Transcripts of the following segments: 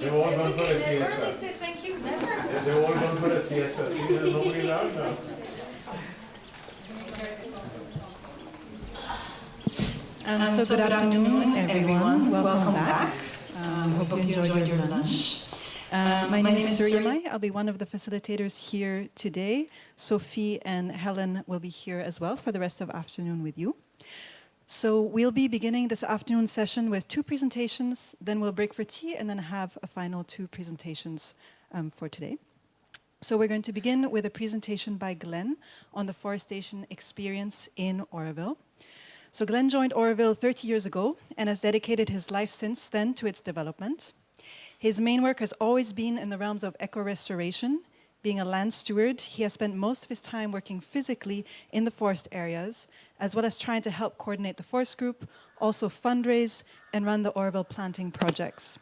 They've all gone for a siesta. They say thank you, never. Yeah, they've all gone for a siesta. See, there's nobody around now. So good afternoon, everyone. Welcome back. Hope you enjoyed your lunch. My name is Suryamai. I'll be one of the facilitators here today. Sophie and Helen will be here as well for the rest of the afternoon with you. So we'll be beginning this afternoon session with 2 presentations, then we'll break for tea and then have a final 2 presentations for today. So we're going to begin with a presentation by Glenn on the forestation experience in Auroville. So Glenn joined Auroville 30 years ago and has dedicated his life since then to its development. His main work has always been in the realms of eco-restoration. Being a land steward, he has spent most of his time working physically in the forest areas, as well as trying to help coordinate the forest group, also fundraise and run the Auroville planting projects.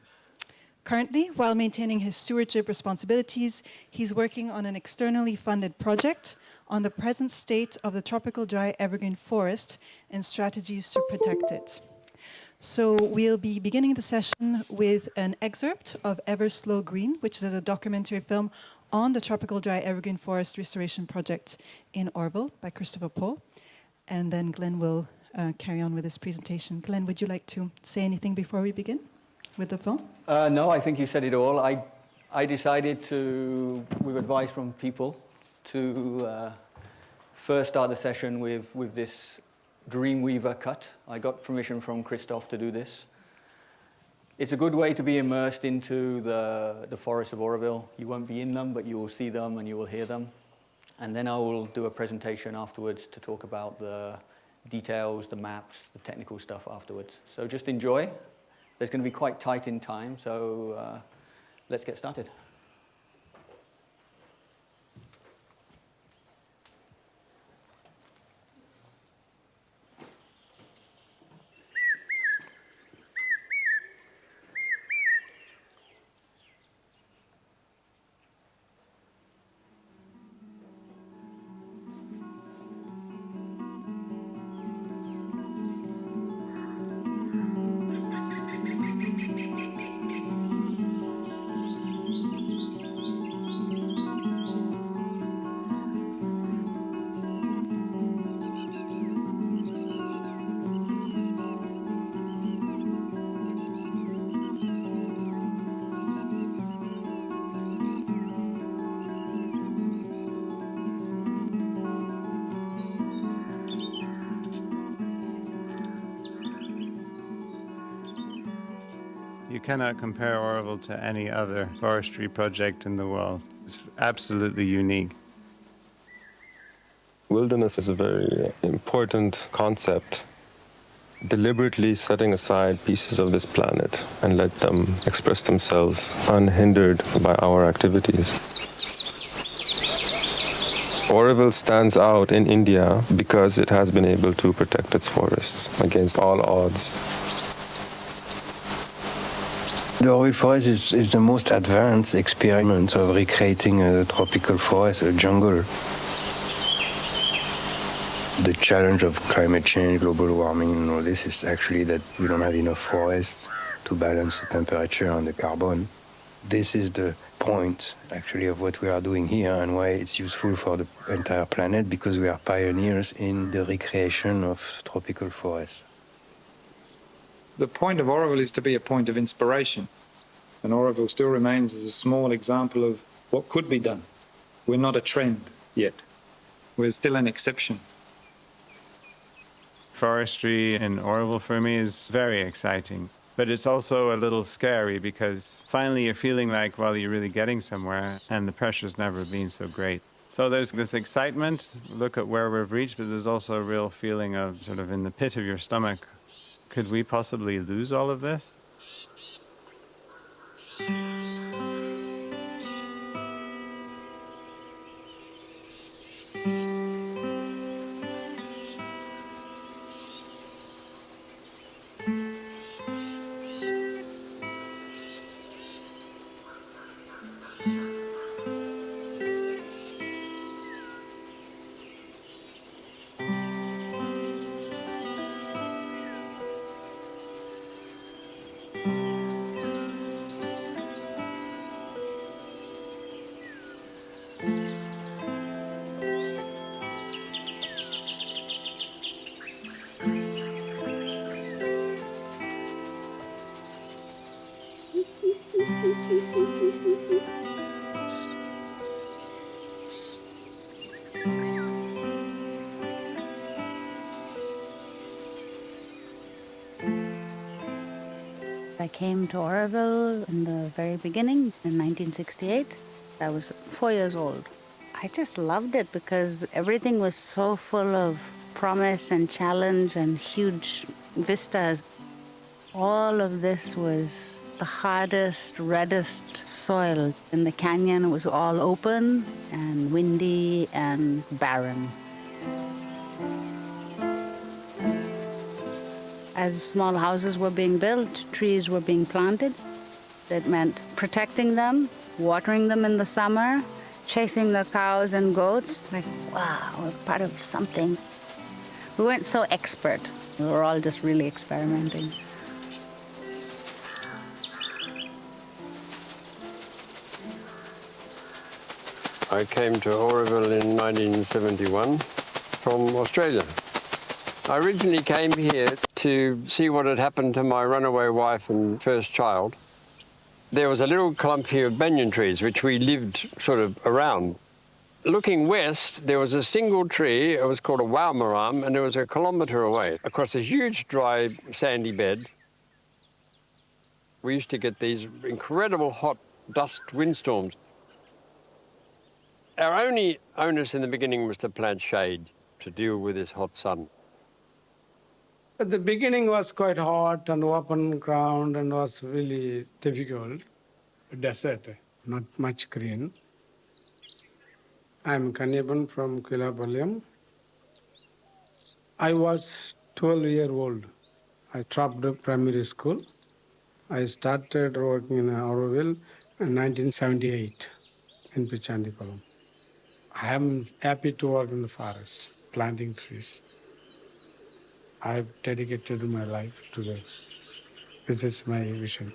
Currently, while maintaining his stewardship responsibilities, he's working on an externally funded project on the present state of the tropical dry evergreen forest and strategies to protect it. So we'll be beginning the session with an excerpt of Ever Slow Green, which is a documentary film on the tropical dry evergreen forest restoration project in Auroville by Christopher Pohl. And then Glenn will carry on with his presentation. Glenn, would you like to say anything before we begin with the film? No, I think you said it all. I decided to, with advice from people, to first start the session with this Dreamweaver cut. I got permission from Christophe to do this. It's a good way to be immersed into the forests of Auroville. You won't be in them, but you will see them and you will hear them. And then I will do a presentation afterwards to talk about the details, the maps, the technical stuff afterwards. So just enjoy. There's going to be quite tight in time, so let's get started. You cannot compare Auroville to any other forestry project in the world. It's absolutely unique. Wilderness is a very important concept. Deliberately setting aside pieces of this planet and let them express themselves unhindered by our activities. Auroville stands out in India because it has been able to protect its forests against all odds. The Auroville forest is the most advanced experiment of recreating a tropical forest, a jungle. The challenge of climate change, global warming, and all this is actually that we don't have enough forests to balance the temperature and the carbon. This is the point, actually, of what we are doing here and why it's useful for the entire planet, because we are pioneers in the recreation of tropical forests. The point of Auroville is to be a point of inspiration, and Auroville still remains as a small example of what could be done. We're not a trend yet. We're still an exception. Forestry in Auroville for me is very exciting, but it's also a little scary because finally you're feeling like, well, you're really getting somewhere and the pressure's never been so great. So there's this excitement, look at where we've reached, but there's also a real feeling of sort of in the pit of your stomach, could we possibly lose all of this? I came to Auroville in the very beginning in 1968. I was 4 years old. I just loved it because everything was so full of promise and challenge and huge vistas. All of this was the hardest, reddest soil in the canyon. It was all open and windy and barren. As small houses were being built, trees were being planted. That meant protecting them, watering them in the summer, chasing the cows and goats. Like, wow, we're part of something. We weren't so expert. We were all just really experimenting. I came to Auroville in 1971 from Australia. I originally came here to see what had happened to my runaway wife and first child. There was a little clump here of banyan trees, which we lived sort of around. Looking west, there was a single tree. It was called a waumaram, and it was 1 kilometre away across a huge, dry, sandy bed. We used to get these incredible hot dust windstorms. Our only onus in the beginning was to plant shade to deal with this hot sun. At the beginning was quite hot and open ground and was really difficult. Desert, not much green. I'm Kanyaban from Kilapalyam. I was 12-year-old. I dropped primary school. I started working in Auroville in 1978 in Pichandikulam. I am happy to work in the forest, planting trees. I've dedicated my life to this. This is my vision.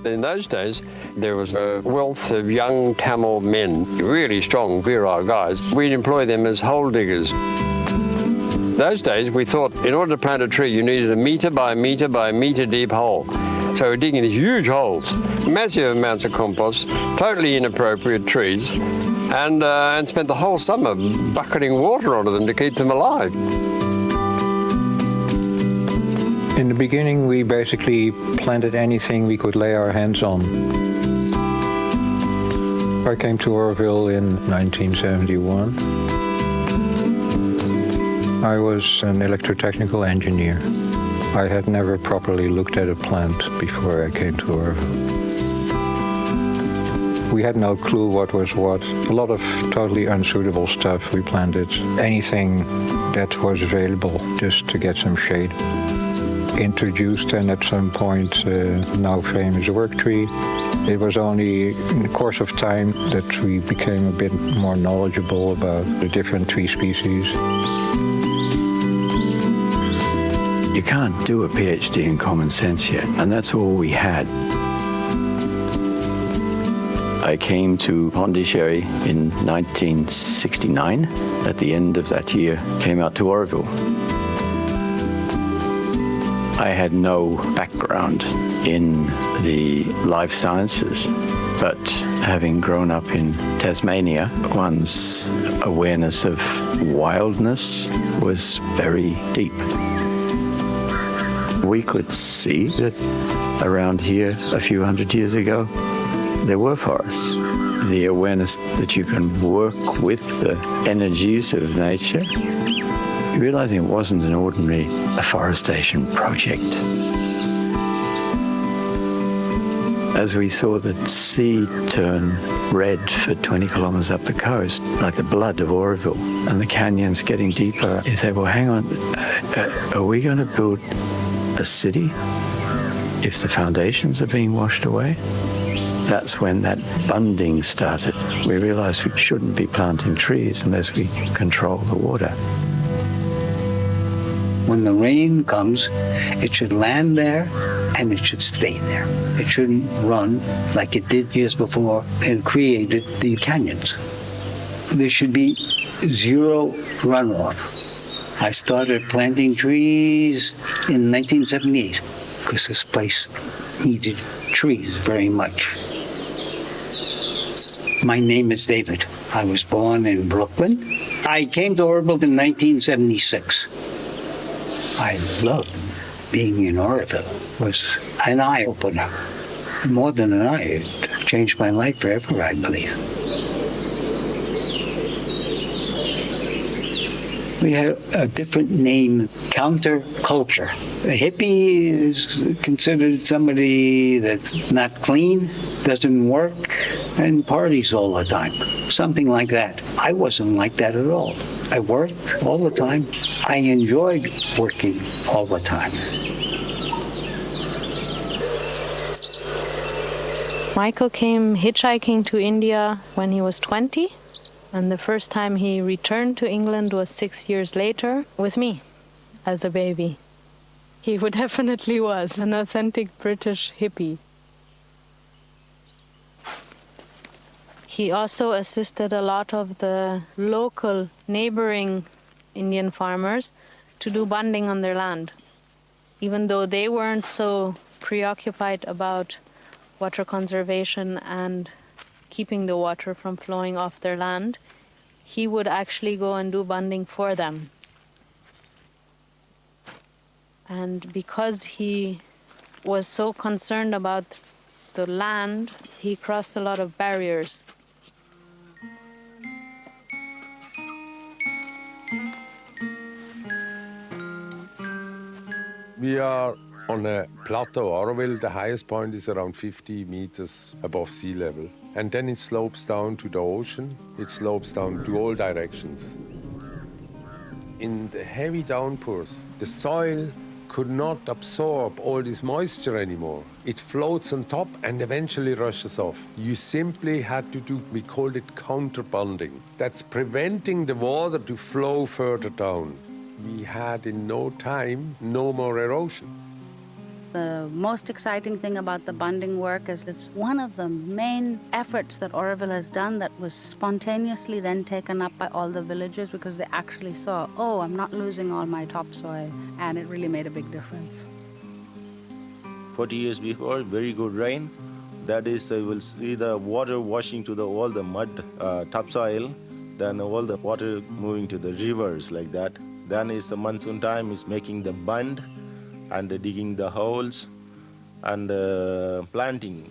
In those days, there was a wealth of young Tamil men, really strong, virile guys. We'd employ them as hole diggers. Those days, we thought in order to plant a tree, you needed a metre by metre by metre deep hole. So we're digging these huge holes, massive amounts of compost, totally inappropriate trees, and spent the whole summer bucketing water onto them to keep them alive. In the beginning, we basically planted anything we could lay our hands on. I came to Auroville in 1971. I was an electrotechnical engineer. I had never properly looked at a plant before I came to Auroville. We had no clue what was what. A lot of totally unsuitable stuff. We planted anything that was available just to get some shade. Introduced and at some point now famous work tree. It was only in the course of time that we became a bit more knowledgeable about the different tree species. You can't do a PhD in common sense yet, and that's all we had. I came to Pondicherry in 1969. At the end of that year, came out to Auroville. I had no background in the life sciences, but having grown up in Tasmania, one's awareness of wildness was very deep. We could see that around here a few hundred years ago, there were forests. The awareness that you can work with the energies of nature, realizing it wasn't an ordinary afforestation project. As we saw the sea turn red for 20 kilometers up the coast, like the blood of Auroville, and the canyons getting deeper, you say, well, hang on, are we going to build a city if the foundations are being washed away? That's when that bunding started. We realized we shouldn't be planting trees unless we control the water. When the rain comes, it should land there and it should stay there. It shouldn't run like it did years before and created the canyons. There should be zero runoff. I started planting trees in 1978 because this place needed trees very much. My name is David. I was born in Brooklyn. I came to Auroville in 1976. I loved being in Auroville. It was an eye-opener. More than an eye, it changed my life forever, I believe. We have a different name, counterculture. A hippie is considered somebody that's not clean, doesn't work, and parties all the time. Something like that. I wasn't like that at all. I worked all the time. I enjoyed working all the time. Michael came hitchhiking to India when he was 20. And the first time he returned to England was 6 years later with me as a baby. He definitely was an authentic British hippie. He also assisted a lot of the local neighboring Indian farmers to do bunding on their land. Even though they weren't so preoccupied about water conservation and keeping the water from flowing off their land, he would actually go and do bunding for them. And because he was so concerned about the land, he crossed a lot of barriers. We are on a plateau, Auroville. The highest point is around 50 meters above sea level. And then it slopes down to the ocean. It slopes down to all directions. In the heavy downpours, the soil could not absorb all this moisture anymore. It floats on top and eventually rushes off. You simply had to do, we called it counterbunding. That's preventing the water to flow further down. We had in no time, no more erosion. The most exciting thing about the bunding work is it's one of the main efforts that Auroville has done that was spontaneously then taken up by all the villagers because they actually saw, oh, I'm not losing all my topsoil, and it really made a big difference. 40 years before, very good rain. That is, you will see the water washing to all the mud, topsoil, then all the water moving to the rivers like that. Then is the monsoon time, is making the bund, and digging the holes and planting.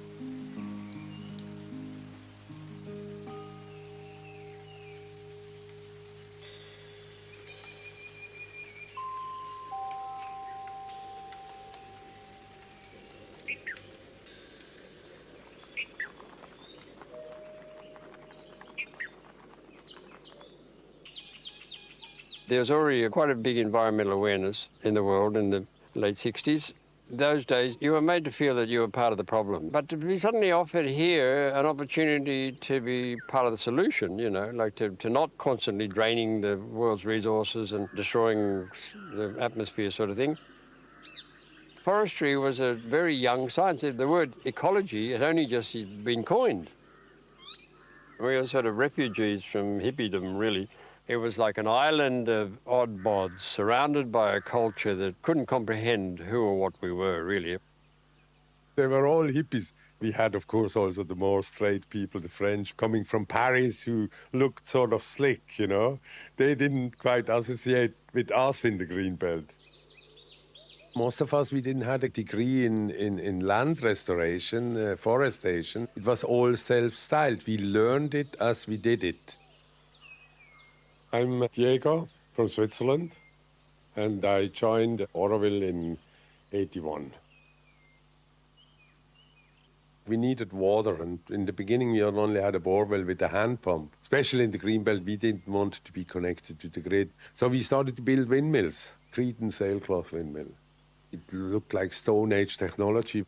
There's already quite a big environmental awareness in the world in the late 60s. Those days, you were made to feel that you were part of the problem. But to be suddenly offered here an opportunity to be part of the solution, you know, like to not constantly draining the world's resources and destroying the atmosphere sort of thing. Forestry was a very young science. The word ecology had only just been coined. We were sort of refugees from hippiedom, really. It was like an island of odd bods surrounded by a culture that couldn't comprehend who or what we were, really. They were all hippies. We had, of course, also the more straight people, the French, coming from Paris, who looked sort of slick, you know. They didn't quite associate with us in the Green Belt. Most of us, we didn't have a degree in land restoration, forestation. It was all self-styled. We learned it as we did it. I'm Diego from Switzerland, and I joined Auroville in '81. We needed water, and in the beginning we only had a borewell with a hand pump. Especially in the Greenbelt, we didn't want to be connected to the grid. So we started to build windmills, Cretan sailcloth windmill. It looked like Stone Age technology.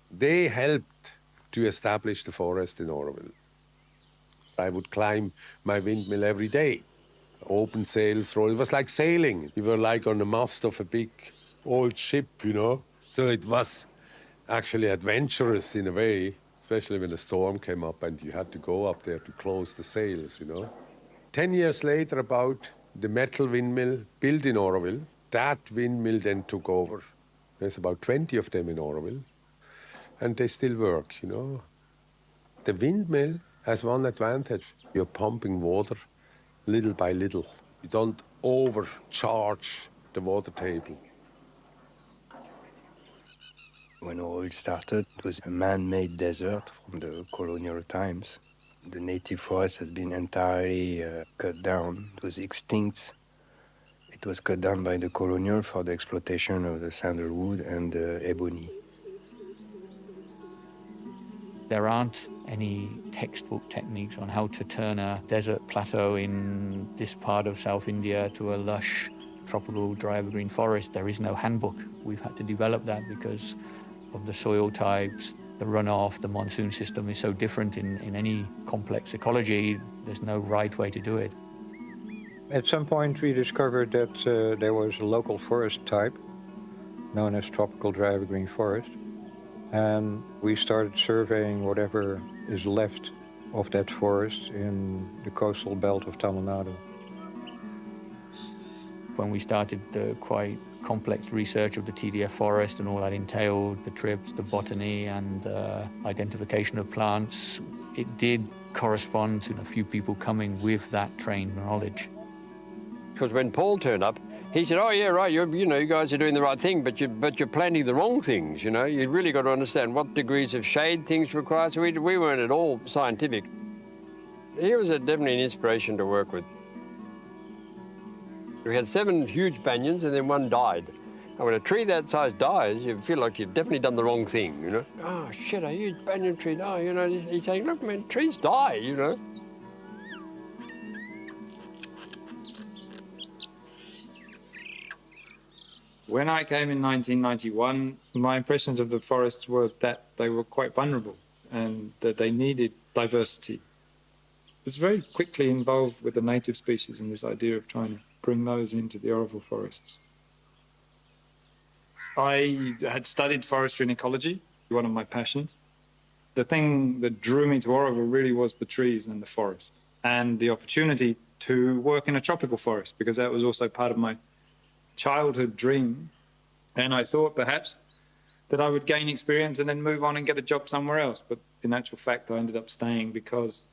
They helped to establish the forest in Auroville. I would climb my windmill every day. open sails roll. It was like sailing. We were like on the mast of a big old ship, you know. So it was actually adventurous in a way, especially when a storm came up and you had to go up there to close the sails, you know. 10 years later, about the metal windmill built in Auroville, that windmill then took over. There's about 20 of them in Auroville, and they still work, you know. The windmill has one advantage. You're pumping water little by little. You don't overcharge the water table. When oil started, it was a man-made desert from the colonial times. The native forest had been entirely cut down. It was extinct. It was cut down by the colonial for the exploitation of the sandalwood and the ebony. There aren't any textbook techniques on how to turn a desert plateau in this part of South India to a lush tropical dry evergreen forest. There is no handbook. We've had to develop that because of the soil types, the runoff, the monsoon system is so different in any complex ecology. There's no right way to do it. At some point we discovered that there was a local forest type known as tropical dry evergreen forest. And we started surveying whatever is left of that forest in the coastal belt of Tamil Nadu. When we started the quite complex research of the TDF forest and all that entailed, the trips, the botany and identification of plants, it did correspond to a few people coming with that trained knowledge. Because when Paul turned up, he said, oh, yeah, right, you guys are doing the right thing, but you're planting the wrong things, you know. You've really got to understand what degrees of shade things require. So we weren't at all scientific. He was definitely an inspiration to work with. We had 7 huge banyans and then one died. And when a tree that size dies, you feel like you've definitely done the wrong thing, you know. Oh, shit, a huge banyan tree died, you know. He's saying, look, man, trees die, you know. When I came in 1991, my impressions of the forests were that they were quite vulnerable and that they needed diversity. I was very quickly involved with the native species and this idea of trying to bring those into the Auroville forests. I had studied forestry and ecology, one of my passions. The thing that drew me to Auroville really was the trees and the forest and the opportunity to work in a tropical forest, because that was also part of my childhood dream. And I thought perhaps that I would gain experience and then move on and get a job somewhere else. But in actual fact, I ended up staying because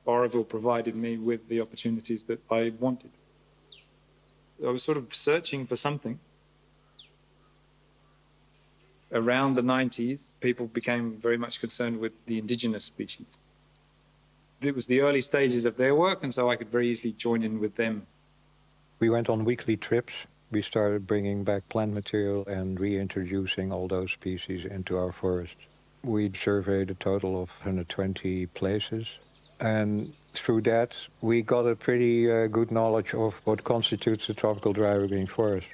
Auroville provided me with the opportunities that I wanted. I was sort of searching for something. Around the 90s, people became very much concerned with the indigenous species. It was the early stages of their work, and so I could very easily join in with them. We went on weekly trips. We started bringing back plant material and reintroducing all those species into our forest. We surveyed a total of 120 places. And through that, we got a pretty good knowledge of what constitutes a tropical dry evergreen forest.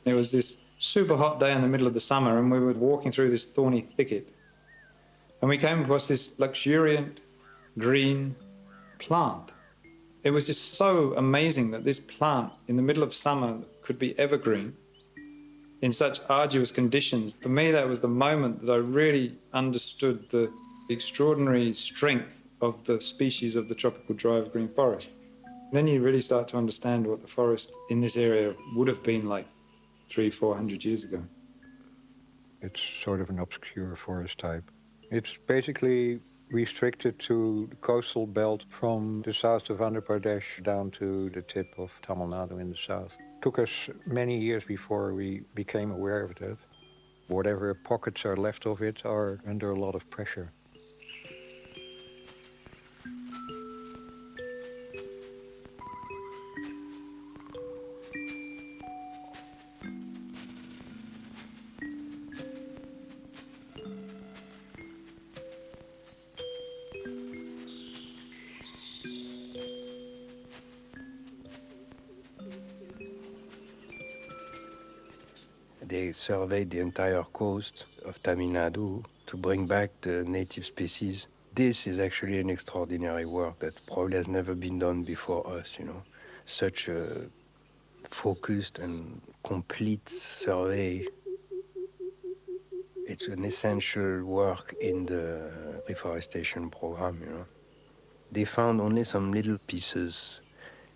There was this super hot day in the middle of the summer, and we were walking through this thorny thicket. And we came across this luxuriant green plant. It was just so amazing that this plant in the middle of summer could be evergreen in such arduous conditions. For me, that was the moment that I really understood the extraordinary strength of the species of the tropical dry evergreen forest. Then you really start to understand what the forest in this area would have been like 300-400 years ago. It's sort of an obscure forest type. It's basically restricted to the coastal belt from the south of Andhra Pradesh down to the tip of Tamil Nadu in the south. It took us many years before we became aware of that. Whatever pockets are left of it are under a lot of pressure. They surveyed the entire coast of Tamil Nadu to bring back the native species. This is actually an extraordinary work that probably has never been done before us, you know. Such a focused and complete survey. It's an essential work in the reforestation program, you know. They found only some little pieces,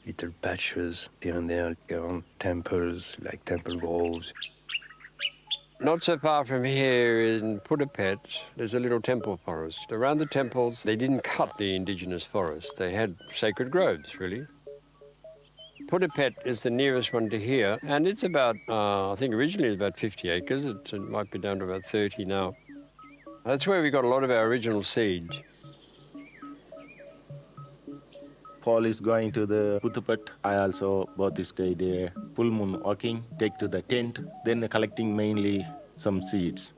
little patches here and there around temples, like temple groves. Not so far from here in Pudapet, there's a little temple forest. Around the temples, they didn't cut the indigenous forest. They had sacred groves, really. Pudapet is the nearest one to here, and it's about, I think originally it was about 50 acres. It might be down to about 30 now. That's where we got a lot of our original seeds. Paul is going to the Pudapet. I also bought this day there. Full moon walking, take to the tent, then collecting mainly some seeds.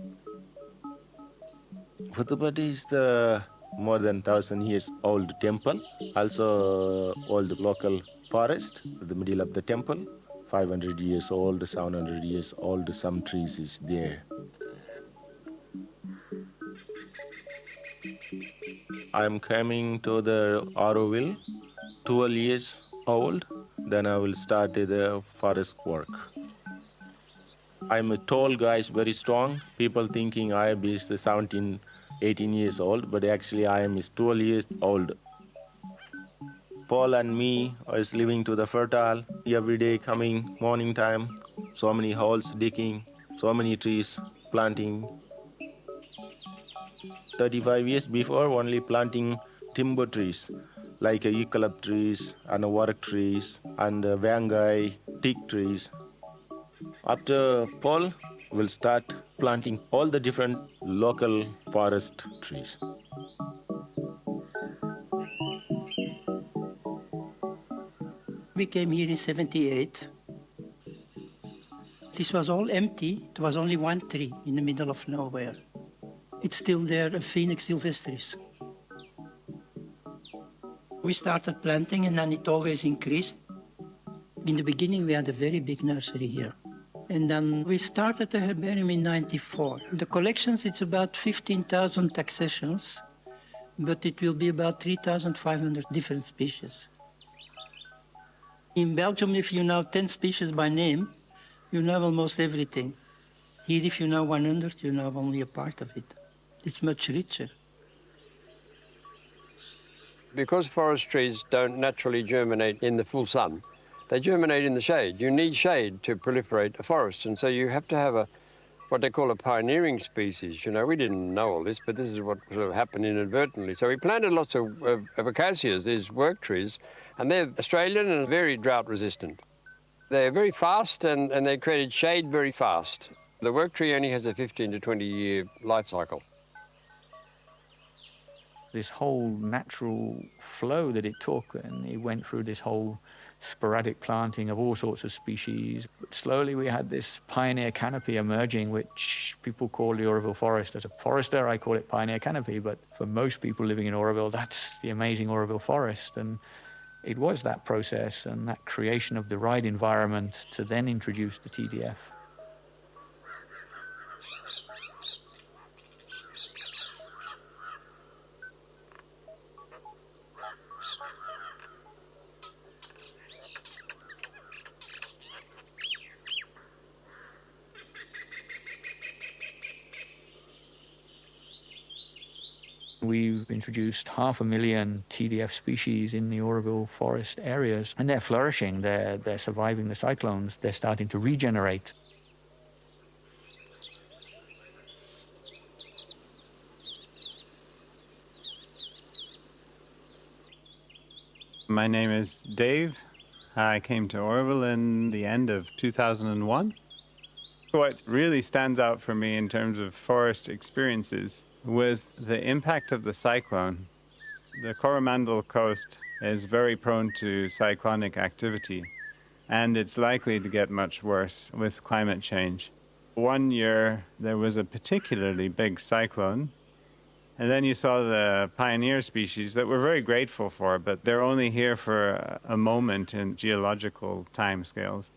Pudapet is the more than 1,000 years old temple, also old local forest in the middle of the temple. 500 years old, 700 years old, some trees is there. I'm coming to the Auroville, 12 years old, then I will start the forest work. I'm a tall guy, very strong. People thinking I am 17, 18 years old, but actually I am 12 years old. Paul and me is living to the fertile, every day coming morning time, so many holes digging, so many trees planting. 35 years before, only planting timber trees, like eucalypt trees and work trees and vangai, teak trees. After Paul, we'll start planting all the different local forest trees. We came here in 78. This was all empty. There was only one tree in the middle of nowhere. It's still there, a Phoenix sylvestris. We started planting and then it always increased. In the beginning, we had a very big nursery here. And then we started the herbarium in 94. The collections, it's about 15,000 accessions, but it will be about 3,500 different species. In Belgium, if you know 10 species by name, you know almost everything. Here, if you know 100, you know only a part of it. It's much richer. Because forest trees don't naturally germinate in the full sun, they germinate in the shade. You need shade to proliferate a forest, and so you have to have what they call a pioneering species. You know, we didn't know all this, but this is what sort of happened inadvertently. So we planted lots of acacias, these work trees, and they're Australian and very drought resistant. They're very fast and they created shade very fast. The work tree only has a 15 to 20 year life cycle. This whole natural flow that it took, and it went through this whole sporadic planting of all sorts of species. But slowly we had this pioneer canopy emerging, which people call the Auroville forest. As a forester, I call it pioneer canopy, but for most people living in Auroville, that's the amazing Auroville forest. And it was that process and that creation of the right environment to then introduce the TDF. We've introduced 500,000 TDF species in the Auroville forest areas, and they're flourishing, they're surviving the cyclones, they're starting to regenerate. My name is Dave. I came to Auroville in the end of 2001. What really stands out for me in terms of forest experiences was the impact of the cyclone. The Coromandel coast is very prone to cyclonic activity, and it's likely to get much worse with climate change. One year there was a particularly big cyclone, and then you saw the pioneer species that we're very grateful for, but they're only here for a moment in geological timescales.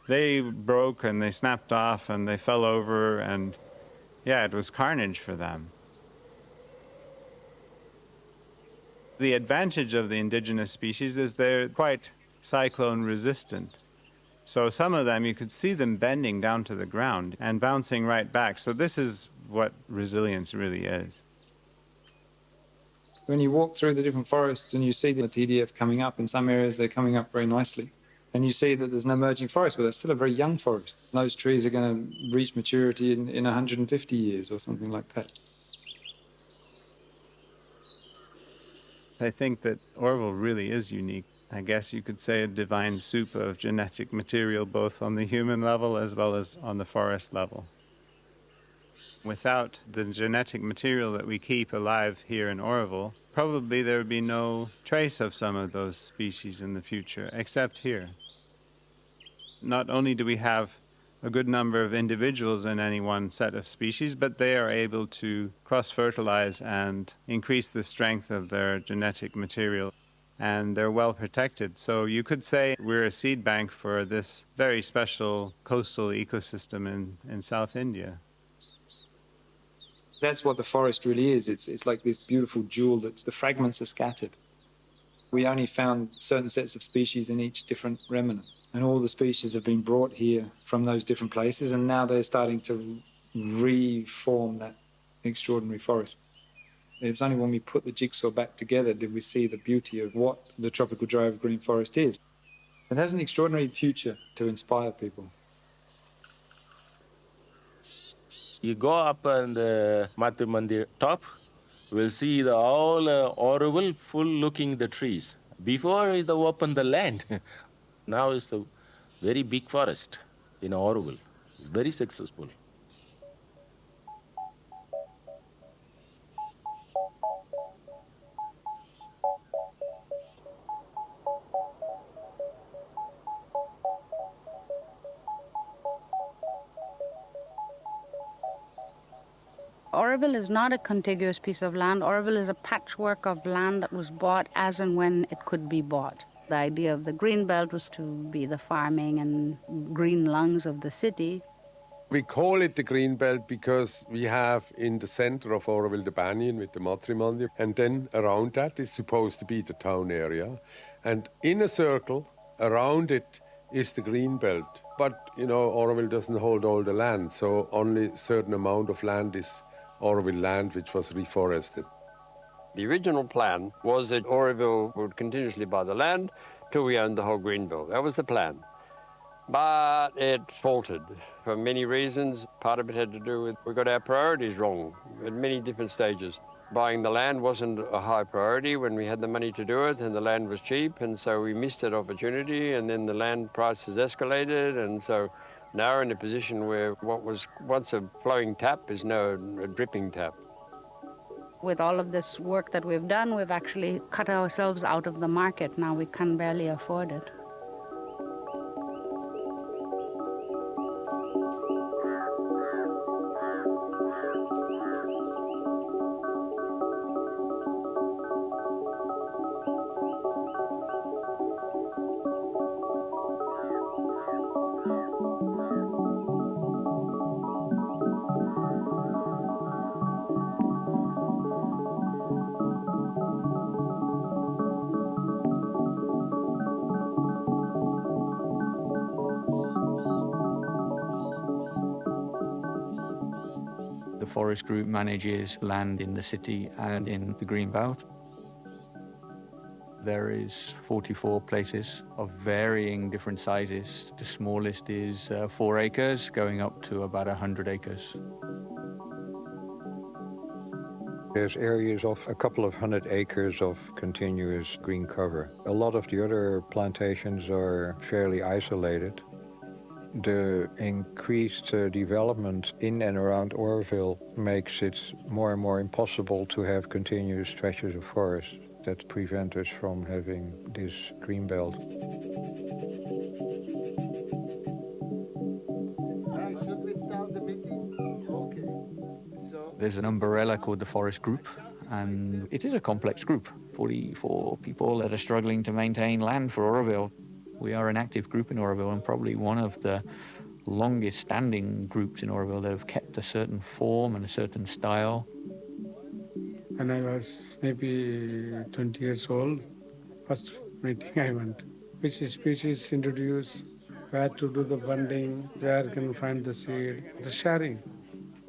They broke and they snapped off and they fell over, and yeah, it was carnage for them. The advantage of the indigenous species is they're quite cyclone resistant. So some of them, you could see them bending down to the ground and bouncing right back. So this is what resilience really is. When you walk through the different forests and you see the TDF coming up, in some areas they're coming up very nicely. And you see that there's an emerging forest, but it's still a very young forest. Those trees are going to reach maturity in 150 years or something like that. I think that Auroville really is unique. I guess you could say a divine soup of genetic material, both on the human level as well as on the forest level. Without the genetic material that we keep alive here in Auroville, probably there would be no trace of some of those species in the future, except here. Not only do we have a good number of individuals in any one set of species, but they are able to cross-fertilize and increase the strength of their genetic material. And they're well protected. So you could say we're a seed bank for this very special coastal ecosystem in South India. That's what the forest really is. It's like this beautiful jewel that's the fragments are scattered. We only found certain sets of species in each different remnant. And all the species have been brought here from those different places, and now they're starting to reform that extraordinary forest. It was only when we put the jigsaw back together did we see the beauty of what the tropical dry evergreen forest is. It has an extraordinary future to inspire people. You go up on the Mathu Mandir top, we'll see all Auroville full looking the trees. Before is the open the land. Now it's a very big forest in Auroville. It's very successful. Auroville is not a contiguous piece of land. Auroville is a patchwork of land that was bought as and when it could be bought. The idea of the green belt was to be the farming and green lungs of the city. We call it the green belt because we have in the center of Auroville the banyan with the Matrimony, and then around that is supposed to be the town area. And in a circle around it is the green belt. But, you know, Auroville doesn't hold all the land, so only a certain amount of land is Auroville land which was reforested. The original plan was that Auroville would continuously buy the land till we owned the whole greenbelt. That was the plan. But it faltered for many reasons. Part of it had to do with we got our priorities wrong at many different stages. Buying the land wasn't a high priority when we had the money to do it, and the land was cheap, and so we missed that opportunity, and then the land prices escalated, and so now we're in a position where what was once a flowing tap is now a dripping tap. With all of this work that we've done, we've actually cut ourselves out of the market. Now we can barely afford it. The forest group manages land in the city and in the green belt. There is 44 places of varying different sizes. The smallest is 4 acres, going up to about 100 acres. There's areas of a couple of 100 acres of continuous green cover. A lot of the other plantations are fairly isolated. The increased development in and around Auroville makes it more and more impossible to have continuous stretches of forest that prevent us from having this green belt. Should we start the meeting? Okay. There's an umbrella called the Forest Group, and it is a complex group. 44 people that are struggling to maintain land for Auroville. We are an active group in Auroville and probably one of the longest standing groups in Auroville that have kept a certain form and a certain style. when I was maybe 20 years old. First meeting I went. Which species introduce, where to do the bunding, where can find the seed, the sharing.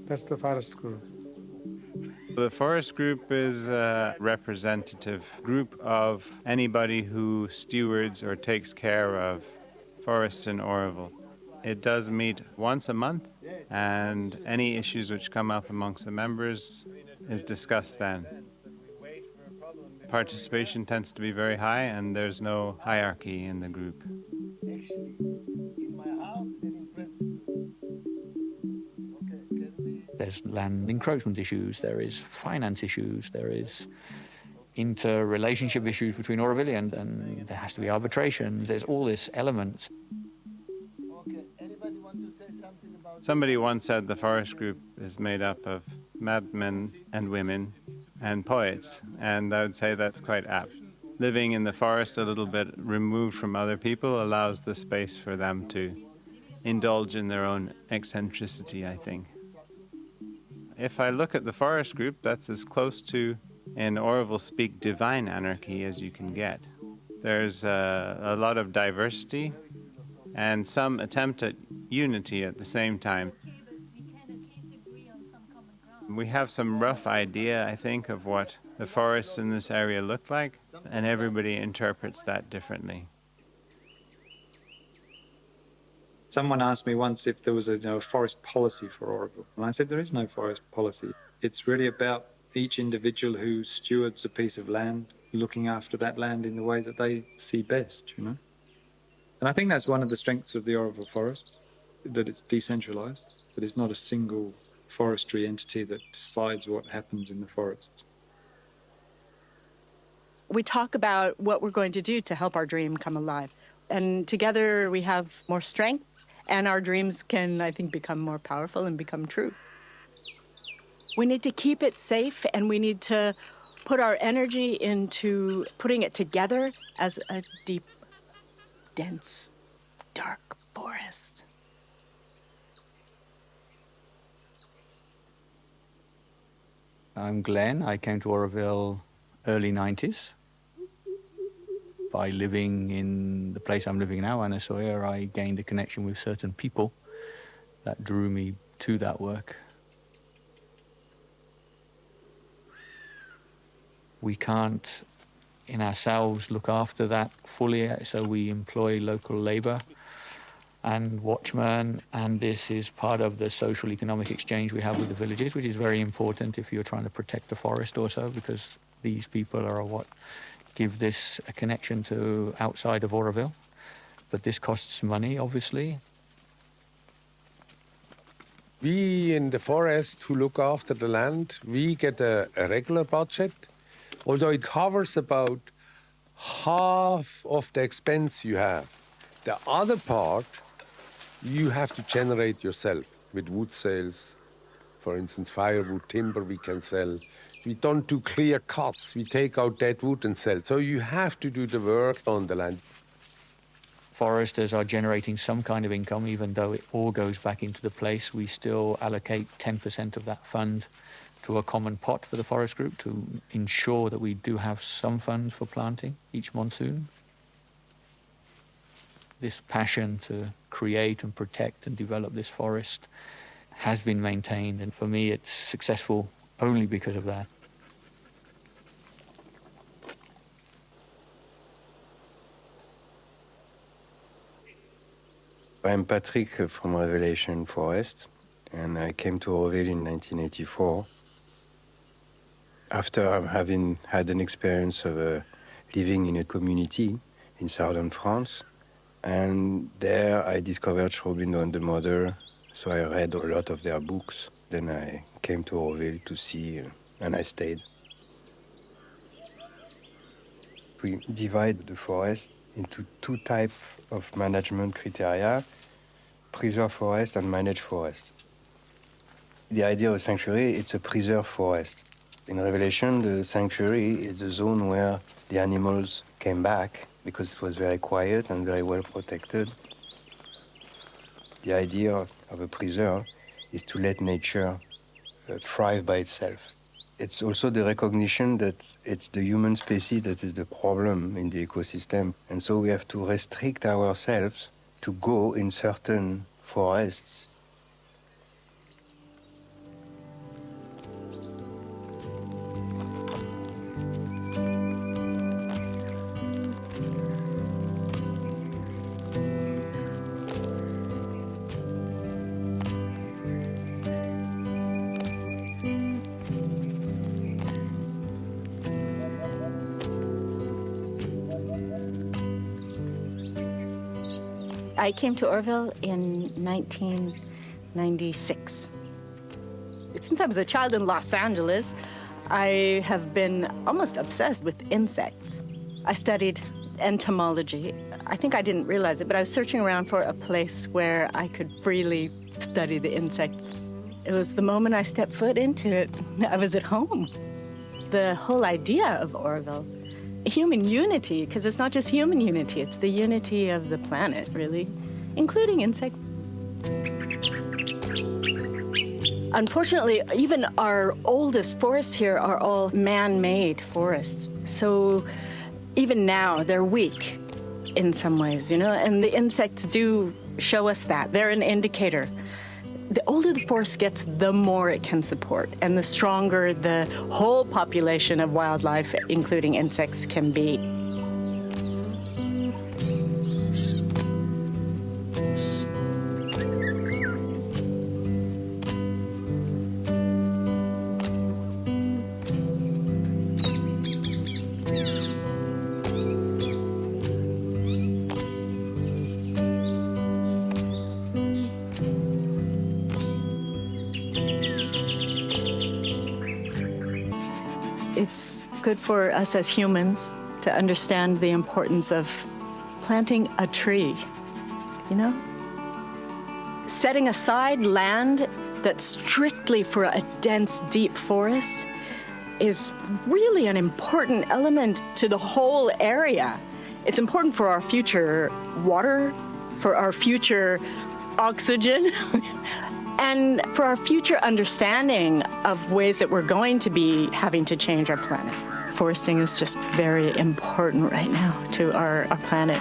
That's the forest group. The forest group is a representative group of anybody who stewards or takes care of forests in Auroville. It does meet once a month, and any issues which come up amongst the members is discussed then. Participation tends to be very high, and there's no hierarchy in the group. There's land encroachment issues, there is finance issues, there is interrelationship issues between Aurovillians, and there has to be arbitrations. There's all this elements. Somebody once said the forest group is made up of madmen and women and poets, and I would say that's quite apt. Living in the forest a little bit removed from other people allows the space for them to indulge in their own eccentricity, I think. If I look at the forest group, that's as close to, in Auroville speak, divine anarchy as you can get. There's a lot of diversity and some attempt at unity at the same time. We have some rough idea, I think, of what the forests in this area look like, and everybody interprets that differently. Someone asked me once if there was a forest policy for Auroville, and I said there is no forest policy. It's really about each individual who stewards a piece of land, looking after that land in the way that they see best, And I think that's one of the strengths of the Auroville forest, that it's decentralized, that it's not a single forestry entity that decides what happens in the forests. We talk about what we're going to do to help our dream come alive. And together we have more strength, and our dreams can, I think, become more powerful and become true. We need to keep it safe, and we need to put our energy into putting it together as a deep, dense, dark forest. I'm Glenn. I came to Auroville early 90s. By living in the place I'm living now, Anna Sawyer, I gained a connection with certain people that drew me to that work. We can't, in ourselves, look after that fully, so we employ local labour and watchmen, and this is part of the social economic exchange we have with the villages, which is very important if you're trying to protect the forest also, because these people are what give this a connection to outside of Auroville. But this costs money, obviously. We in the forest who look after the land, we get a regular budget, although it covers about half of the expense you have. The other part, you have to generate yourself with wood sales. For instance, firewood, timber we can sell. We don't do clear cuts. We take out dead wood and sell. So you have to do the work on the land. Foresters are generating some kind of income, even though it all goes back into the place. We still allocate 10% of that fund to a common pot for the forest group to ensure that we do have some funds for planting each monsoon. This passion to create and protect and develop this forest has been maintained, and for me it's successful only because of that. I'm Patrick from Revelation Forest, and I came to Auroville in 1984 after having had an experience of living in a community in southern France. And there I discovered Schroblindo and the Mother, so I read a lot of their books. Then I came to Auroville to see, and I stayed. We divide the forest into two types of management criteria: preserve forest and manage forest. The idea of sanctuary, it's a preserved forest. In Revelation, the sanctuary is the zone where the animals came back because it was very quiet and very well protected. The idea of a preserve is to let nature thrive by itself. it's also the recognition that it's the human species that is the problem in the ecosystem. And so we have to restrict ourselves to go in certain forests. I came to Auroville in 1996. Since I was a child in Los Angeles, I have been almost obsessed with insects. I studied entomology. I think I didn't realize it, but I was searching around for a place where I could freely study the insects. It was the moment I stepped foot into it, I was at home. The whole idea of Auroville, human unity, because it's not just human unity, it's the unity of the planet, really, including insects. Unfortunately, even our oldest forests here are all man-made forests. So even now, they're weak in some ways, you know, and the insects do show us that. They're an indicator. The older the forest gets, the more it can support, and the stronger the whole population of wildlife, including insects, can be. It's good for us as humans to understand the importance of planting a tree, you know? Setting aside land that's strictly for a dense, deep forest is really an important element to the whole area. It's important for our future water, for our future oxygen, and for our future understanding of ways that we're going to be having to change our planet. Foresting is just very important right now to our planet.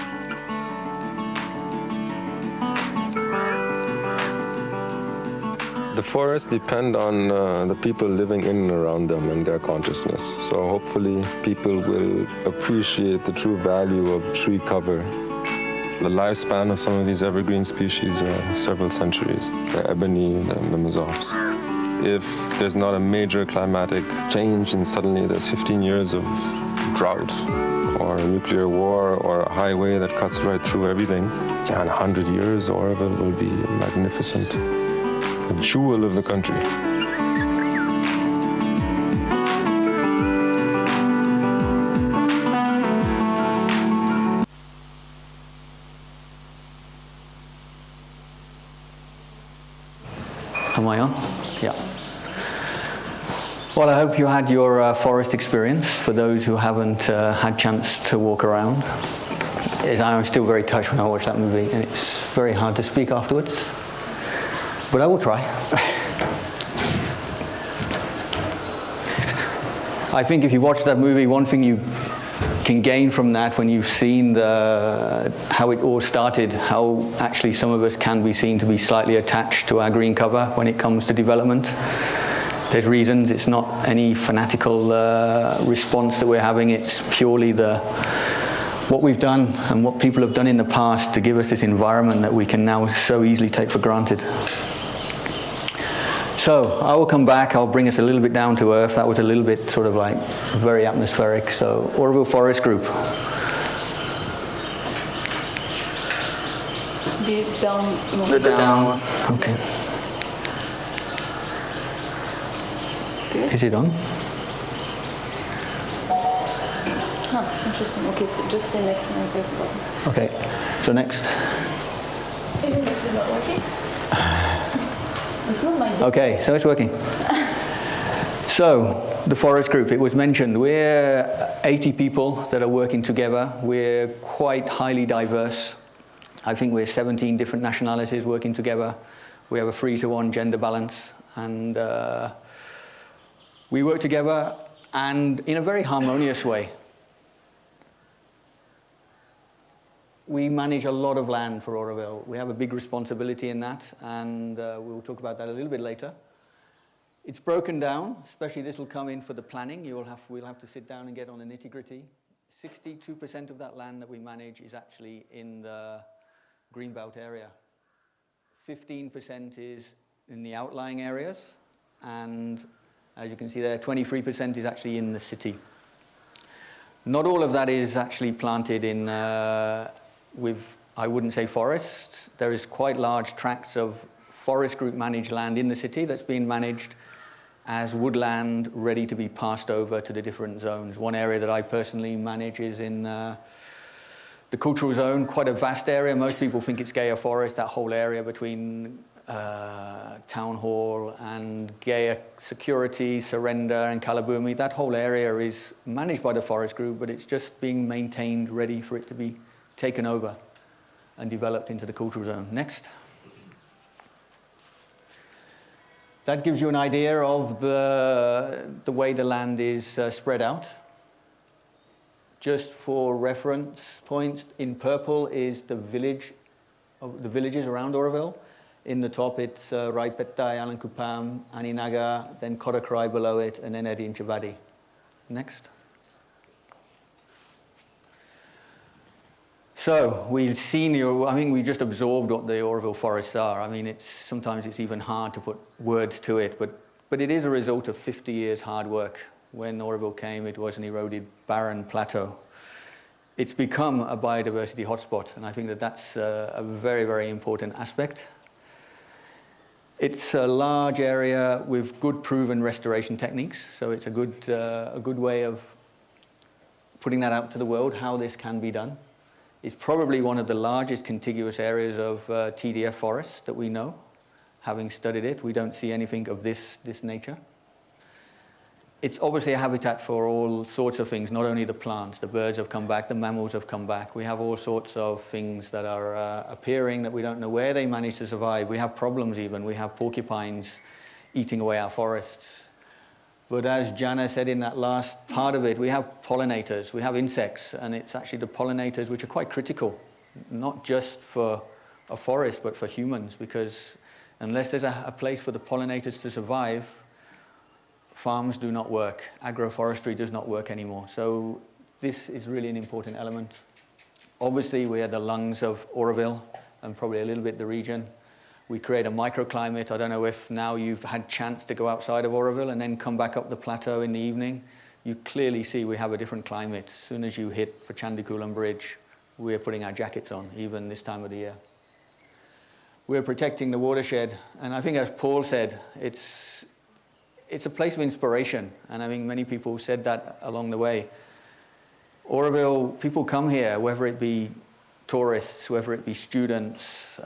The forests depend on the people living in and around them and their consciousness. So hopefully people will appreciate the true value of tree cover. The lifespan of some of these evergreen species are several centuries, the ebony, the mimosops. If there's not a major climatic change and suddenly there's 15 years of drought or a nuclear war or a highway that cuts right through everything, in 100 years, Auroville will be magnificent, a jewel of the country. Am I on? Yeah. Well, I hope you had your forest experience. For those who haven't had chance to walk around, I was still very touched when I watched that movie, and it's very hard to speak afterwards, but I will try. I think if you watch that movie, one thing you can gain from that when you've seen how it all started, how actually some of us can be seen to be slightly attached to our green cover when it comes to development. There's reasons. It's not any fanatical response that we're having. It's purely what we've done and what people have done in the past to give us this environment that we can now so easily take for granted. So I will come back. I'll bring us a little bit down to earth. That was a little bit sort of like very atmospheric. So Auroville Forest Group. Down. Down. Okay. Good. Is it on? Huh, interesting. Okay, so just stay next to my microphone. Okay. So next. Even this is not working? It's not my Okay, so it's working. So, the Forest Group, it was mentioned, we're 80 people that are working together. We're quite highly diverse. I think we're 17 different nationalities working together. We have a 3-to-1 gender balance, and We work together and in a very harmonious way. We manage a lot of land for Auroville. We have a big responsibility in that, and we'll talk about that a little bit later. It's broken down, especially this will come in for the planning. We'll have to sit down and get on the nitty-gritty. 62% of that land that we manage is actually in the greenbelt area. 15% is in the outlying areas, and as you can see there, 23% is actually in the city. Not all of that is actually planted in with, I wouldn't say forests. There is quite large tracts of forest group managed land in the city that's being managed as woodland ready to be passed over to the different zones. One area that I personally manage is in the cultural zone, quite a vast area. Most people think it's Gaia Forest, that whole area between Town Hall and Gaia Security, Surrender and Kalabumi. That whole area is managed by the forest group, but it's just being maintained, ready for it to be taken over and developed into the cultural zone. Next. That gives you an idea of the way the land is spread out. Just for reference points, in purple is the villages around Auroville. In the top, it's Raipetai, Alankupam, Aninaga, then Kodakrai below it, and then Edi and Chavadi. Next. So we've seen we just absorbed what the Auroville forests are. I mean, sometimes it's even hard to put words to it, but it is a result of 50 years hard work. When Auroville came, it was an eroded, barren plateau. It's become a biodiversity hotspot, and I think that that's a very, very important aspect. It's a large area with good proven restoration techniques, so it's a good way of putting that out to the world, how this can be done. It's probably one of the largest contiguous areas of TDF forests that we know. Having studied it, we don't see anything of this nature. It's obviously a habitat for all sorts of things, not only the plants. The birds have come back, the mammals have come back. We have all sorts of things that are appearing that we don't know where they manage to survive. We have problems even. We have porcupines eating away our forests. But as Jana said in that last part of it, we have pollinators, we have insects, and it's actually the pollinators which are quite critical, not just for a forest, but for humans, because unless there's a place for the pollinators to survive, farms do not work. Agroforestry does not work anymore. So this is really an important element. Obviously, we are the lungs of Auroville and probably a little bit the region. We create a microclimate. I don't know if now you've had chance to go outside of Auroville and then come back up the plateau in the evening. You clearly see we have a different climate. As soon as you hit for Chandikulam Bridge, we're putting our jackets on, even this time of the year. We're protecting the watershed. And I think as Paul said, it's a place of inspiration. And I think many people said that along the way. Auroville, people come here, whether it be tourists, whether it be students,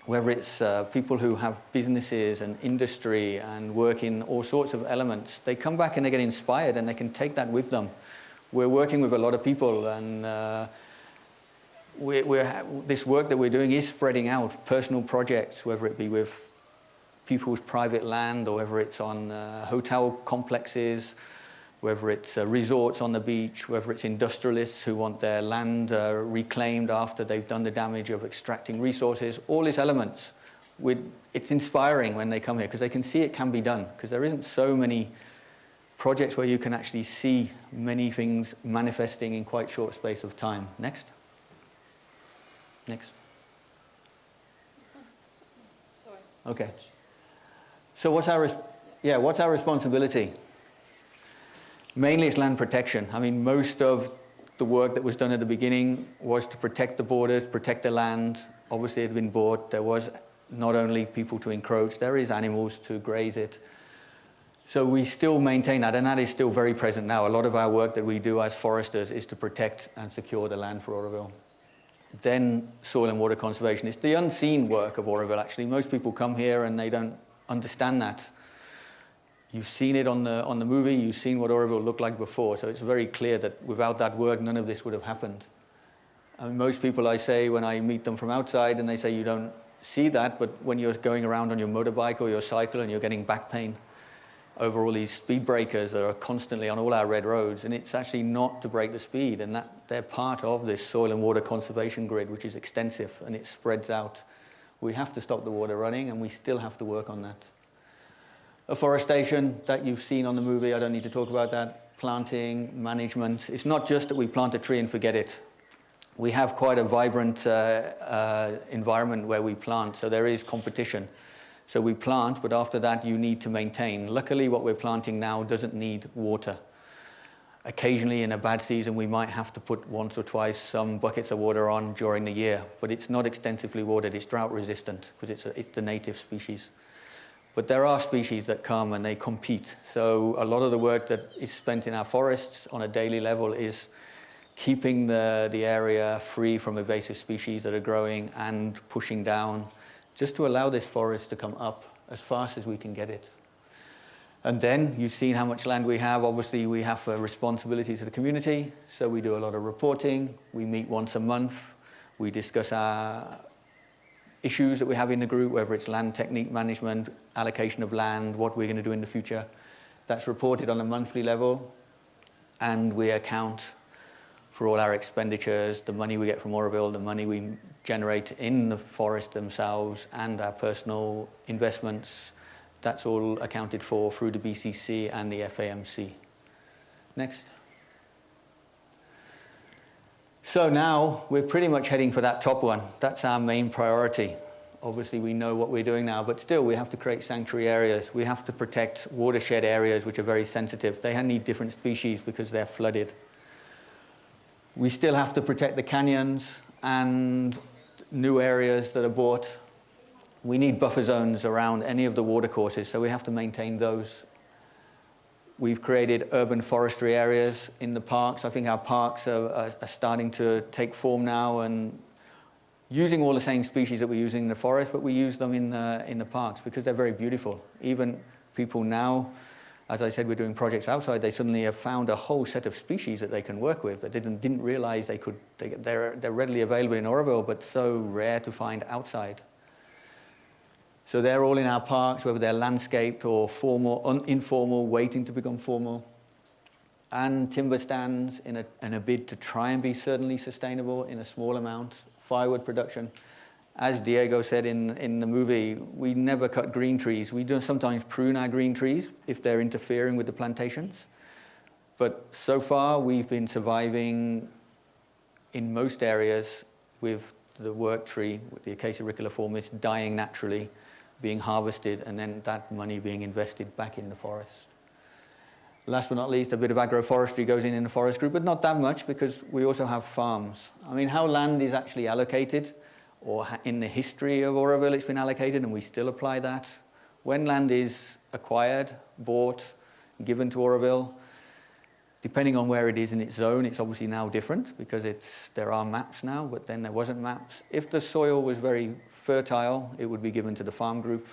whether it's people who have businesses and industry and work in all sorts of elements, they come back and they get inspired and they can take that with them. We're working with a lot of people, and this work that we're doing is spreading out personal projects, whether it be with people's private land or whether it's on hotel complexes, whether it's resorts on the beach, whether it's industrialists who want their land reclaimed after they've done the damage of extracting resources. All these elements, it's inspiring when they come here because they can see it can be done, because there isn't so many projects where you can actually see many things manifesting in quite short space of time. Next. Next. Okay. So what's our responsibility? Mainly it's land protection. I mean, most of the work that was done at the beginning was to protect the borders, protect the land. Obviously it had been bought. There was not only people to encroach, there is animals to graze it. So we still maintain that, and that is still very present now. A lot of our work that we do as foresters is to protect and secure the land for Auroville. Then soil and water conservation. It's the unseen work of Auroville, actually. Most people come here and they don't understand that. You've seen it on the movie, you've seen what Auroville looked like before, so it's very clear that without that work, none of this would have happened. I mean, most people I say when I meet them from outside, and they say you don't see that, but when you're going around on your motorbike or your cycle and you're getting back pain, over all these speed breakers that are constantly on all our red roads, and it's actually not to break the speed, and that they're part of this soil and water conservation grid, which is extensive and it spreads out. We have to stop the water running, and we still have to work on that. Afforestation that you've seen on the movie, I don't need to talk about that. Planting, management. It's not just that we plant a tree and forget it. We have quite a vibrant environment where we plant, so there is competition. So we plant, but after that you need to maintain. Luckily, what we're planting now doesn't need water. Occasionally in a bad season, we might have to put once or twice some buckets of water on during the year, but it's not extensively watered. It's drought resistant because it's the native species. But there are species that come and they compete. So a lot of the work that is spent in our forests on a daily level is keeping the area free from invasive species that are growing and pushing down, just to allow this forest to come up as fast as we can get it. And then you've seen how much land we have. Obviously, we have a responsibility to the community, so we do a lot of reporting. We meet once a month. We discuss our issues that we have in the group, whether it's land technique management, allocation of land, what we're going to do in the future. That's reported on a monthly level, and we account for all our expenditures, the money we get from Auroville, the money we generate in the forest themselves, and our personal investments. That's all accounted for through the BCC and the FAMC. Next. So now we're pretty much heading for that top one. That's our main priority. Obviously, we know what we're doing now, but still we have to create sanctuary areas. We have to protect watershed areas which are very sensitive. They need different species because they're flooded. We still have to protect the canyons and new areas that are bought. We need buffer zones around any of the watercourses, so we have to maintain those. We've created urban forestry areas in the parks. I think our parks are starting to take form now and using all the same species that we're using in the forest, but we use them in the parks because they're very beautiful. Even people now, as I said, we're doing projects outside, they suddenly have found a whole set of species that they can work with that didn't realize they could. They're readily available in Auroville, but so rare to find outside. So they're all in our parks, whether they're landscaped or formal, informal, waiting to become formal. And timber stands in a bid to try and be certainly sustainable in a small amount. Firewood production. As Diego said in the movie, we never cut green trees. We do sometimes prune our green trees if they're interfering with the plantations. But so far, we've been surviving in most areas with the work tree, with the Acacia riculifolium, dying naturally, being harvested, and then that money being invested back in the forest. Last but not least, a bit of agroforestry goes in the forest group, but not that much because we also have farms. I mean, how land is actually allocated, or in the history of Auroville it's been allocated, and we still apply that. When land is acquired, bought, given to Auroville, depending on where it is in its zone, it's obviously now different because there are maps now, but then there wasn't maps. If the soil was very fertile, it would be given to the farm group.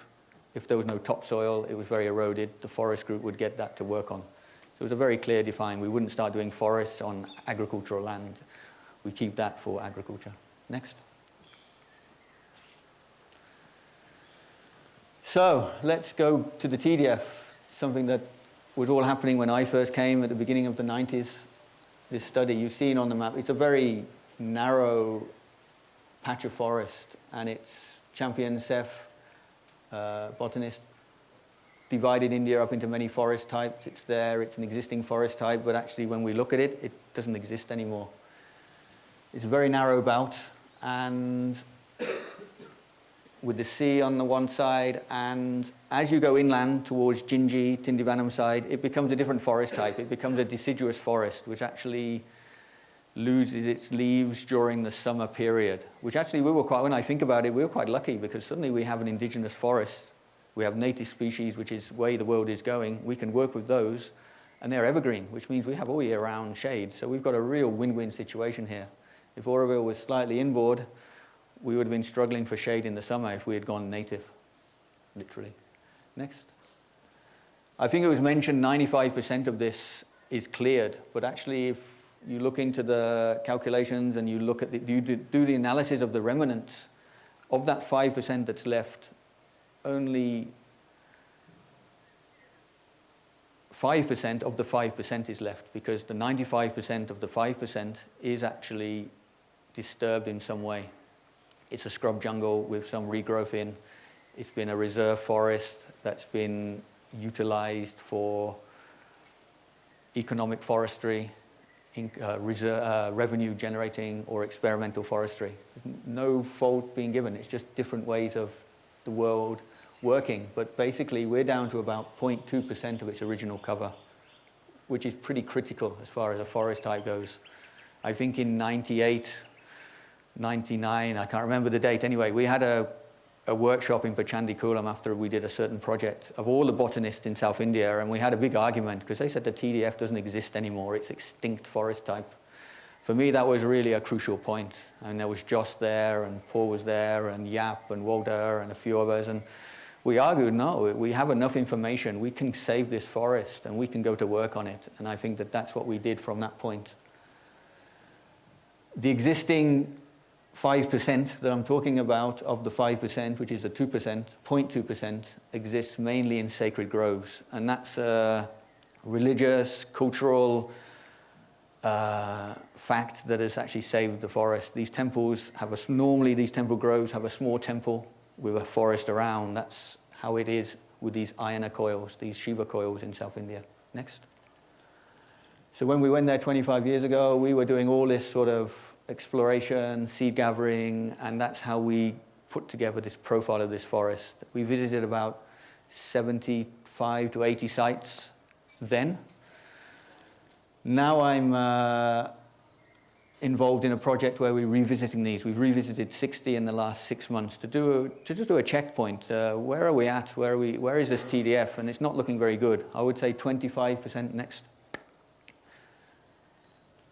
If there was no topsoil, it was very eroded, the forest group would get that to work on. So it was a very clear define. We wouldn't start doing forests on agricultural land. We keep that for agriculture. Next. So let's go to the TDF, something that was all happening when I first came at the beginning of the 90s. This study you've seen on the map, it's a very narrow patch of forest, and it's Champion Seth, botanist, divided India up into many forest types. It's there, it's an existing forest type, but actually when we look at it, it doesn't exist anymore. It's a very narrow belt, and with the sea on the one side, and as you go inland towards Jinji, Tindivanam side, it becomes a different forest type. It becomes a deciduous forest, which actually loses its leaves during the summer period, which actually when I think about it, we were quite lucky because suddenly we have an indigenous forest. We have native species, which is the way the world is going. We can work with those, and they're evergreen, which means we have all year round shade. So we've got a real win-win situation here. If Auroville was slightly inboard, we would have been struggling for shade in the summer if we had gone native, literally. Next. I think it was mentioned 95% of this is cleared, but actually if you look into the calculations and you look at you do the analysis of the remnants, of that 5% that's left, only 5% of the 5% is left, because the 95% of the 5% is actually disturbed in some way. It's a scrub jungle with some regrowth in. It's been a reserve forest that's been utilized for economic forestry, revenue generating, or experimental forestry. No fault being given, it's just different ways of the world working. But basically we're down to about 0.2% of its original cover, which is pretty critical as far as a forest type goes. I think in 98, 99, I can't remember the date. Anyway, we had a workshop in Pachandi after we did a certain project of all the botanists in South India, and we had a big argument because they said the TDF doesn't exist anymore, it's extinct forest type. For me, that was really a crucial point. And there was Joss there, and Paul was there, and Yap, and Walter, and a few others, and we argued, no, we have enough information, we can save this forest, and we can go to work on it. And I think that that's what we did from that point. The existing 5% that I'm talking about of the 5%, which is the 2%, 0.2%, exists mainly in sacred groves. And that's a religious, cultural fact that has actually saved the forest. These temples have normally these temple groves have a small temple with a forest around. That's how it is with these Ayana coils, these Shiva coils in South India. Next. So when we went there 25 years ago, we were doing all this sort of exploration, seed gathering, and that's how we put together this profile of this forest. We visited about 75 to 80 sites then. Now I'm involved in a project where we're revisiting these. We've revisited 60 in the last 6 months to just do a checkpoint. Where are we at? Where is this TDF? And it's not looking very good. I would say 25% next.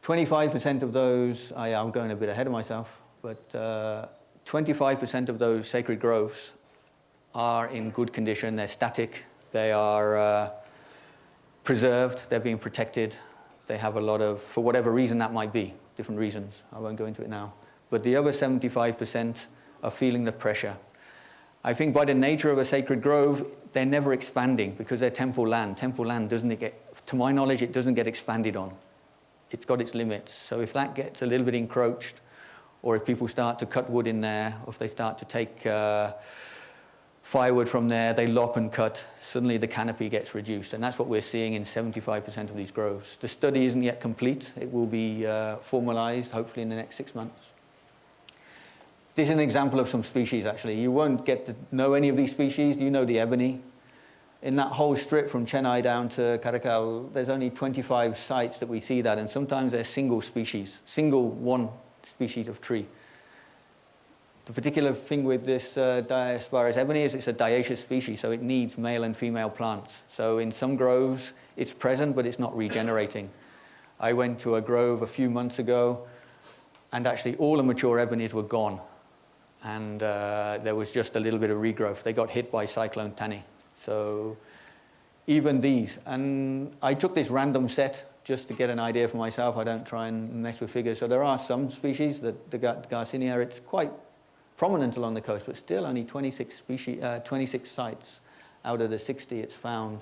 25% of those, I'm going a bit ahead of myself, but 25% of those sacred groves are in good condition. They're static. They are preserved. They're being protected. They have a lot of, for whatever reason that might be, different reasons. I won't go into it now. But the other 75% are feeling the pressure. I think by the nature of a sacred grove, they're never expanding because they're temple land. Temple land doesn't get, to my knowledge, it doesn't get expanded on. It's got its limits. So if that gets a little bit encroached, or if people start to cut wood in there, or if they start to take firewood from there, they lop and cut, suddenly the canopy gets reduced. And that's what we're seeing in 75% of these groves. The study isn't yet complete. It will be formalized, hopefully in the next 6 months. This is an example of some species, actually. You won't get to know any of these species. You know the ebony. In that whole strip from Chennai down to Karakal, there's only 25 sites that we see that, and sometimes they're single species, one species of tree. The particular thing with this Diospyros ebony is it's a dioecious species, so it needs male and female plants. So in some groves, it's present, but it's not regenerating. I went to a grove a few months ago, and actually all the mature ebonies were gone, and there was just a little bit of regrowth. They got hit by Cyclone Tani. So even these, and I took this random set just to get an idea for myself. I don't try and mess with figures. So there are some species, that the Garcinia, it's quite prominent along the coast, but still only 26 sites out of the 60 it's found.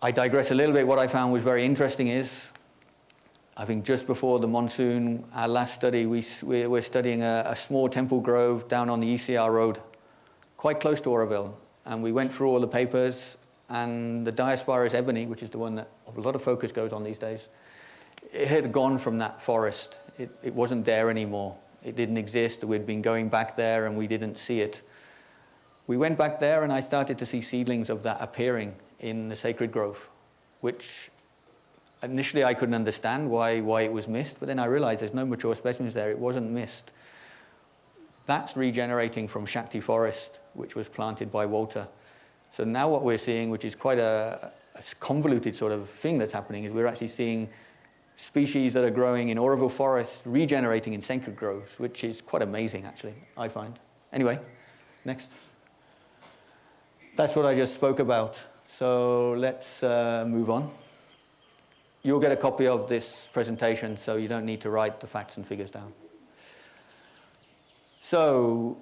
I digress a little bit. What I found was very interesting is, I think just before the monsoon, our last study, we're studying a small temple grove down on the ECR road, quite close to Auroville. And we went through all the papers, and the Diospyros ebony, which is the one that a lot of focus goes on these days, it had gone from that forest. It wasn't there anymore. It didn't exist. We'd been going back there, and we didn't see it. We went back there, and I started to see seedlings of that appearing in the sacred grove, which initially I couldn't understand why it was missed, but then I realized there's no mature specimens there. It wasn't missed. That's regenerating from Shakti forest, which was planted by Walter. So now what we're seeing, which is quite a convoluted sort of thing that's happening, is we're actually seeing species that are growing in Auroville forest regenerating in sacred groves, which is quite amazing, actually, I find. Anyway, next. That's what I just spoke about. So let's move on. You'll get a copy of this presentation, so you don't need to write the facts and figures down. So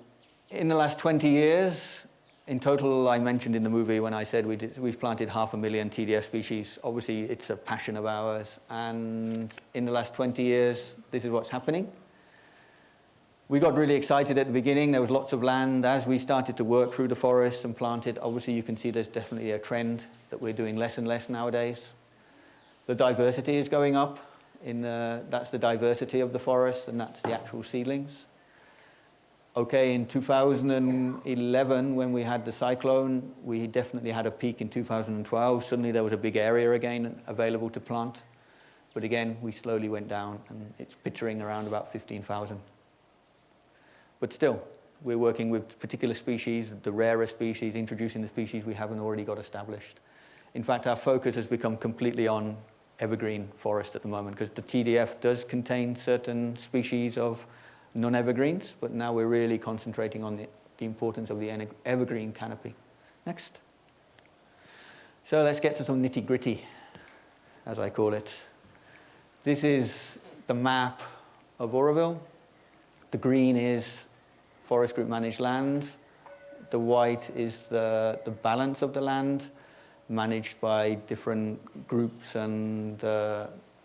in the last 20 years, In total, I mentioned in the movie when I said we've planted 500,000 TDF species. Obviously, it's a passion of ours. And in the last 20 years, this is what's happening. We got really excited at the beginning. There was lots of land. As we started to work through the forest and plant it, obviously you can see there's definitely a trend that we're doing less and less nowadays. The diversity is going up. That's the diversity of the forest, and that's the actual seedlings. Okay, in 2011, when we had the cyclone, we definitely had a peak in 2012. Suddenly there was a big area again available to plant. But again, we slowly went down, and it's pittering around about 15,000. But still, we're working with particular species, the rarer species, introducing the species we haven't already got established. In fact, our focus has become completely on evergreen forest at the moment, because the TDF does contain certain species of non-evergreens, but now we're really concentrating on the importance of the evergreen canopy. Next. So let's get to some nitty-gritty, as I call it. This is the map of Auroville. The green is forest group managed land. The white is the balance of the land managed by different groups and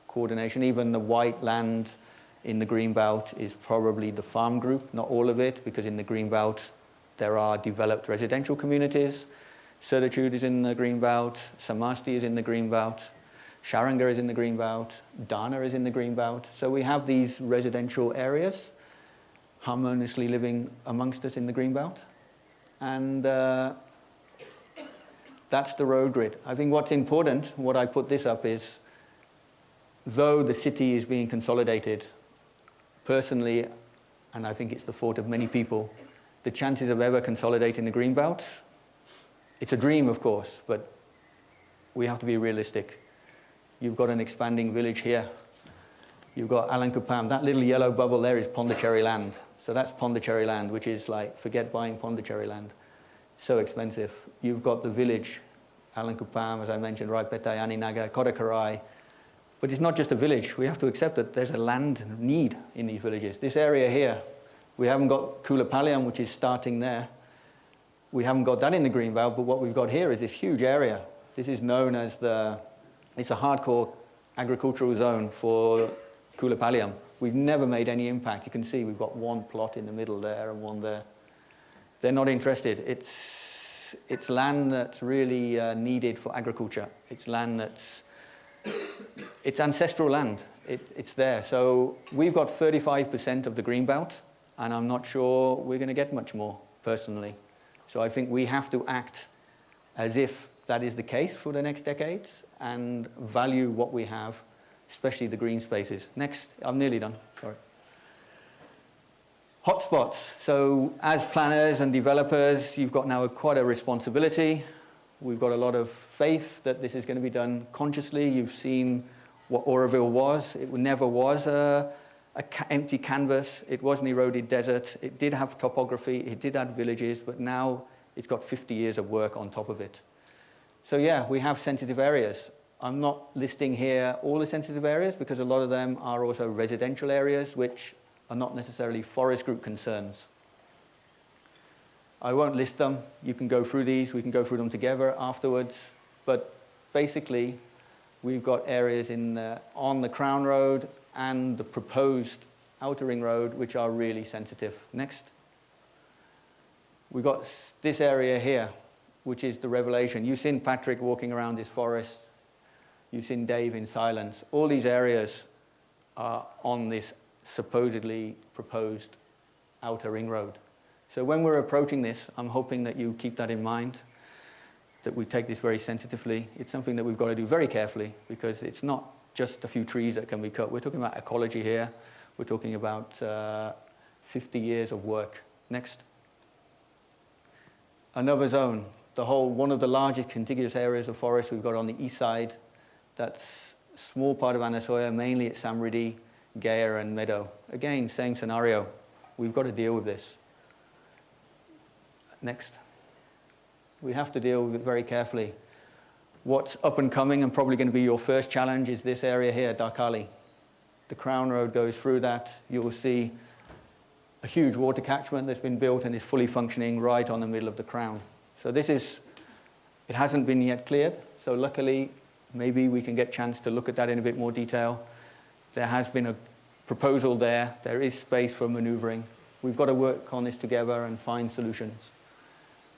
coordination. Even the white land in the green belt is probably the farm group, not all of it, because in the green belt there are developed residential communities. Certitude is in the green belt, Samasti is in the green belt, Sharanga is in the green belt, Dana is in the green belt. So we have these residential areas harmoniously living amongst us in the green belt. And that's the road grid. I think what's important, what I put this up is, though the city is being consolidated, personally, and I think it's the thought of many people, the chances of ever consolidating the green belt, it's a dream, of course, but we have to be realistic. You've got an expanding village here. You've got Alankupam. That little yellow bubble there is Pondicherry land. So that's Pondicherry land, which is like, forget buying Pondicherry land. So expensive. You've got the village, Alankupam, as I mentioned, Raipeta, Aninaga, Kodakarai. But it's not just a village. We have to accept that there's a land need in these villages. This area here, we haven't got Kulapaliam, which is starting there. We haven't got that in the green belt, but what we've got here is this huge area. This is known as it's a hardcore agricultural zone for Kulapaliam. We've never made any impact. You can see we've got one plot in the middle there and one there. They're not interested. It's land that's really needed for agriculture. It's land it's ancestral land. It's there. So we've got 35% of the green belt, and I'm not sure we're going to get much more, personally. So I think we have to act as if that is the case for the next decades and value what we have, especially the green spaces. Next, I'm nearly done, sorry. Hotspots. So as planners and developers, you've got now quite a responsibility. We've got a lot of faith that this is going to be done consciously. You've seen what Auroville was. It never was an empty canvas. It was an eroded desert. It did have topography. It did have villages, but now it's got 50 years of work on top of it. So yeah, we have sensitive areas. I'm not listing here all the sensitive areas because a lot of them are also residential areas which are not necessarily forest group concerns. I won't list them. You can go through these. We can go through them together afterwards. But basically, we've got areas on the Crown Road and the proposed Outer Ring Road which are really sensitive. Next. We've got this area here, which is the revelation. You've seen Patrick walking around this forest. You've seen Dave in silence. All these areas are on this supposedly proposed Outer Ring Road. So when we're approaching this, I'm hoping that you keep that in mind, that we take this very sensitively. It's something that we've got to do very carefully because it's not just a few trees that can be cut. We're talking about ecology here. We're talking about 50 years of work. Next. Another zone, one of the largest contiguous areas of forest we've got on the east side. That's a small part of Anasoya, mainly at Samridi, Gaya and Meadow. Again, same scenario. We've got to deal with this. Next. We have to deal with it very carefully. What's up and coming and probably going to be your first challenge is this area here, Darkali. The Crown Road goes through that. You will see a huge water catchment that's been built and is fully functioning right on the middle of the Crown. So it hasn't been yet cleared. So luckily, maybe we can get a chance to look at that in a bit more detail. There has been a proposal there. There is space for maneuvering. We've got to work on this together and find solutions.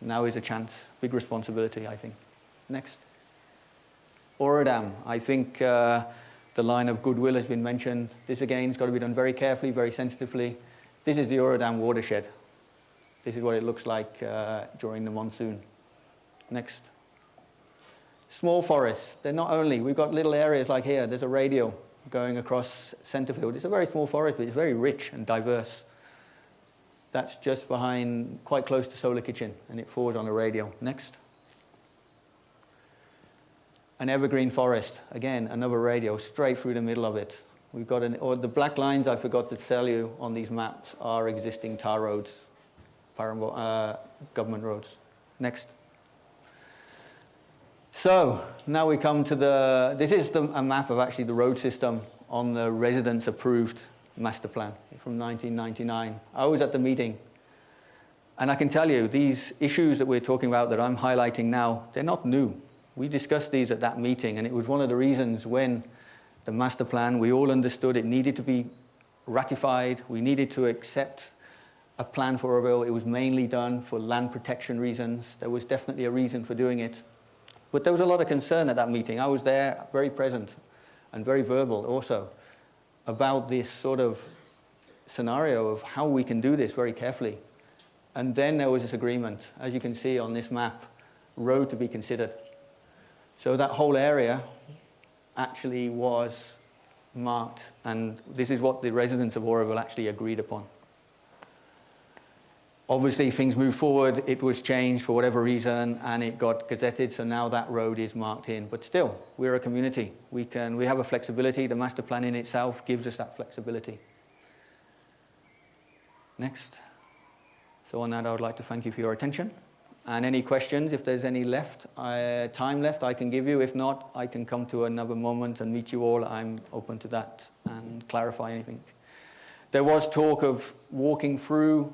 Now is a chance, big responsibility, I think. Next. Aurodam. I think the line of goodwill has been mentioned. This again has got to be done very carefully, very sensitively. This is the Aurodam watershed. This is what it looks like during the monsoon. Next. Small forests. They're not only, we've got little areas like here. There's a radio going across Centerfield. It's a very small forest, but it's very rich and diverse. That's just behind, quite close to Solar Kitchen, and it falls on the radio. Next. An evergreen forest. Again, another radio straight through the middle of it. We've got the black lines I forgot to tell you on these maps are existing tar roads, government roads. Next. So now we come to this is a map of actually the road system on the residents approved master plan from 1999. I was at the meeting, and I can tell you these issues that we're talking about that I'm highlighting now, they're not new. We discussed these at that meeting, and it was one of the reasons when the master plan, we all understood it needed to be ratified. We needed to accept a plan for Auroville. It was mainly done for land protection reasons. There was definitely a reason for doing it. But there was a lot of concern at that meeting. I was there, very present, and very verbal also, about this sort of scenario of how we can do this very carefully. And then there was this agreement, as you can see on this map, road to be considered. So that whole area actually was marked, and this is what the residents of Auroville actually agreed upon. Obviously, things moved forward, it was changed for whatever reason, and it got gazetted, so now that road is marked in. But still, we're a community. We have a flexibility. The master plan in itself gives us that flexibility. Next. So on that, I would like to thank you for your attention. And any questions, if there's any time left, I can give you. If not, I can come to another moment and meet you all. I'm open to that and clarify anything. There was talk of walking through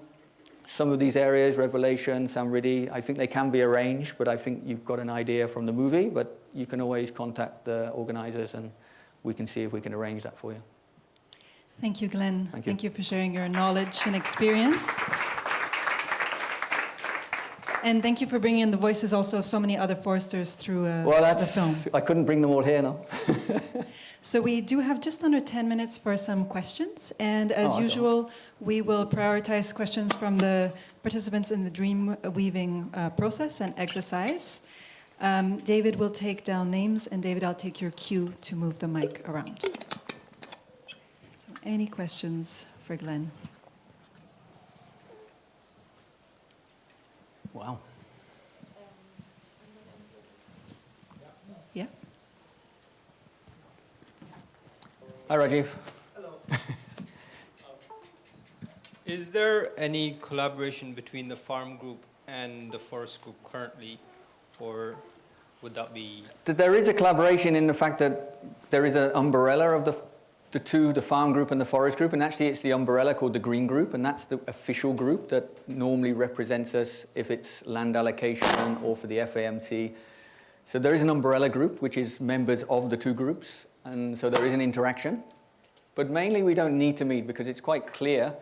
some of these areas, Revelation, Samriti. I think they can be arranged, but I think you've got an idea from the movie, but you can always contact the organizers and we can see if we can arrange that for you. Thank you, Glenn. Thank you. Thank you for sharing your knowledge and experience. And thank you for bringing in the voices also of so many other foresters through the film. I couldn't bring them all here now. So we do have just under 10 minutes for some questions. And as usual, we will prioritize questions from the participants in the dream weaving process and exercise. David will take down names, and David, I'll take your cue to move the mic around. So any questions for Glenn? Wow. Yeah. Hi, Rajiv. Hello. Is there any collaboration between the farm group and the forest group currently, or would that be? There is a collaboration in the fact that there is an umbrella of the two, the farm group and the forest group, and actually it's the umbrella called the green group, and that's the official group that normally represents us if it's land allocation or for the FAMC. So there is an umbrella group which is members of the two groups, and so there is an interaction. But mainly we don't need to meet because it's quite clear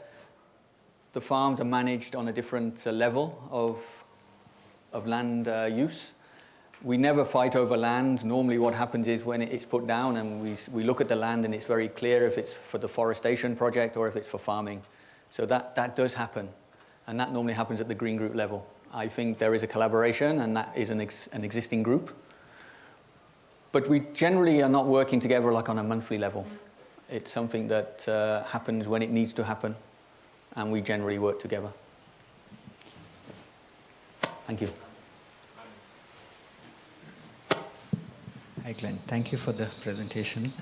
the farms are managed on a different level of land use. We never fight over land. Normally what happens is when it's put down and we look at the land and it's very clear if it's for the forestation project or if it's for farming. So that does happen. And that normally happens at the green group level. I think there is a collaboration and that is an existing group. But we generally are not working together like on a monthly level. It's something that happens when it needs to happen. And we generally work together. Thank you. Hi, Glenn. Thank you for the presentation.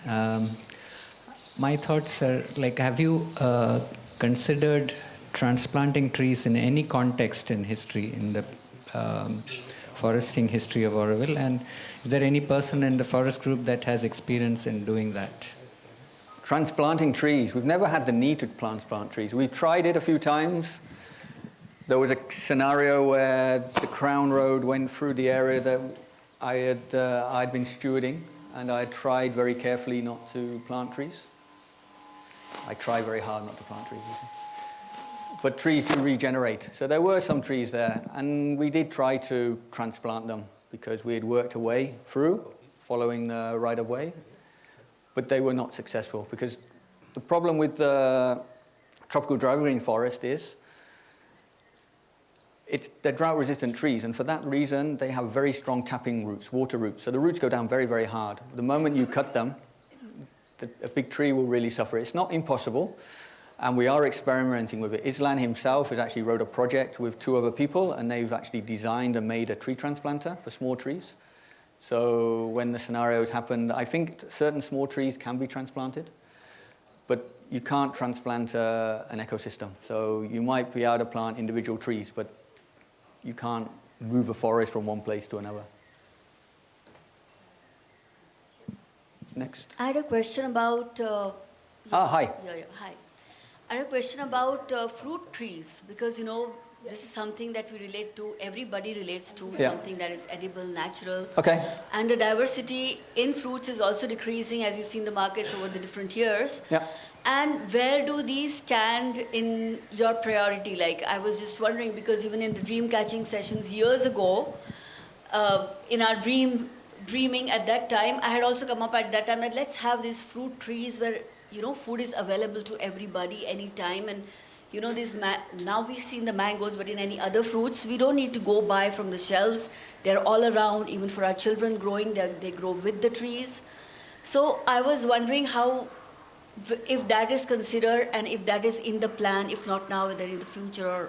My thoughts are, have you considered transplanting trees in any context in history, in the foresting history of Auroville? And is there any person in the forest group that has experience in doing that? Transplanting trees. We've never had the need to transplant trees. We've tried it a few times. There was a scenario where the Crown Road went through the area that I'd been stewarding, and I tried very carefully not to plant trees. I try very hard not to plant trees. But trees do regenerate. So there were some trees there, and we did try to transplant them because we had worked a way through, following the right-of-way, but they were not successful because the problem with the tropical dry green forest is they're drought-resistant trees, and for that reason, they have very strong tapping roots, water roots. So the roots go down very, very hard. The moment you cut them, a big tree will really suffer. It's not impossible, and we are experimenting with it. Islan himself has actually wrote a project with 2 other people, and they've actually designed and made a tree transplanter for small trees. So when the scenarios happened, I think certain small trees can be transplanted, but you can't transplant an ecosystem. So you might be able to plant individual trees, but you can't move a forest from one place to another. Next. I had a question about... Hi. Hi. I had a question about fruit trees, because, you know, this is something that we relate to, everybody relates to, something that is edible, natural. Okay. And the diversity in fruits is also decreasing, as you've seen the markets over the different years. Yeah. And where do these stand in your priority? Like, I was just wondering, because even in the dream catching sessions years ago, in our dreaming at that time, I had also come up at that time that let's have these fruit trees where, you know, food is available to everybody anytime. And, you know, now we've seen the mangoes, but in any other fruits, we don't need to go buy from the shelves. They're all around, even for our children growing, they grow with the trees. So I was wondering how, if that is considered and if that is in the plan, if not now, then in the future, or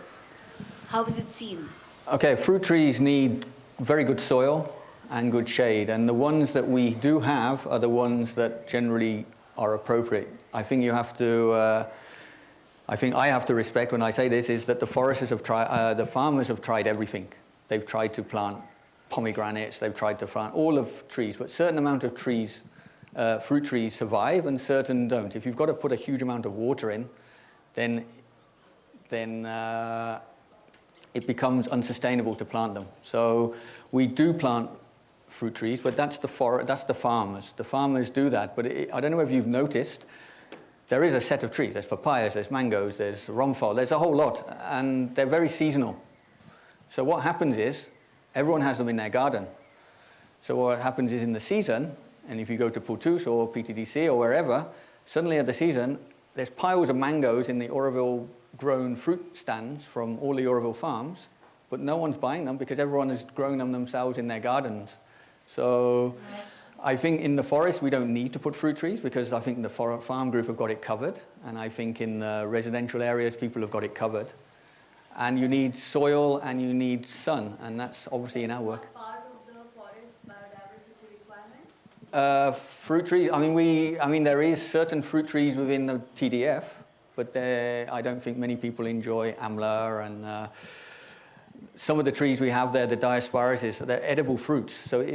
how is it seen? Okay, fruit trees need very good soil and good shade, and the ones that we do have are the ones that generally are appropriate. I think you have to, I think I have to respect when I say this, is that the foresters have tried, the farmers have tried everything. They've tried to plant pomegranates, they've tried to plant all of trees, but certain amount of trees, fruit trees survive and certain don't. If you've got to put a huge amount of water in, then it becomes unsustainable to plant them. So we do plant fruit trees, but that's the farmers. The farmers do that, but I don't know if you've noticed, there is a set of trees. There's papayas, there's mangoes, there's romfol, there's a whole lot, and they're very seasonal. So what happens is, everyone has them in their garden. So what happens is in the season, and if you go to Putus or PTDC or wherever, suddenly at the season, there's piles of mangoes in the Auroville grown fruit stands from all the Auroville farms, but no one's buying them because everyone has grown them themselves in their gardens. So I think in the forest, we don't need to put fruit trees because I think the farm group have got it covered. And I think in the residential areas, people have got it covered. And you need soil and you need sun, and that's obviously in our work. Part of the forest biodiversity requirement? Fruit trees, I mean, there is certain fruit trees within the TDF, but I don't think many people enjoy amla, and some of the trees we have there, the Diospyros, they're edible fruits. So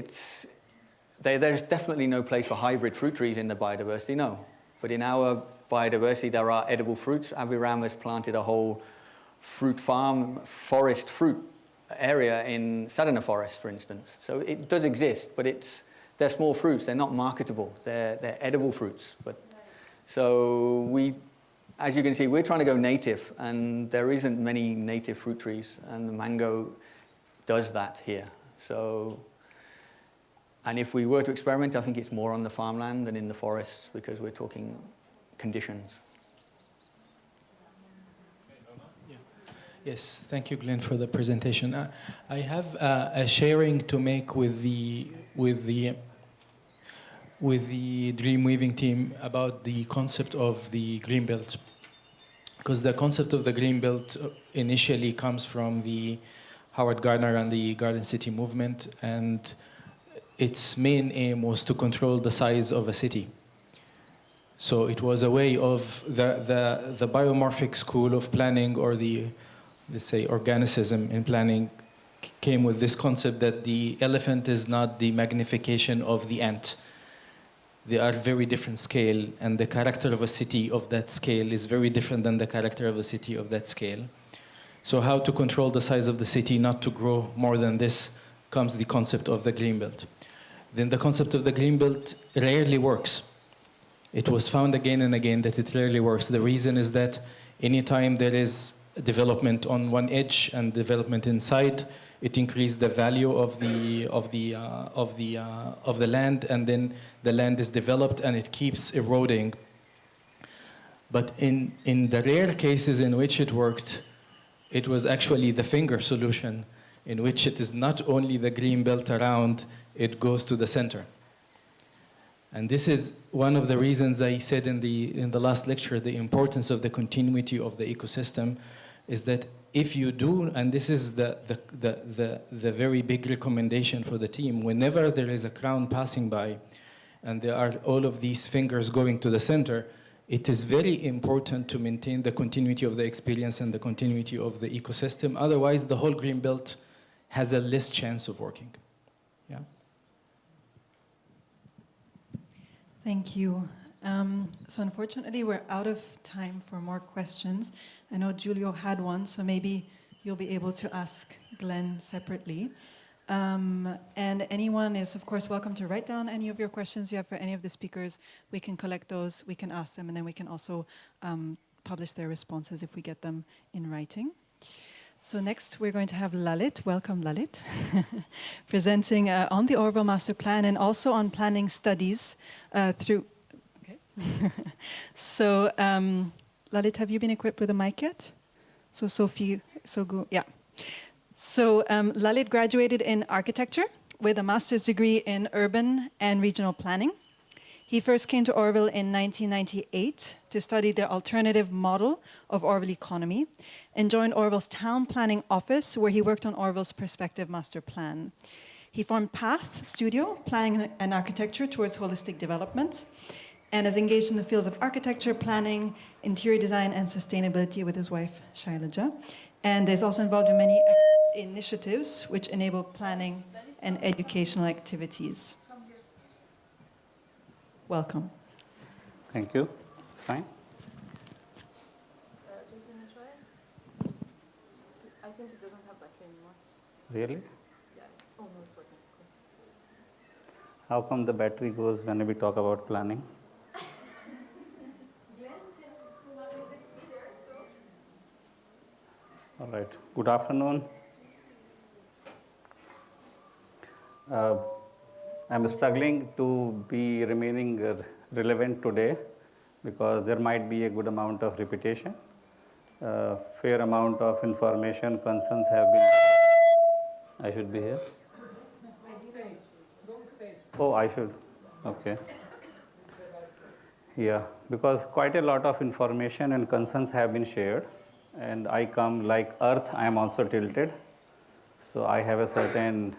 there's definitely no place for hybrid fruit trees in the biodiversity, no. But in our biodiversity, there are edible fruits. Aviram has planted a whole fruit farm, forest fruit area in Sadhana Forest, for instance. So it does exist, but they're small fruits. They're not marketable. They're edible fruits. But so as you can see, we're trying to go native, and there isn't many native fruit trees, and the mango does that here. So, and if we were to experiment, I think it's more on the farmland than in the forests because we're talking conditions. Yes, thank you, Glenn, for the presentation. I have a sharing to make with the DREAMWEAVING team about the concept of the green belt, because the concept of the green belt initially comes from the Howard Gardner and the Garden City movement, and its main aim was to control the size of a city. So it was a way of the biomorphic school of planning, or the, let's say, organicism in planning, came with this concept that the elephant is not the magnification of the ant. They are very different scale, and the character of a city of that scale is very different than the character of a city of that scale. So how to control the size of the city not to grow more than this comes the concept of the green belt. Then the concept of the green belt rarely works. It was found again and again that it rarely works. The reason is that anytime there is development on one edge and development inside, it increased the value of the land, and then the land is developed and it keeps eroding. But in the rare cases in which it worked, it was actually the finger solution, in which it is not only the green belt around, it goes to the center. And this is one of the reasons I said in the last lecture, the importance of the continuity of the ecosystem is that if you do, and this is the very big recommendation for the team, whenever there is a crown passing by and there are all of these fingers going to the center, it is very important to maintain the continuity of the experience and the continuity of the ecosystem. Otherwise, the whole green belt has a less chance of working. Yeah. Thank you. So unfortunately, we're out of time for more questions. I know Giulio had one, so maybe you'll be able to ask Glenn separately. And anyone is, of course, welcome to write down any of your questions you have for any of the speakers. We can collect those, we can ask them, and then we can also publish their responses if we get them in writing. So next, we're going to have Lalit. Welcome, Lalit. Presenting on the Auroville Masterplan and also on planning studies through... Okay. So, Lalit, have you been equipped with a mic yet? So Sophie, yeah. So Lalit graduated in architecture with a master's degree in urban and regional planning. He first came to Auroville in 1998 to study the alternative model of Auroville economy and joined Auroville's town planning office, where he worked on Auroville's perspective master plan. He formed Path Studio, planning and architecture towards holistic development, and is engaged in the fields of architecture, planning, interior design, and sustainability with his wife, Shailaja. And is also involved in many initiatives which enable planning and educational activities. Welcome. Thank you. It's fine. Just let me try it. I think it doesn't have battery anymore. Really? Yeah. Oh, no, it's working. Cool. How come the battery goes when we talk about planning? All right. Good afternoon. I'm struggling to be remaining relevant today because there might be a good amount of repetition. Fair amount of information, concerns have been... I should be here? Oh, I should. Okay. Yeah, because quite a lot of information and concerns have been shared. And I come like Earth, I am also tilted. So I have a certain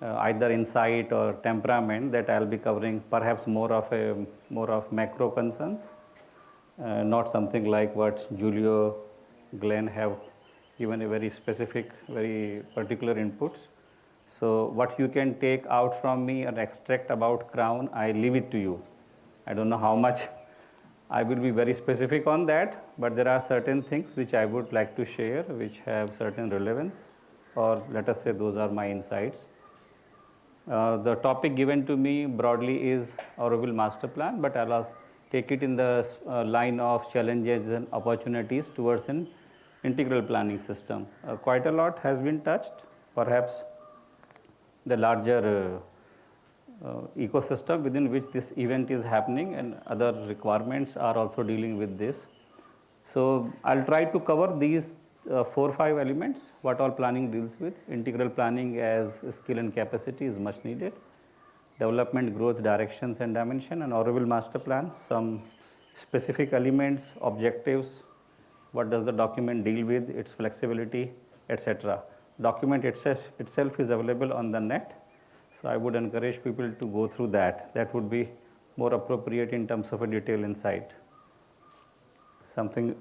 either insight or temperament that I'll be covering perhaps more of macro concerns, not something like what Giulio, Glenn have given a very specific, very particular inputs. So what you can take out from me and extract about Crown, I leave it to you. I don't know how much I will be very specific on that, but there are certain things which I would like to share which have certain relevance, or let us say those are my insights. The topic given to me broadly is Auroville Masterplan, but I'll take it in the line of challenges and opportunities towards an integral planning system. Quite a lot has been touched, perhaps the larger ecosystem within which this event is happening and other requirements are also dealing with this. So I'll try to cover these 4 or 5 elements, what all planning deals with. Integral planning as skill and capacity is much needed. Development, growth, directions and dimension, and Auroville master plan, some specific elements, objectives, what does the document deal with, its flexibility, etc. Document itself is available on the net. So I would encourage people to go through that. That would be more appropriate in terms of a detailed insight. Something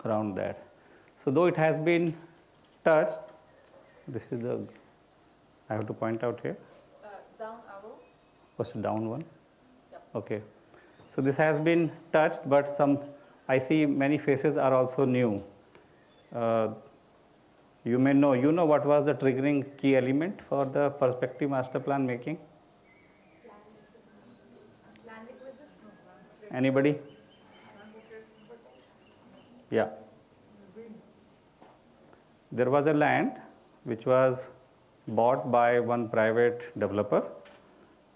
around that. So though it has been touched, this is the, I have to point out here. Down arrow. What's the down one? Yep. Okay. So this has been touched, but I see many faces are also new. You may know, you know what was the triggering key element for the perspective master plan making? Anybody? Yeah. There was a land which was bought by one private developer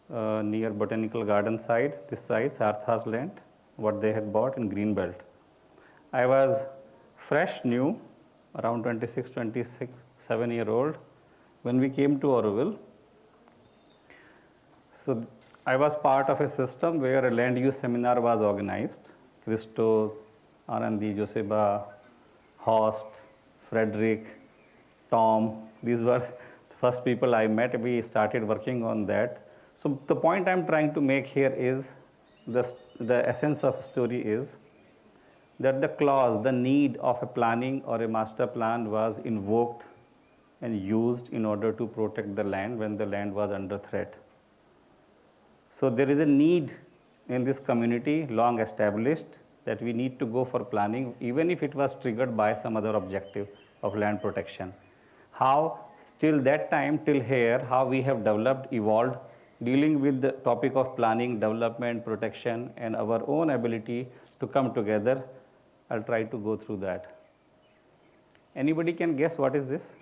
near Botanical Garden side, this side, Sartha's land, what they had bought in Greenbelt. I was fresh, new, around 26, 7-year-old when we came to Auroville. So I was part of a system where a land use seminar was organized. Christo, Anandi, Joseba, Horst, Frederick, Tom, these were the first people I met. We started working on that. So the point I'm trying to make here is, the essence of story is that the clause, the need of a planning or a master plan was invoked and used in order to protect the land when the land was under threat. So there is a need in this community, long established, that we need to go for planning, even if it was triggered by some other objective of land protection. How, till that time, till here, how we have developed, evolved, dealing with the topic of planning, development, protection, and our own ability to come together. I'll try to go through that. Anybody can guess what is this?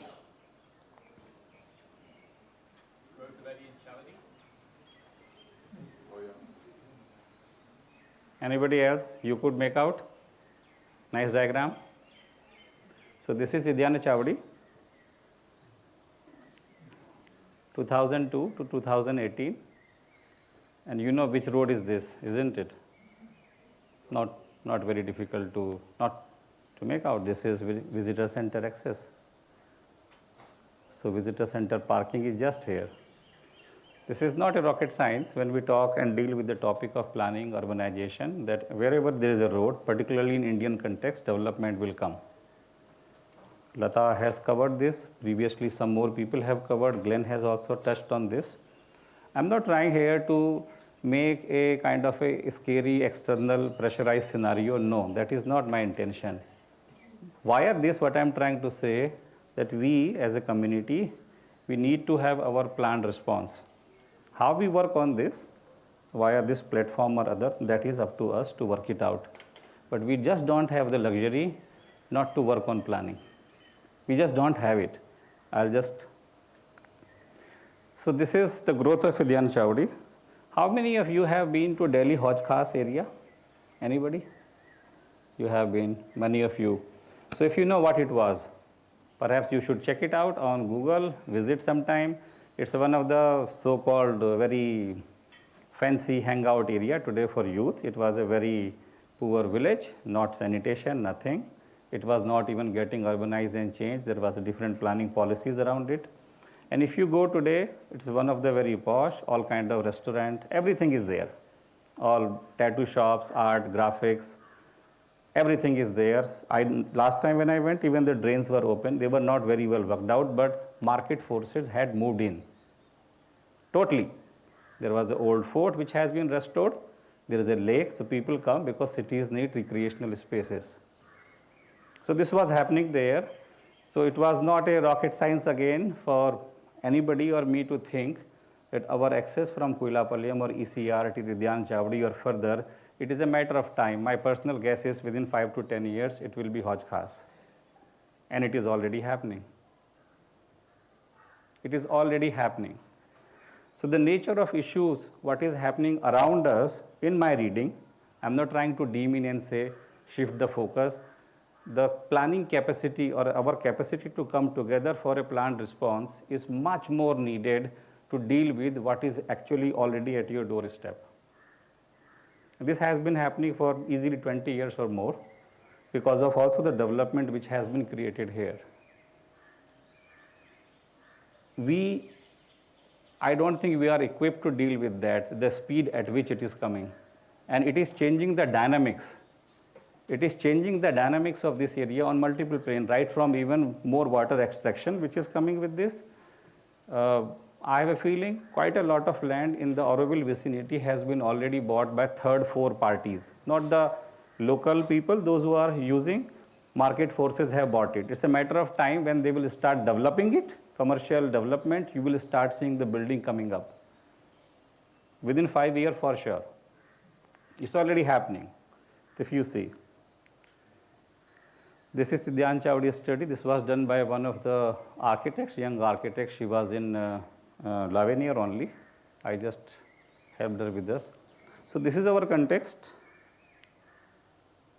Anybody else? You could make out? Nice diagram. So this is Idyana Chavadi, 2002 to 2018. And you know which road is this, isn't it? Not very difficult to make out. This is visitor center access. So visitor center parking is just here. This is not a rocket science when we talk and deal with the topic of planning, urbanization, that wherever there is a road, particularly in Indian context, development will come. Lata has covered this. Previously, some more people have covered. Glenn has also touched on this. I'm not trying here to make a kind of a scary external pressurized scenario. No, that is not my intention. Via this, what I'm trying to say, that we as a community, we need to have our planned response. How we work on this, via this platform or other, that is up to us to work it out. But we just don't have the luxury not to work on planning. We just don't have it. So this is the growth of Idyana Chavadi. How many of you have been to Delhi Hoj Khas area? Anybody? You have been, many of you. So if you know what it was, perhaps you should check it out on Google, visit sometime. It's one of the so-called very fancy hangout area today for youth. It was a very poor village, not sanitation, nothing. It was not even getting urbanized and changed. There was a different planning policies around it. And if you go today, it's one of the very posh, all kind of restaurant, everything is there. All tattoo shops, art, graphics, everything is there. Last time when I went, even the drains were open. They were not very well worked out, but market forces had moved in. Totally. There was the old fort which has been restored. There is a lake, so people come because cities need recreational spaces. So this was happening there. So it was not a rocket science again for anybody or me to think that our access from Kuilapalayam or ECR to Idyana Chavadi or further, it is a matter of time. My personal guess is within 5 to 10 years, it will be Hoj Khas. And it is already happening. It is already happening. So the nature of issues, what is happening around us, in my reading, I'm not trying to demean and say, shift the focus. The planning capacity or our capacity to come together for a planned response is much more needed to deal with what is actually already at your doorstep. This has been happening for easily 20 years or more because of also the development which has been created here. I don't think we are equipped to deal with that, the speed at which it is coming. And it is changing the dynamics. It is changing the dynamics of this area on multiple planes, right from even more water extraction, which is coming with this. I have a feeling quite a lot of land in the Auroville vicinity has been already bought by third, fourth parties, not the local people, those who are using, Market forces have bought it. It's a matter of time when they will start developing it, commercial development, you will start seeing the building coming up. Within 5 years for sure. It's already happening, if you see. This is the Dhyan Chawdi's study. This was done by one of the architects, young architect. She was in Lavenier only. I just helped her with this. So this is our context.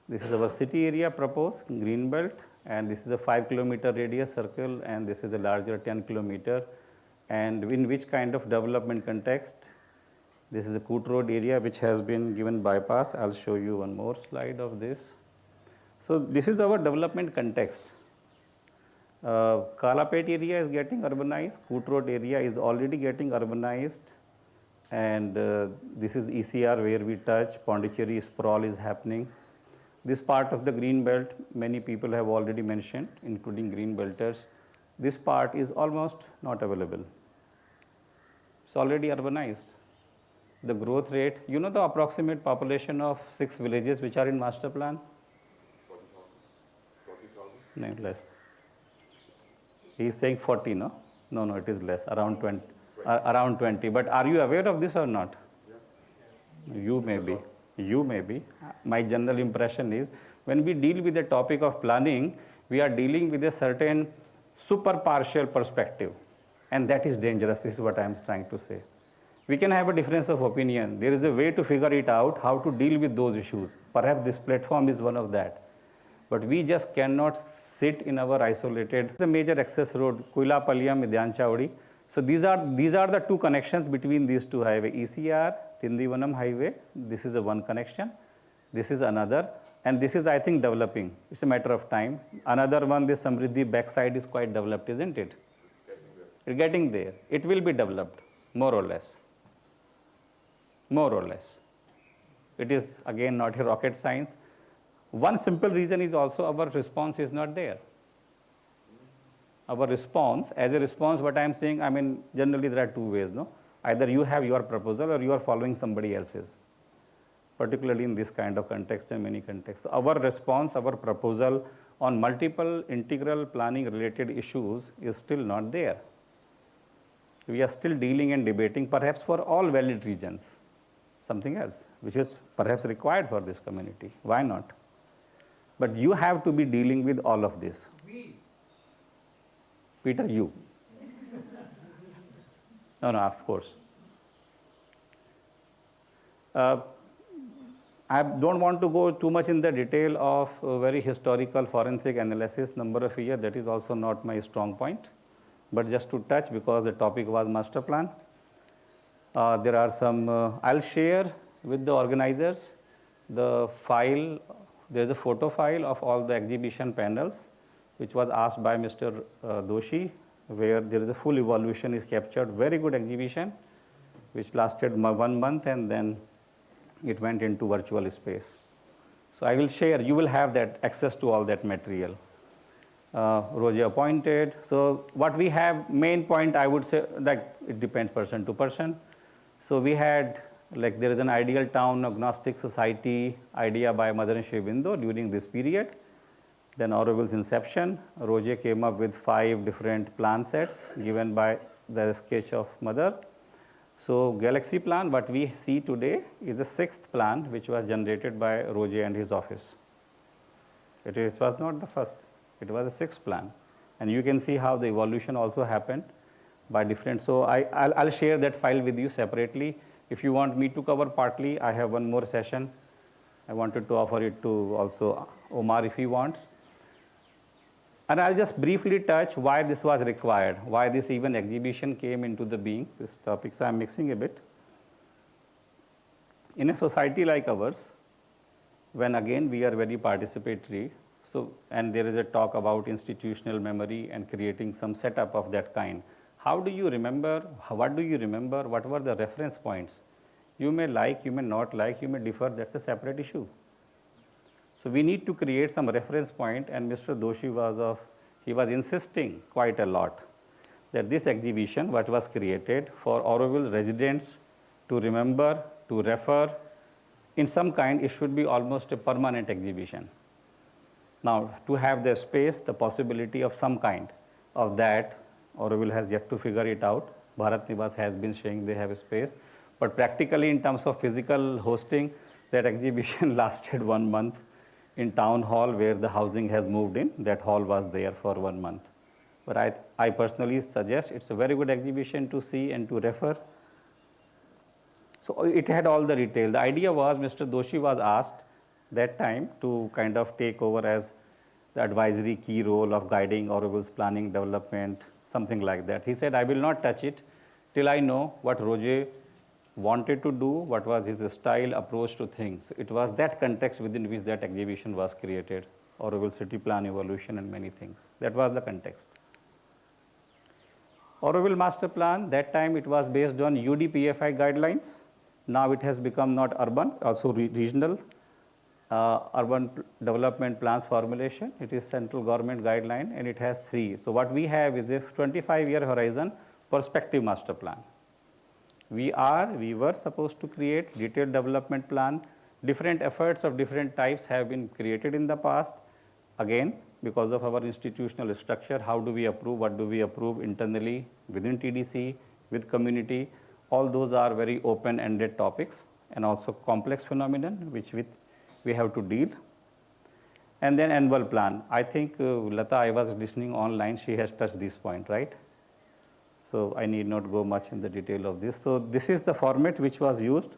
This is our city area proposed, green belt, and this is a 5-kilometer radius circle, and this is a larger 10-kilometer. And in which kind of development context? This is a Coot Road area which has been given bypass. I'll show you one more slide of this. So this is our development context. Kalapet area is getting urbanized. Coot Road area is already getting urbanized. And this is ECR where we touch. Pondicherry sprawl is happening. This part of the green belt, many people have already mentioned, including green belters. This part is almost not available. It's already urbanized. The growth rate, you know the approximate population of 6 villages which are in master plan? 40,000? No, less. He is saying 40, no? No, it is less, around 20. Around 20. But are you aware of this or not? Yeah. You may be. You may be. My general impression is when we deal with the topic of planning, we are dealing with a certain super partial perspective. And that is dangerous. This is what I am trying to say. We can have a difference of opinion. There is a way to figure it out, how to deal with those issues. Perhaps this platform is one of that. But we just cannot sit in our isolated, the major access road, Kuilapaliyam, Dhyan Chawdi. So these are the two connections between these two highways, ECR, Tindivanam highway. This is a one connection. This is another. And this is, I think, developing. It's a matter of time. Another one, this Samriddhi backside is quite developed, isn't it? It's getting there. It will be developed, more or less. More or less. It is, again, not a rocket science. One simple reason is also our response is not there. Our response, as a response, what I am saying, I mean, generally there are two ways, no? Either you have your proposal or you are following somebody else's, particularly in this kind of context and many contexts. So our response, our proposal on multiple integral planning related issues is still not there. We are still dealing and debating, perhaps for all valid regions, something else, which is perhaps required for this community. Why not? But you have to be dealing with all of this. Peter, you. No, of course. I don't want to go too much in the detail of very historical forensic analysis, number of years, that is also not my strong point. But just to touch, because the topic was master plan. There are some, I'll share with the organizers the file, there's a photo file of all the exhibition panels, which was asked by Mr. Doshi, where there is a full evolution is captured. Very good exhibition, which lasted 1 month and then it went into virtual space. So I will share, you will have that access to all that material. Roger appointed. So what we have, main point I would say, like it depends person to person. So we had, like there is an ideal town agnostic society idea by Mother Shri Aurobindo during this period. Then Auroville's inception, Roger came up with 5 different plan sets given by the sketch of Mother. So Galaxy plan, what we see today is the 6th plan which was generated by Roger and his office. It was not the first, it was the 6th plan. And you can see how the evolution also happened by different, so I'll share that file with you separately. If you want me to cover partly, I have one more session. I wanted to offer it to also Omar if he wants. And I'll just briefly touch why this was required, why this even exhibition came into the being, this topic, so I'm mixing a bit. In a society like ours, when again we are very participatory, so, and there is a talk about institutional memory and creating some setup of that kind. How do you remember, what do you remember, what were the reference points? You may like, you may not like, you may differ, that's a separate issue. So we need to create some reference point, and Mr. Doshi he was insisting quite a lot that this exhibition, what was created for Auroville residents to remember, to refer, in some kind, it should be almost a permanent exhibition. Now, to have the space, the possibility of some kind of that, Auroville has yet to figure it out. Bharat Niwas has been saying they have a space. But practically, in terms of physical hosting, that exhibition lasted 1 month in town hall where the housing has moved in. That hall was there for 1 month. But I personally suggest it's a very good exhibition to see and to refer. So it had all the detail. The idea was Mr. Doshi was asked that time to kind of take over as the advisory key role of guiding Auroville's planning development, something like that. He said, I will not touch it till I know what Roger wanted to do, what was his style, approach to things. It was that context within which that exhibition was created, Auroville city plan evolution and many things. That was the context. Auroville Masterplan, that time it was based on UDPFI guidelines. Now it has become not urban, also regional urban development plans formulation. It is central government guideline and it has 3. So what we have is a 25-year horizon perspective master plan. We were supposed to create detailed development plan. Different efforts of different types have been created in the past. Again, because of our institutional structure, how do we approve, what do we approve internally, within TDC, with community, all those are very open-ended topics and also complex phenomenon which we have to deal. And then annual plan. I think Lata, I was listening online, she has touched this point, right? So I need not go much in the detail of this. So this is the format which was used.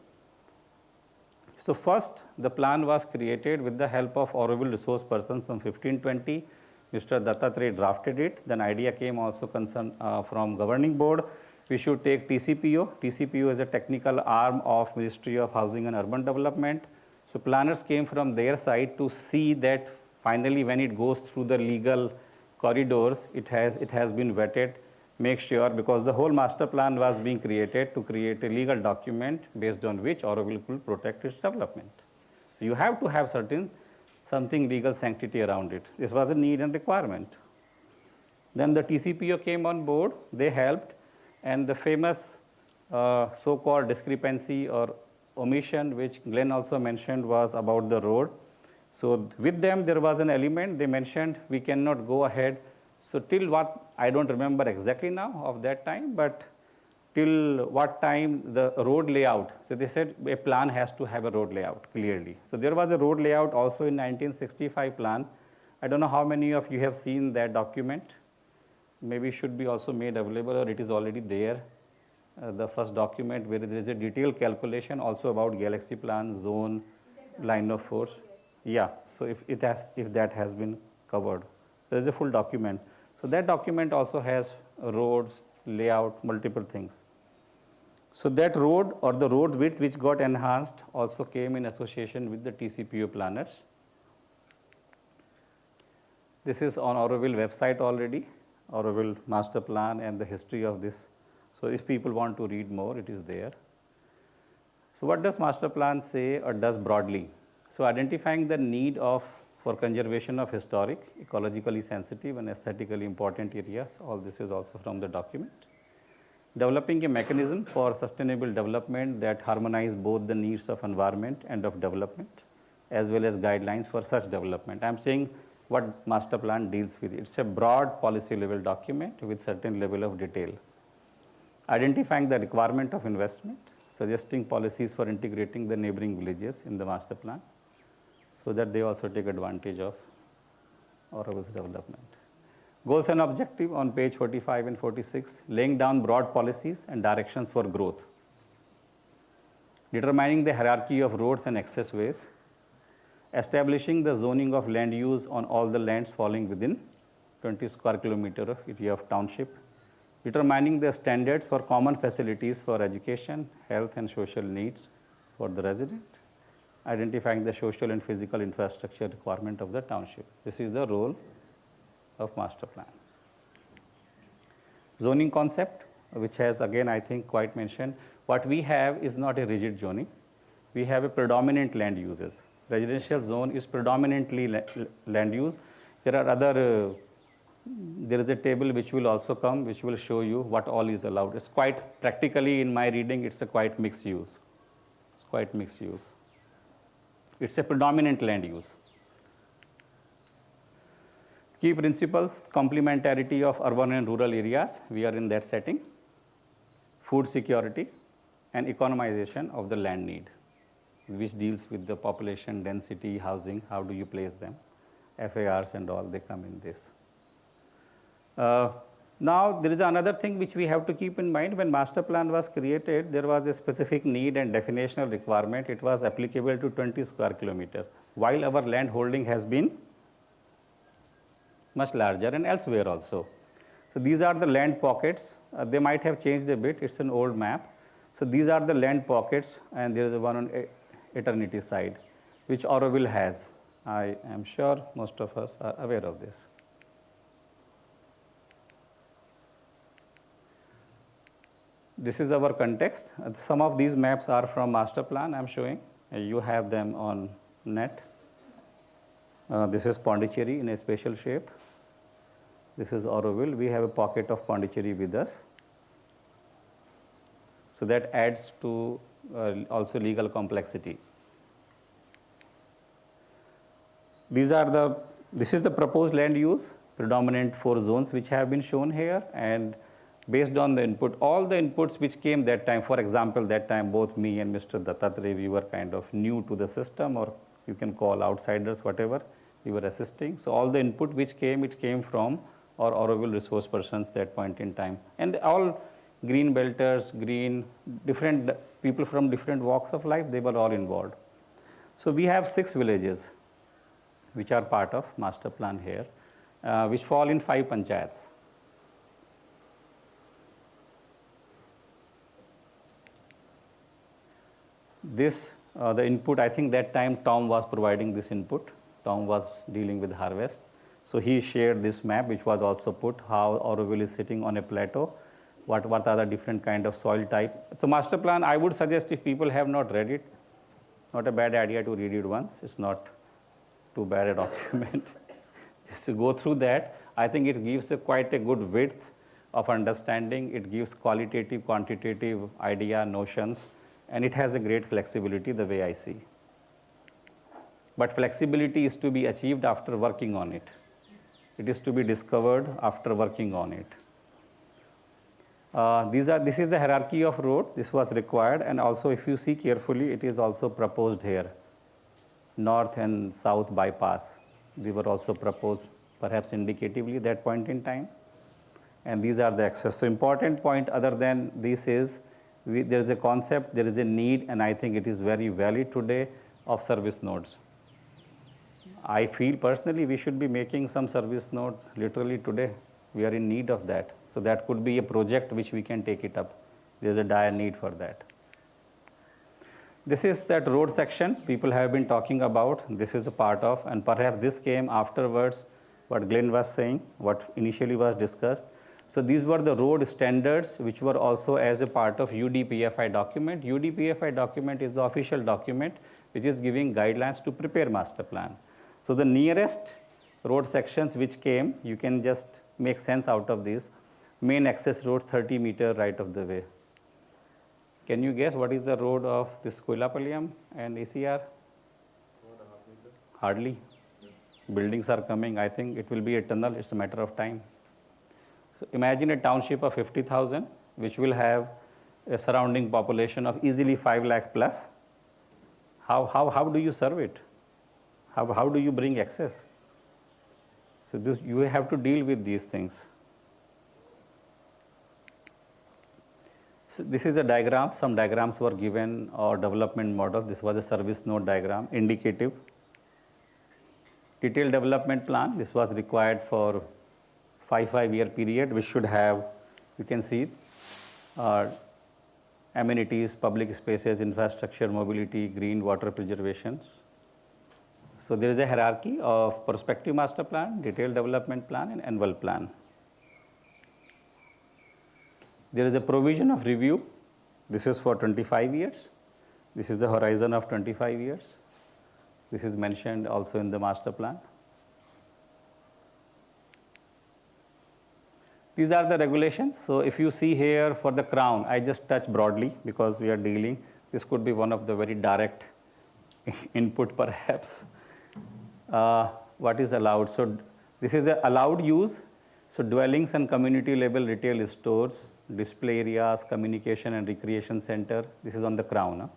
So first, the plan was created with the help of Auroville resource persons, some 15-20. Mr. Dattatreya drafted it. Then idea came also from governing board. We should take TCPO. TCPO is a technical arm of Ministry of Housing and Urban Development. So planners came from their side to see that finally when it goes through the legal corridors, it has been vetted. Make sure, because the whole master plan was being created to create a legal document based on which Auroville will protect its development. So you have to have something legal sanctity around it. This was a need and requirement. Then the TCPO came on board, they helped, and the famous so-called discrepancy or omission, which Glenn also mentioned, was about the road. So with them, there was an element, they mentioned we cannot go ahead. So till what, I don't remember exactly now of that time, but till what time the road layout. So they said a plan has to have a road layout clearly. So there was a road layout also in 1965 plan. I don't know how many of you have seen that document. Maybe it should be also made available or it is already there. The first document where there is a detailed calculation also about galaxy plan, zone, line of force. Yeah, so if that has been covered. There is a full document. So that document also has roads, layout, multiple things. So that road or the road width which got enhanced also came in association with the TCPO planners. This is on Auroville website already, Auroville master plan and the history of this. So if people want to read more, it is there. So what does master plan say or does broadly? So identifying the need for conservation of historic, ecologically sensitive and aesthetically important areas. All this is also from the document. Developing a mechanism for sustainable development that harmonize both the needs of environment and of development, as well as guidelines for such development. I'm saying what master plan deals with. It's a broad policy level document with certain level of detail. Identifying the requirement of investment, suggesting policies for integrating the neighboring villages in the master plan, so that they also take advantage of Auroville's development. Goals and objective on page 45 and 46, laying down broad policies and directions for growth. Determining the hierarchy of roads and accessways. Establishing the zoning of land use on all the lands falling within 20 square kilometer of area of township. Determining the standards for common facilities for education, health and social needs for the resident. Identifying the social and physical infrastructure requirement of the township. This is the role of master plan. Zoning concept, which has again I think quite mentioned. What we have is not a rigid zoning. We have a predominant land uses. Residential zone is predominantly land use. There are other, there is a table which will also come, which will show you what all is allowed. It's quite practically in my reading, it's a quite mixed use. It's quite mixed use. It's a predominant land use. Key principles, complementarity of urban and rural areas, we are in that setting. Food security and economization of the land need, which deals with the population, density, housing, how do you place them, FARs and all, they come in this. Now, there is another thing which we have to keep in mind. When master plan was created, there was a specific need and definitional requirement. It was applicable to 20 square kilometer, while our land holding has been much larger and elsewhere also. So these are the land pockets. They might have changed a bit. It's an old map. So these are the land pockets, and there is one on Eternity side, which Auroville has. I am sure most of us are aware of this. This is our context. Some of these maps are from master plan I'm showing. You have them on net. This is Pondicherry in a special shape. This is Auroville. We have a pocket of Pondicherry with us. So that adds to also legal complexity. This is the proposed land use, predominant 4 zones which have been shown here, and based on the input, all the inputs which came that time, for example, that time both me and Mr. Dattatreya, we were kind of new to the system, or you can call outsiders, whatever, we were assisting. So all the input which came, it came from our Auroville resource persons that point in time. And all green belters, different people from different walks of life, they were all involved. So we have 6 villages which are part of master plan here, which fall in 5 panchayats. This, the input, I think that time Tom was providing this input. Tom was dealing with harvest. So he shared this map, which was also put, how Auroville is sitting on a plateau, what are the different kind of soil type. So master plan, I would suggest if people have not read it, not a bad idea to read it once. It's not too bad a document. Just to go through that, I think it gives quite a good width of understanding. It gives qualitative, quantitative idea, notions, and it has a great flexibility the way I see. But flexibility is to be achieved after working on it. It is to be discovered after working on it. This is the hierarchy of road. This was required, and also if you see carefully, it is also proposed here. North and south bypass. They were also proposed, perhaps indicatively at that point in time. And these are the access. So important point other than this is, there is a concept, there is a need, and I think it is very valid today, of service nodes. I feel personally we should be making some service node literally today. We are in need of that. So that could be a project which we can take it up. There is a dire need for that. This is that road section people have been talking about. This is a part of, and perhaps this came afterwards, what Glenn was saying, what initially was discussed. So these were the road standards which were also as a part of UDPFI document. UDPFI document is the official document which is giving guidelines to prepare master plan. So the nearest road sections which came, you can just make sense out of these. Main access road 30 meter right of the way. Can you guess what is the road of this Koilapaliyam and ACR? 1.5 meters. Hardly. Buildings are coming. I think it will be a tunnel. It's a matter of time. So imagine a township of 50,000, which will have a surrounding population of easily 5 lakh plus. How do you serve it? How do you bring access? So you have to deal with these things. So this is a diagram. Some diagrams were given, or development model. This was a service node diagram, indicative. Detailed development plan. This was required for 5-year period, which should have, you can see, amenities, public spaces, infrastructure, mobility, green, water preservation. So there is a hierarchy of prospective master plan, detailed development plan, and annual plan. There is a provision of review. This is for 25 years. This is the horizon of 25 years. This is mentioned also in the master plan. These are the regulations. So if you see here for the crown, I just touch broadly because we are dealing. This could be one of the very direct input perhaps. What is allowed? So This is the allowed use. So dwellings and community level retail stores, display areas, communication and recreation center. This is on the crown.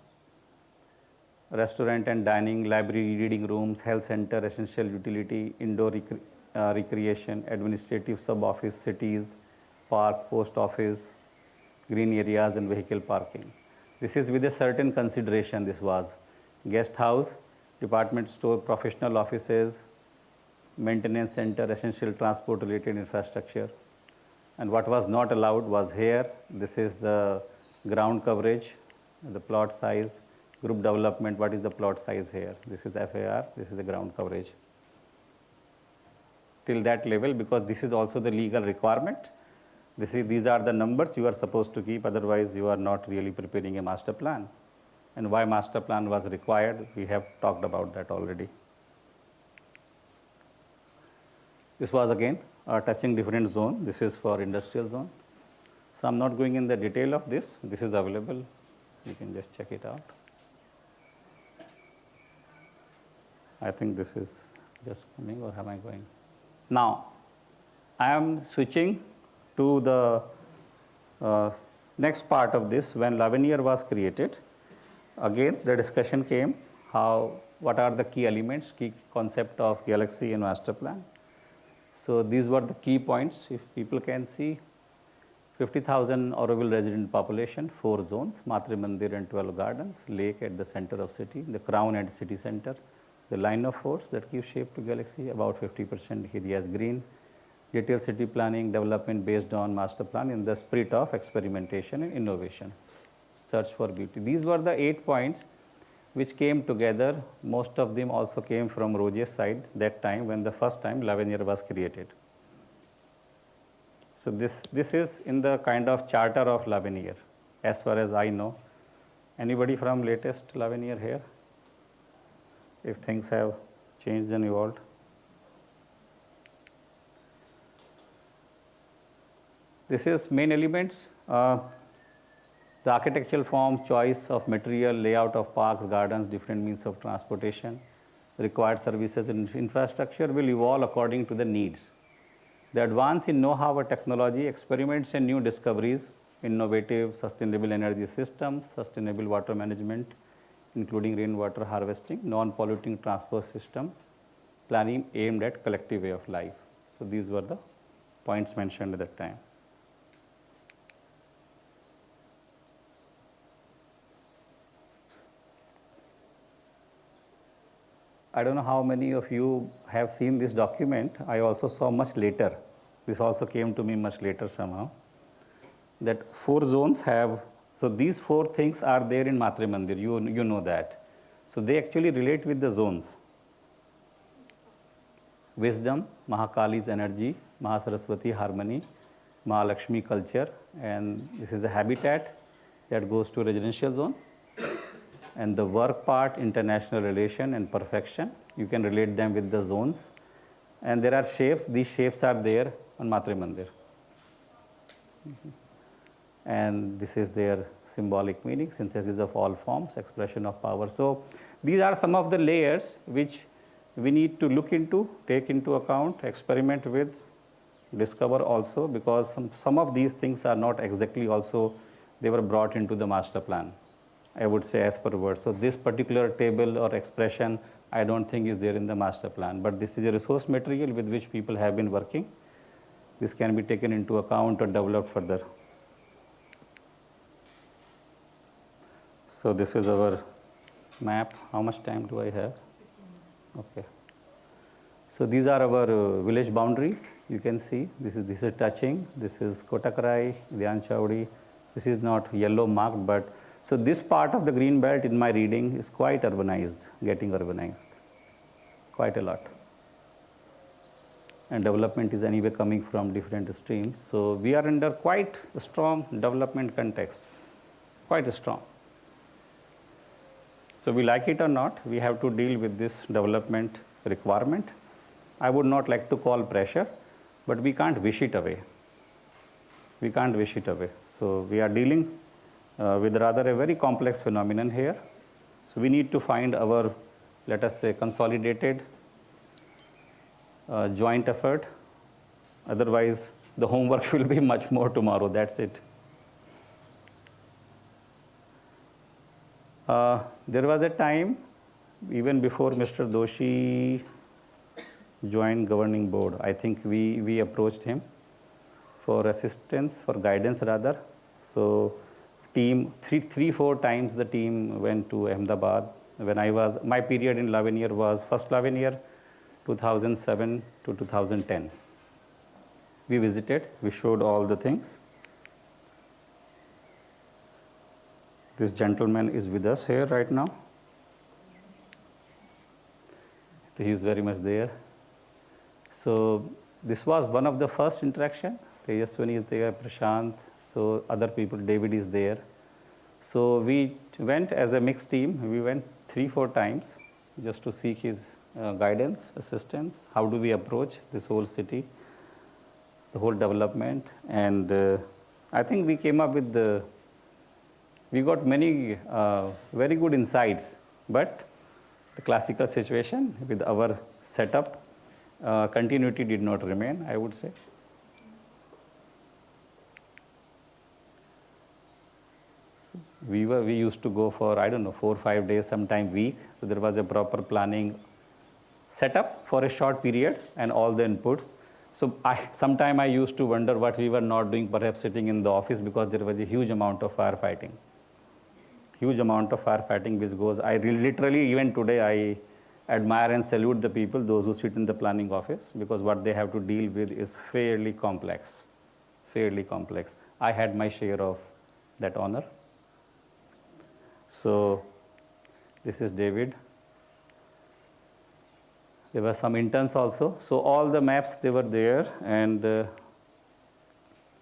Restaurant and dining, library, reading rooms, health center, essential utility, indoor recreation, administrative sub-office, cities, parks, post office, green areas and vehicle parking. This is with a certain consideration. This was guest house, department store, professional offices, maintenance center, essential transport related infrastructure. And what was not allowed was here. This is the ground coverage, the plot size, group development. What is the plot size here? This is FAR, this is the ground coverage. Till that level, because this is also the legal requirement. These are the numbers you are supposed to keep, otherwise you are not really preparing a master plan. And why master plan was required, we have talked about that already. This was again touching different zone. This is for industrial zone. So I'm not going in the detail of this. This is available. You can just check it out. I think this is just coming, or am I going? Now, I am switching to the next part of this. When Lavenier was created, again the discussion came what are the key elements, key concept of galaxy and master plan. So these were the key points. If people can see, 50,000 Auroville resident population, 4 zones, Matre Mandir and 12 gardens, lake at the center of city, the crown and city center, the line of force that gives shape to galaxy, about 50% area is green, detailed city planning, development based on master plan in the spirit of experimentation and innovation, search for beauty. These were the 8 points which came together. Most of them also came from Roger's side that time when the first time Lavenier was created. So this is in the kind of charter of Lavenier, as far as I know. Anybody from latest Lavenier here? If things have changed and evolved. This is main elements. The architectural form, choice of material, layout of parks, gardens, different means of transportation, required services and infrastructure will evolve according to the needs. The advance in know-how or technology, experiments and new discoveries, innovative, sustainable energy systems, sustainable water management, including rainwater harvesting, non-polluting transport system, planning aimed at collective way of life. So these were the points mentioned at that time. I don't know how many of you have seen this document. I also saw much later. This also came to me much later somehow. That 4 zones have, so these 4 things are there in Matre Mandir, you know that. So they actually relate with the zones. Wisdom, Mahakali's energy, Mahasaraswati harmony, Mahalakshmi culture, and this is a habitat that goes to residential zone. And the work part, international relation and perfection, you can relate them with the zones. And there are shapes, these shapes are there on Matre Mandir. And this is their symbolic meaning, synthesis of all forms, expression of power. So these are some of the layers which we need to look into, take into account, experiment with, discover also, because some of these things are not exactly also, they were brought into the master plan, I would say, as per word. So this particular table or expression, I don't think is there in the master plan, but this is a resource material with which people have been working. This can be taken into account or developed further. So this is our map. How much time do I have? Okay. So these are our village boundaries. You can see this is touching. This is Kotakrai, Dhyan Chowdi. This is not yellow marked, but so this part of the green belt in my reading is quite urbanized, getting urbanized, quite a lot. And development is anyway coming from different streams. So we are under quite a strong development context, quite strong. So we like it or not, we have to deal with this development requirement. I would not like to call pressure, but we can't wish it away. We can't wish it away. So we are dealing with rather a very complex phenomenon here. So we need to find our, let us say, consolidated joint effort. Otherwise, the homework will be much more tomorrow. That's it. There was a time, even before Mr. Doshi joined governing board, I think we approached him for assistance, for guidance rather. So team, three, 4 times the team went to Ahmedabad. When my period in Lavinier was first Lavinier, 2007 to 2010. We visited, we showed all the things. This gentleman is with us here right now. He is very much there. So this was one of the first interaction. Tejaswini is there, Prashant, so other people, David is there. So we went as a mixed team. We went 3-4 times just to seek his guidance, assistance. How do we approach this whole city, the whole development? And I think we came up with we got many very good insights, but the classical situation with our setup, continuity did not remain, I would say. So we used to go for, I don't know, 4 or 5 days, sometime week. So there was a proper planning setup for a short period and all the inputs. So sometime I used to wonder what we were not doing, perhaps sitting in the office, because there was a huge amount of firefighting. Huge amount of firefighting which goes, literally even today I admire and salute the people, those who sit in the planning office, because what they have to deal with is fairly complex, fairly complex. I had my share of that honor. So this is David. There were some interns also. So all the maps, they were there, and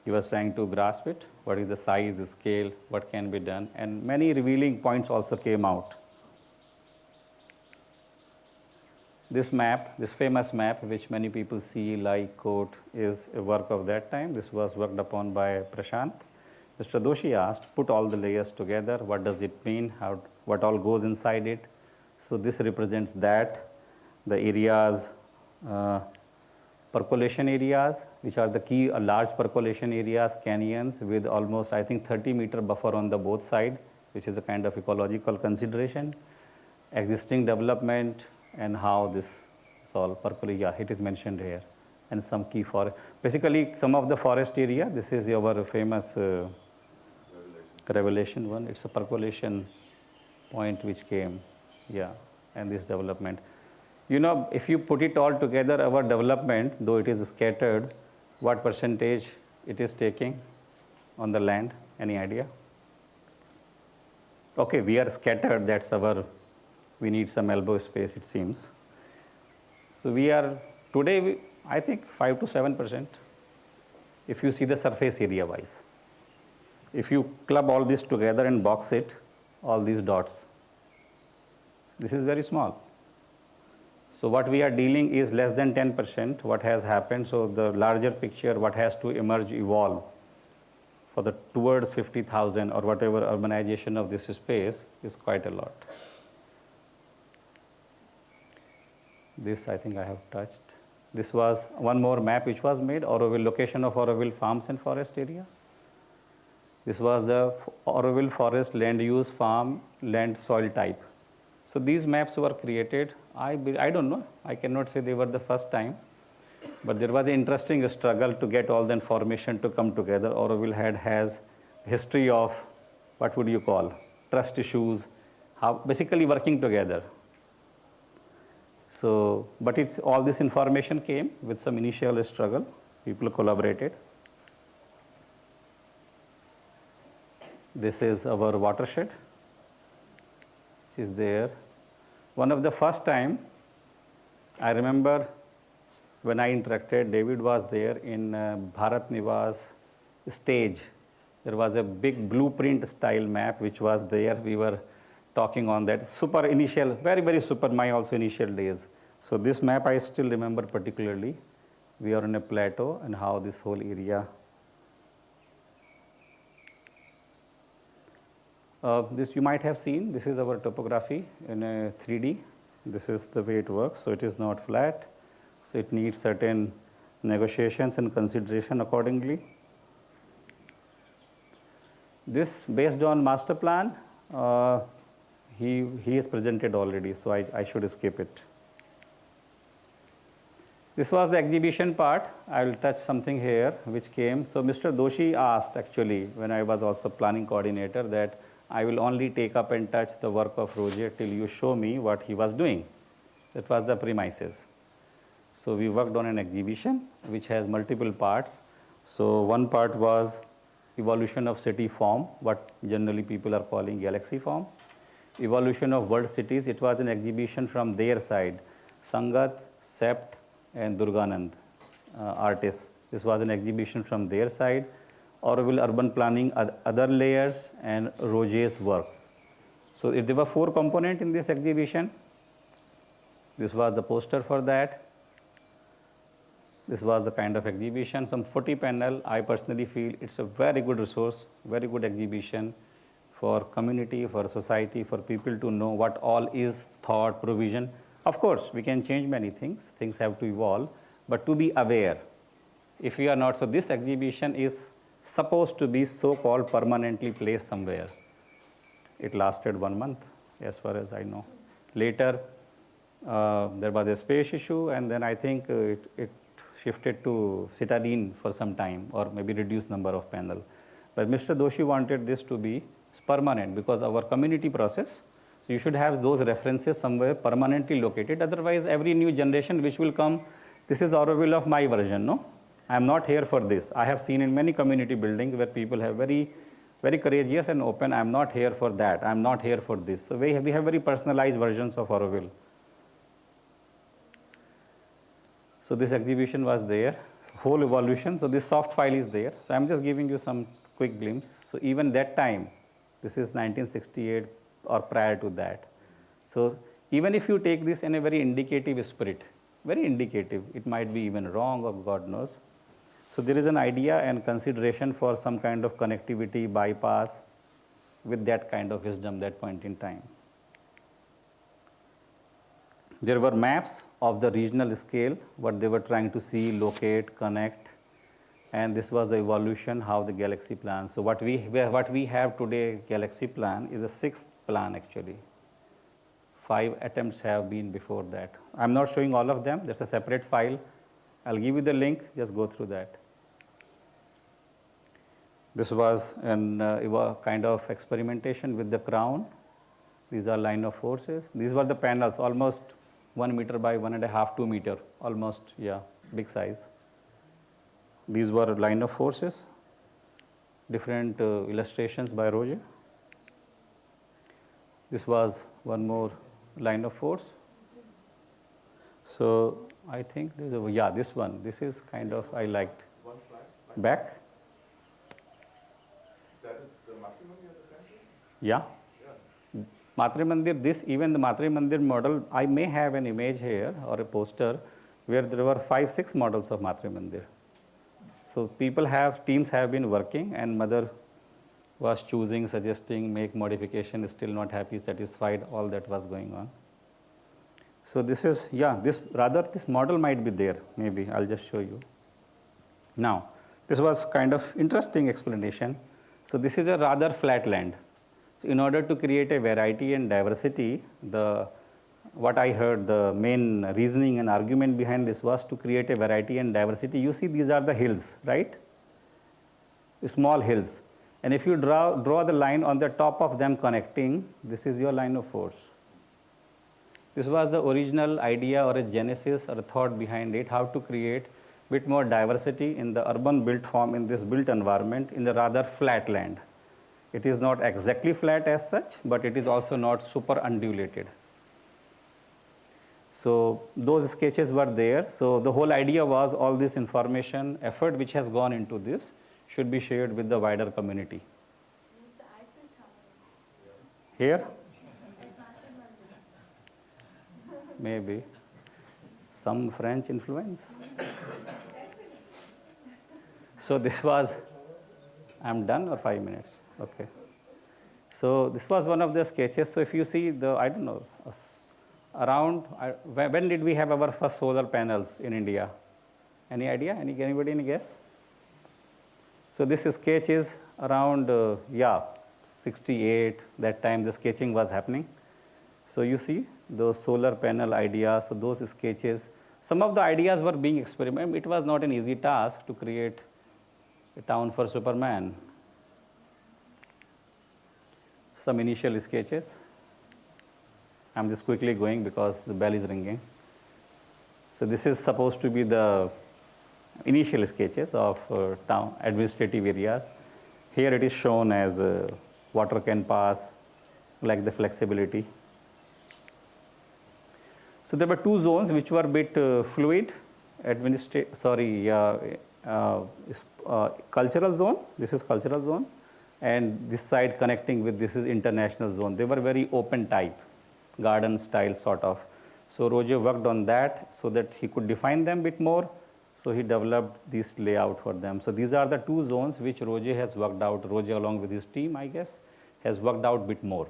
he was trying to grasp it. What is the size, the scale, what can be done, and many revealing points also came out. This map, this famous map, which many people see, like, quote, is a work of that time. This was worked upon by Prashant. Mr. Doshi asked, put all the layers together. What does it mean? What all goes inside it? So this represents that, the areas, percolation areas, which are the key large percolation areas, canyons with almost, I think, 30-meter buffer on the both side, which is a kind of ecological consideration, existing development, and how this is all percolation. Yeah, it is mentioned here, and some key forest. Basically, some of the forest area. This is our famous Revelation one. It's a percolation point which came, yeah, and this development. You know, if you put it all together, our development, though it is scattered, what percentage it is taking on the land? Any idea? Okay, we are scattered, that's we need some elbow space, it seems. So we are, today, I think 5 to 7%, if you see the surface area wise. If you club all this together and box it, all these dots, this is very small. So what we are dealing is less than 10% what has happened. So the larger picture, what has to emerge, evolve for the towards 50,000 or whatever urbanization of this space is quite a lot. This I think I have touched. This was one more map which was made, Auroville, location of Auroville farms and forest area. This was the Auroville forest land use, farm, land, soil type. So these maps were created. I don't know, I cannot say they were the first time, but there was an interesting struggle to get all the information to come together. Auroville has history of, what would you call, trust issues, how basically working together. So, but it's all this information came with some initial struggle. People collaborated. This is our watershed, which is there. One of the first time, I remember when I interacted, David was there in Bharat Niwas stage. There was a big blueprint style map which was there. We were talking on that. Super initial, very, very super, my also initial days. So this map I still remember particularly. We are on a plateau and how this whole area. This you might have seen, this is our topography in a 3D. This is the way it works, so it is not flat. So it needs certain negotiations and consideration accordingly. This based on master plan, he is presented already, so I should skip it. This was the exhibition part. I will touch something here which came. So Mr. Doshi asked actually, when I was also planning coordinator, that I will only take up and touch the work of Roger till you show me what he was doing. That was the premises. So we worked on an exhibition which has multiple parts. So one part was evolution of city form, what generally people are calling galaxy form. Evolution of world cities, it was an exhibition from their side. Sangat, Sept, and Durganand, artists. This was an exhibition from their side. Auroville urban planning, other layers, and Roger's work. So there were 4 components in this exhibition. This was the poster for that. This was the kind of exhibition, some 40 panel. I personally feel it's a very good resource, very good exhibition for community, for society, for people to know what all is thought, provision. Of course, we can change many things. Things have to evolve, but to be aware. If we are not, so this exhibition is supposed to be so-called permanently placed somewhere. It lasted 1 month, as far as I know. Later, there was a space issue, and then I think it shifted to citadine for some time, or maybe reduced number of panel. But Mr. Doshi wanted this to be permanent because our community process, so you should have those references somewhere permanently located. Otherwise, every new generation which will come, this is Auroville of my version, no? I am not here for this. I have seen in many community buildings where people have very courageous and open. I am not here for that. I am not here for this. So we have very personalized versions of Auroville. So this exhibition was there, whole evolution. So this soft file is there. So I'm just giving you some quick glimpse. So even that time, this is 1968 or prior to that. So even if you take this in a very indicative spirit, very indicative, it might be even wrong or God knows. So there is an idea and consideration for some kind of connectivity, bypass with that kind of wisdom that point in time. There were maps of the regional scale, what they were trying to see, locate, connect, and this was the evolution, how the galaxy plan. So what we have today, galaxy plan, is a 6th plan actually. 5 attempts have been before that. I'm not showing all of them, there's a separate file. I'll give you the link, just go through that. This was a kind of experimentation with the crown. These are line of forces. These were the panels, almost 1 meter by 1.5, 2 meter, almost, yeah, big size. These were line of forces, different illustrations by Roger. This was one more line of force. So I think there's a, yeah, this one, this is kind of, I liked. One slide. Back. That is the Matre Mandir at the center? Yeah. Matre Mandir, this, even the Matre Mandir model, I may have an image here or a poster where there were 5, 6 models of Matre Mandir. So teams have been working, and mother was choosing, suggesting, make modification, still not happy, satisfied, all that was going on. So this is, yeah, this model might be there, maybe, I'll just show you. Now, this was kind of interesting explanation. So this is a rather flat land. So in order to create a variety and diversity, what I heard, the main reasoning and argument behind this was to create a variety and diversity. You see, these are the hills, right? Small hills. And if you draw the line on the top of them connecting, this is your line of force. This was the original idea or a genesis or a thought behind it, how to create a bit more diversity in the urban built form, in this built environment, in the rather flat land. It is not exactly flat as such, but it is also not super undulated. So those sketches were there. So the whole idea was all this information, effort which has gone into this should be shared with the wider community. Here? Maybe. Some French influence. So this was, I'm done or 5 minutes? Okay. So this was one of the sketches. So if you see the, I don't know, around, when did we have our first solar panels in India? Any idea? Anybody, any guess? So this sketch is around, 68, that time the sketching was happening. So you see those solar panel ideas, so those sketches, some of the ideas were being experimented. It was not an easy task to create a town for Superman. Some initial sketches. I'm just quickly going because the bell is ringing. So this is supposed to be the initial sketches of town administrative areas. Here it is shown as water can pass, like the flexibility. So there were two zones which were a bit fluid. Cultural zone. This is cultural zone, and this side connecting with this is international zone. They were very open type, garden style sort of. So Roger worked on that so that he could define them a bit more. So he developed this layout for them. So these are the two zones which Roger has worked out. Roger along with his team, I guess, has worked out a bit more.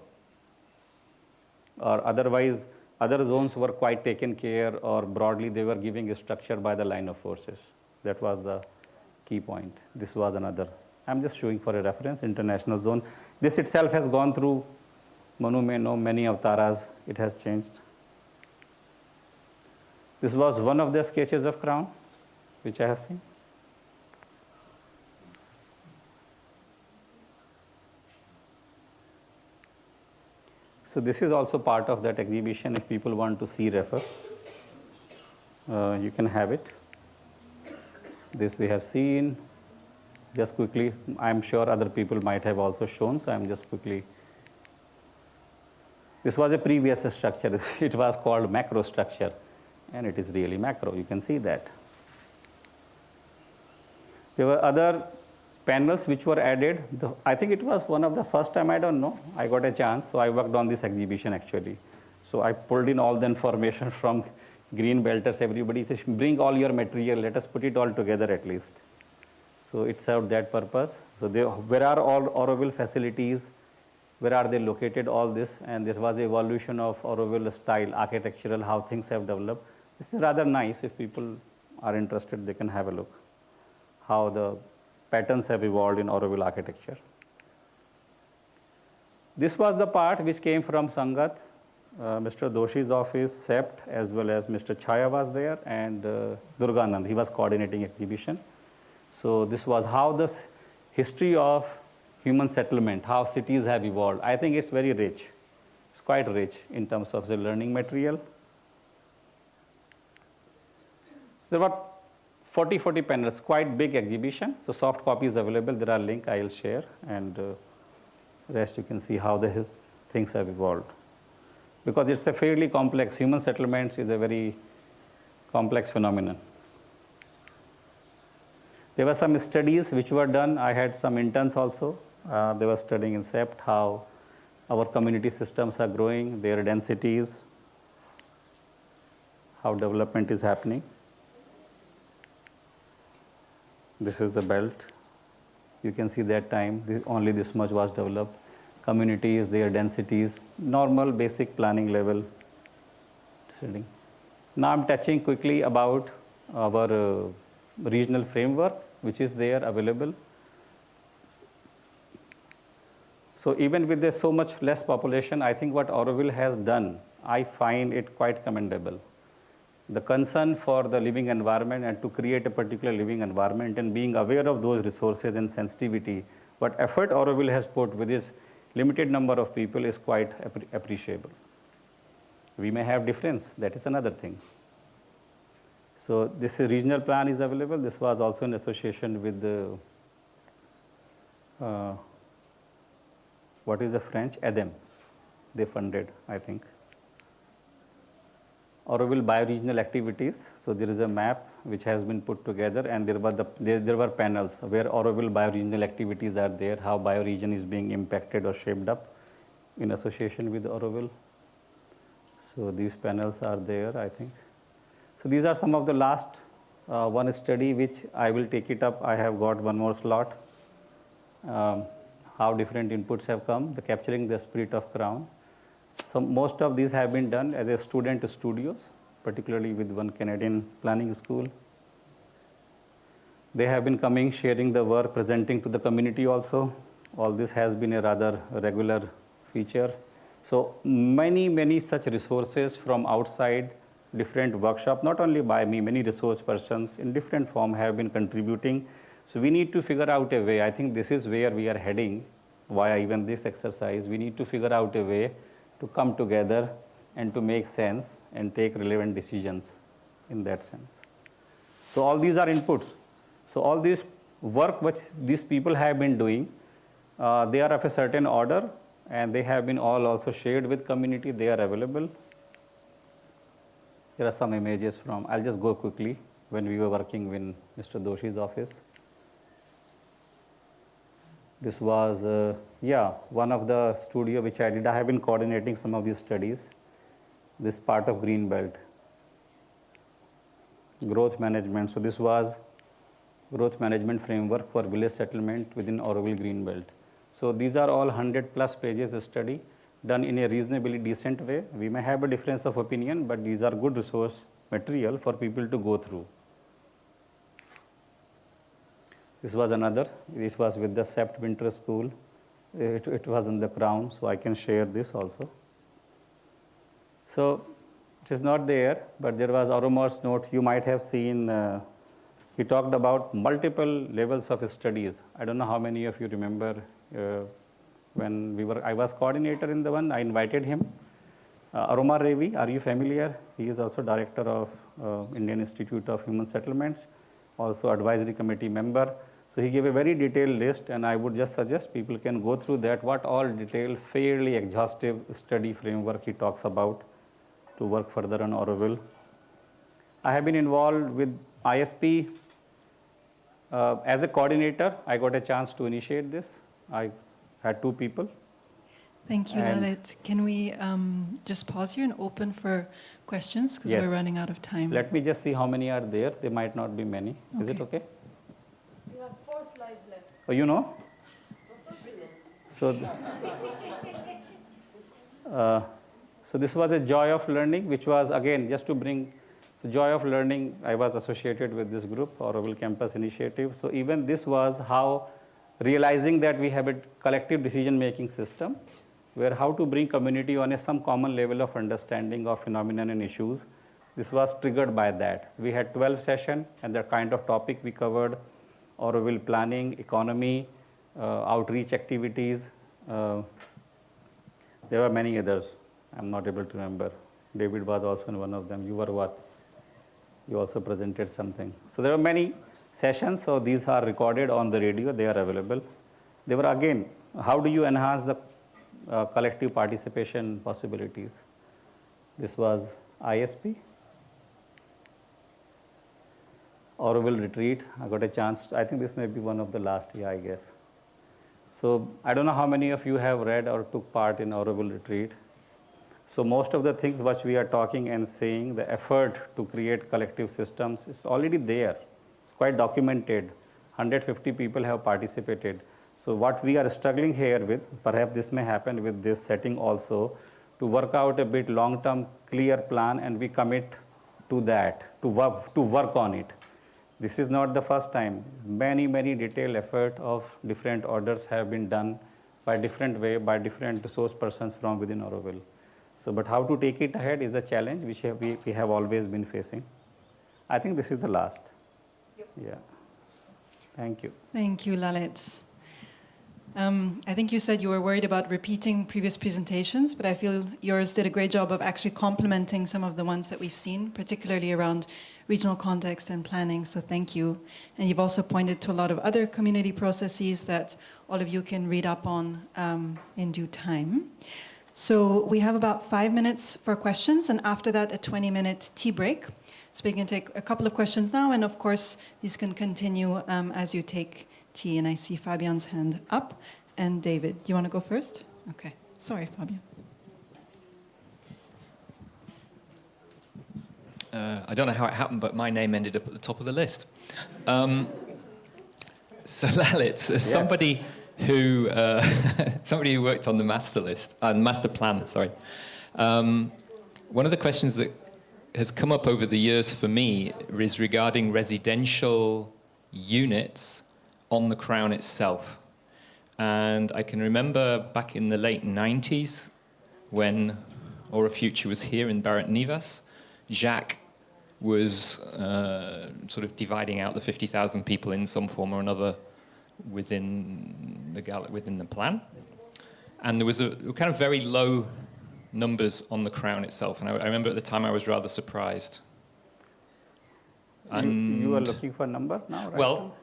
Or otherwise, other zones were quite taken care, or broadly they were giving a structure by the line of forces. That was the key point. This was another. I'm just showing for a reference, international zone. This itself has gone through, Manu may know, many avatars. It has changed. This was one of the sketches of Crown, which I have seen. So this is also part of that exhibition. If people want to see, refer. You can have it. This we have seen. Just quickly, I'm sure other people might have also shown, so I'm just quickly. This was a previous structure. It was called macro structure, and it is really macro. You can see that. There were other panels which were added. I think it was one of the first time, I don't know, I got a chance, so I worked on this exhibition actually. So I pulled in all the information from green belters. Everybody says, bring all your material, let us put it all together at least. So it served that purpose. So where are all Auroville facilities? Where are they located, all this? And there was an evolution of Auroville style, architectural, how things have developed. This is rather nice. If people are interested, they can have a look how the patterns have evolved in Auroville architecture. This was the part which came from Sangat, Mr. Doshi's office, SEPT, as well as Mr. Chaya was there, and Durganand, he was coordinating exhibition. So this was how the history of human settlement, how cities have evolved. I think it's very rich. It's quite rich in terms of the learning material. So there were 40 panels, quite big exhibition. So soft copies available. There are links I will share, and rest you can see how his things have evolved. Because it's a fairly complex, human settlements is a very complex phenomenon. There were some studies which were done. I had some interns also. They were studying in SEPT how our community systems are growing, their densities, how development is happening. This is the belt. You can see that time, only this much was developed. Communities, their densities, normal basic planning level. Now I'm touching quickly about our regional framework, which is there available. So even with so much less population, I think what Auroville has done, I find it quite commendable. The concern for the living environment and to create a particular living environment and being aware of those resources and sensitivity, what effort Auroville has put with this limited number of people is quite appreciable. We may have difference, that is another thing. So this regional plan is available. This was also in association with the, what is the French? EDEM. They funded, I think. Auroville bioregional activities. So there is a map which has been put together, and there were panels where Auroville bioregional activities are there, how bioregion is being impacted or shaped up in association with Auroville. So these panels are there, I think. So these are some of the last one study which I will take it up. I have got one more slot. How different inputs have come, the capturing the spirit of Crown. So most of these have been done as a student studios, particularly with one Canadian planning school. They have been coming, sharing the work, presenting to the community also. All this has been a rather regular feature. So many such resources from outside, different workshops, not only by me, many resource persons in different form have been contributing. So we need to figure out a way. I think this is where we are heading via even this exercise. We need to figure out a way to come together and to make sense and take relevant decisions in that sense. So all these are inputs. So all this work which these people have been doing, they are of a certain order, and they have been all also shared with community. They are available. Here are some images from, I'll just go quickly, when we were working in Mr. Doshi's office. This was, one of the studio which I did. I have been coordinating some of these studies. This part of Greenbelt. Growth management. So this was growth management framework for village settlement within Auroville Greenbelt. So these are all 100+ pages of study done in a reasonably decent way. We may have a difference of opinion, but these are good resource material for people to go through. This was another. This was with the Sept Winter School. It was in the Crown, so I can share this also. So it is not there, but there was Aromar's note. You might have seen, he talked about multiple levels of studies. I don't know how many of you remember when I was coordinator in the one, I invited him. Aromar Revi, are you familiar? He is also director of Indian Institute of Human Settlements, also advisory committee member. So he gave a very detailed list, and I would just suggest people can go through that, what all detailed, fairly exhaustive study framework he talks about to work further on Auroville. I have been involved with ISP as a coordinator. I got a chance to initiate this. I had 2 people. Thank you, Lalit. Can we just pause here and open for questions, because we're running out of time. Let me just see how many are there. There might not be many. Okay. Is it okay? You have 4 slides left. Oh, you know? So, so this was a joy of learning, which was, again, just to bring the joy of learning. I was associated with this group, Auroville Campus Initiative. So even this was how, realizing that we have a collective decision-making system, where how to bring community on some common level of understanding of phenomenon and issues. This was triggered by that. We had 12 sessions, and the kind of topic we covered: Auroville planning, economy, outreach activities. There were many others. I'm not able to remember. David was also in one of them. You were what? You also presented something. So there were many sessions. So these are recorded on the radio. They are available. They were, again, how do you enhance the collective participation possibilities? This was ISP. Auroville retreat. I got a chance. I think this may be one of the last year, I guess. So I don't know how many of you have read or took part in Auroville retreat. So most of the things which we are talking and saying, the effort to create collective systems is already there. It's quite documented. 150 people have participated. So what we are struggling here with, perhaps this may happen with this setting also, to work out a bit long-term clear plan, and we commit to that, to work on it. This is not the first time. Many detailed effort of different orders have been done by different way, by different resource persons from within Auroville. So, but how to take it ahead is the challenge which we have always been facing. I think this is the last. Yep. Yeah. Thank you. Thank you, Lalit. I think you said you were worried about repeating previous presentations, but I feel yours did a great job of actually complementing some of the ones that we've seen, particularly around regional context and planning, so thank you. And you've also pointed to a lot of other community processes that all of you can read up on in due time. So we have about 5 minutes for questions, and after that, a 20-minute tea break. So we can take a couple of questions now, and of course, these can continue as you take tea. And I see Fabian's hand up. And David, do you want to go first? Okay. Sorry, Fabian. I don't know how it happened, but my name ended up at the top of the list. So Lalit, as somebody who, somebody who worked on the master plan, sorry. One of the questions that has come up over the years for me is regarding residential units on the Crown itself. And I can remember back in the late 90s when Aura Future was here in Barrett Nivas, Jacques was sort of dividing out the 50,000 people in some form or another within the plan. And there was a kind of very low numbers on the Crown itself. And I remember at the time I was rather surprised. You are looking for a number now, right? Well,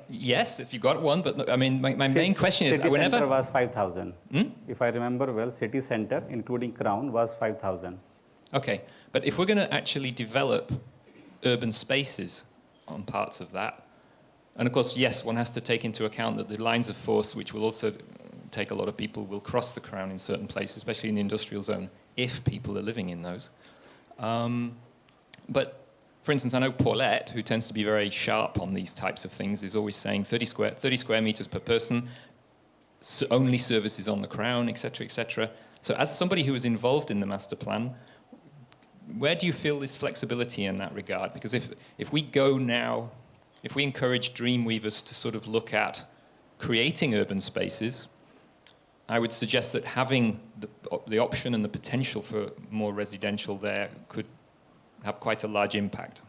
yes, if you got one, but no, I mean, my main question is, city whenever... center was 5,000. If I remember well, city center, including Crown, was 5,000. Okay, but if we're going to actually develop urban spaces on parts of that, and of course, yes, one has to take into account that the lines of force, which will also take a lot of people, will cross the Crown in certain places, especially in the industrial zone, if people are living in those. But for instance, I know Paulette, who tends to be very sharp on these types of things, is always saying 30 square meters per person, only services on the Crown, etc., etc. So as somebody who was involved in the master plan, where do you feel this flexibility in that regard? Because if we go now, if we encourage dream weavers to sort of look at creating urban spaces, I would suggest that having the option and the potential for more residential there could have quite a large impact.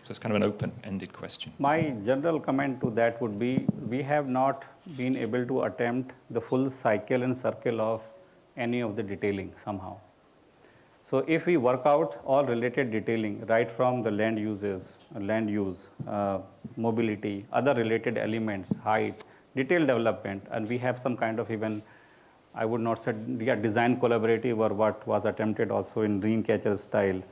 So it's kind of an open-ended question. My general comment to that would be, we have not been able to attempt the full cycle and circle of any of the detailing somehow. So if we work out all related detailing, right from the land uses, land use, mobility, other related elements, height, detailed development, and we have some kind of even, I would not say design collaborative or what was attempted also in Dreamcatcher style,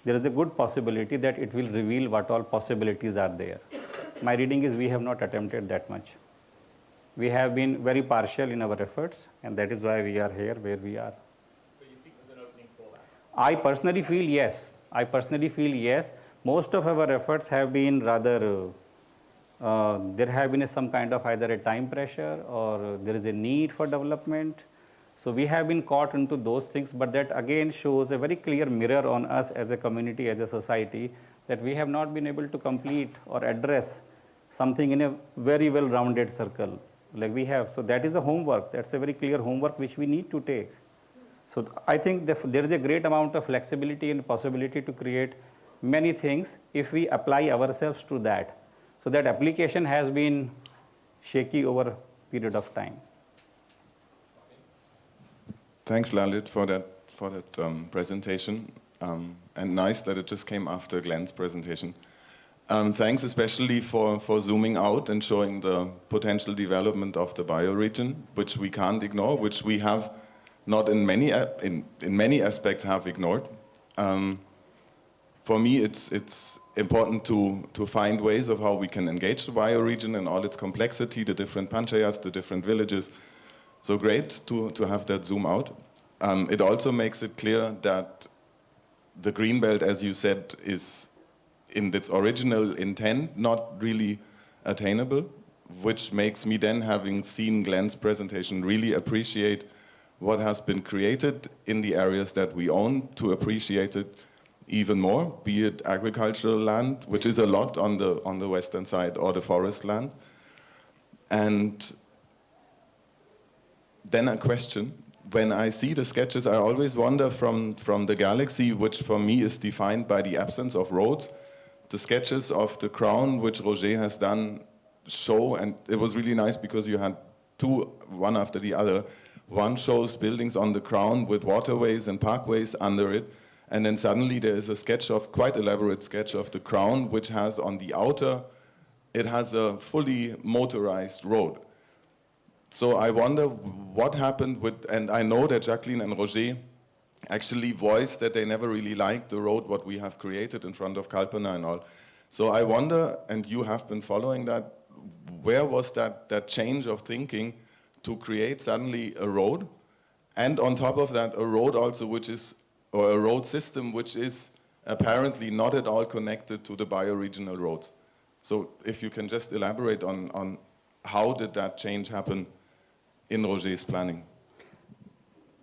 there is a good possibility that it will reveal what all possibilities are there. My reading is we have not attempted that much. We have been very partial in our efforts, and that is why we are here where we are. So you think there's an opening for that? I personally feel yes. I personally feel yes. Most of our efforts have been rather, there have been some kind of either a time pressure or there is a need for development. So we have been caught into those things, but that again shows a very clear mirror on us as a community, as a society, that we have not been able to complete or address something in a very well-rounded circle like we have. So that is a homework. That's a very clear homework which we need to take. So I think there is a great amount of flexibility and possibility to create many things if we apply ourselves to that. So that application has been shaky over a period of time. Thanks, Lalit, for that presentation, and nice that it just came after Glenn's presentation. Thanks especially for zooming out and showing the potential development of the bioregion, which we can't ignore, which we have not in many aspects have ignored. For me, it's important to find ways of how we can engage the bioregion and all its complexity, the different panchayats, the different villages. So great to have that zoom out. It also makes it clear that the Greenbelt, as you said, is in its original intent not really attainable, which makes me then, having seen Glenn's presentation, really appreciate what has been created in the areas that we own, to appreciate it even more, be it agricultural land, which is a lot on the western side, or the forest land. And then a question: when I see the sketches, I always wonder from the galaxy, which for me is defined by the absence of roads, the sketches of the Crown, which Roger has done, show, and it was really nice because you had two, one after the other. One shows buildings on the Crown with waterways and parkways under it, and then suddenly there is a sketch of, quite elaborate sketch of the Crown, which has on the outer, it has a fully motorized road. So I wonder what happened with, and I know that Jacqueline and Roger actually voiced that they never really liked the road what we have created in front of Kalpana and all. So I wonder, and you have been following that, where was that change of thinking to create suddenly a road, and on top of that a road also which is, or a road system which is apparently not at all connected to the bioregional roads. So if you can just elaborate on how did that change happen in Roger's planning?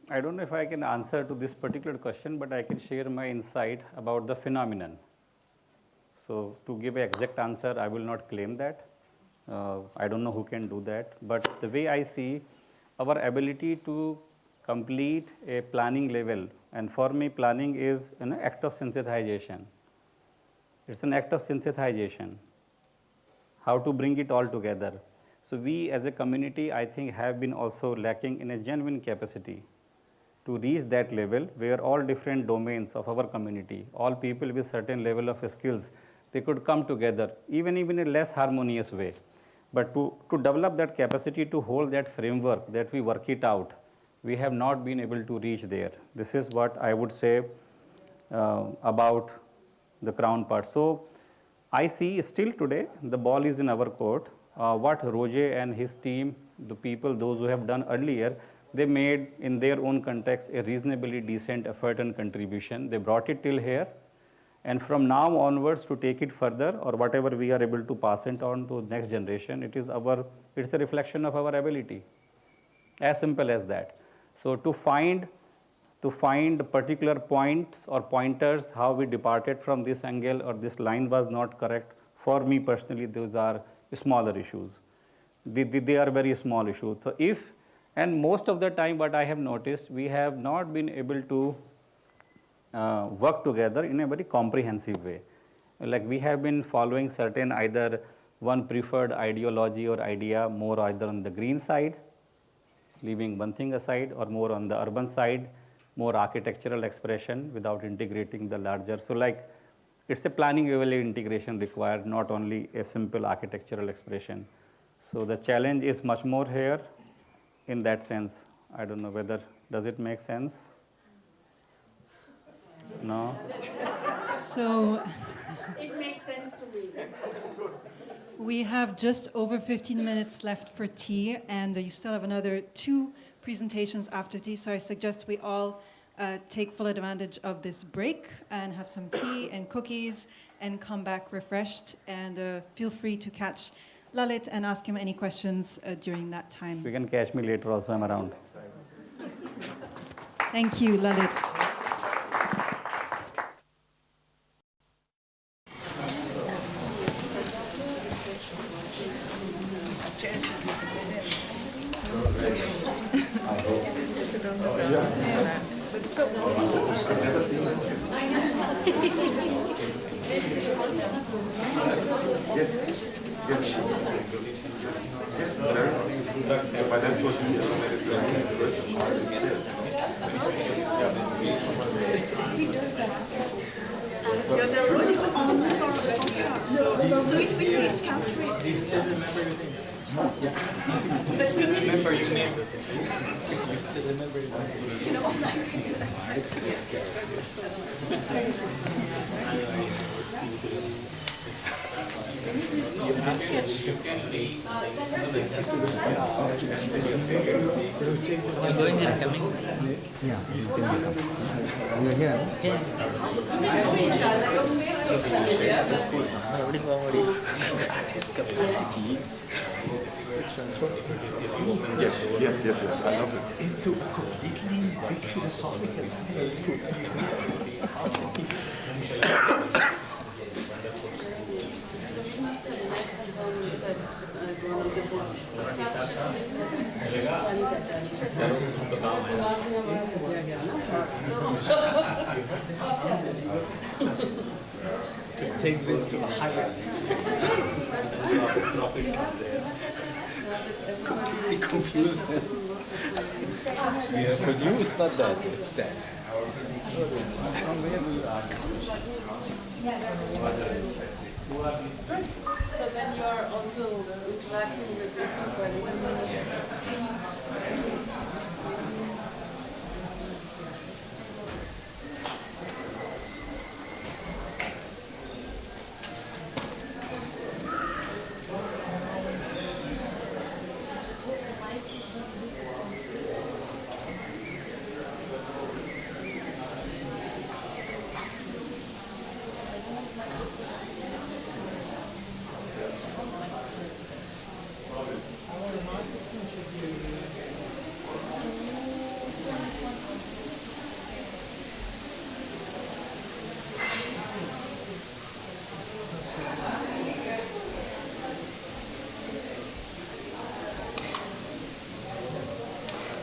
I don't know if I can answer to this particular question, but I can share my insight about the phenomenon. So to give an exact answer, I will not claim that. I don't know who can do that. But the way I see our ability to complete a planning level, and for me planning is an act of synthesization. It's an act of synthesization. How to bring it all together. So we as a community, I think, have been also lacking in a genuine capacity to reach that level where all different domains of our community, all people with certain level of skills, they could come together, even in a less harmonious way. But to develop that capacity to hold that framework, that we work it out, we have not been able to reach there. This is what I would say about the crown part. So I see still today the ball is in our court. What Roger and his team, the people, those who have done earlier, they made in their own context a reasonably decent effort and contribution. They brought it till here. And from now onwards to take it further, or whatever we are able to pass it on to the next generation, it's a reflection of our ability. As simple as that. So to find particular points or pointers how we departed from this angle or this line was not correct, for me personally, those are smaller issues. They are very small issues. So and most of the time what I have noticed, we have not been able to work together in a very comprehensive way. Like we have been following certain either one preferred ideology or idea more either on the green side, leaving one thing aside, or more on the urban side, more architectural expression without integrating the larger. So like it's a planning level integration required, not only a simple architectural expression. So the challenge is much more here in that sense. I don't know whether, does it make sense? No? So It makes sense to me. we have just over 15 minutes left for tea, and you still have another 2 presentations after tea, so I suggest we all take full advantage of this break and have some tea and cookies and come back refreshed, and feel free to catch Lalit and ask him any questions during that time. You can catch me later also, I'm around. Thank you, Lalit. So if we say it's country, but we need remember your name. You still remember your name. you know, You're going and coming? Yeah, you're here. Yeah. His capacity to transform Yes, I love it. into a completely big philosophical. It's cool. To take them to a higher space. Completely confused. Yeah, for you it's not that, it's that. So then you are also interacting with the people.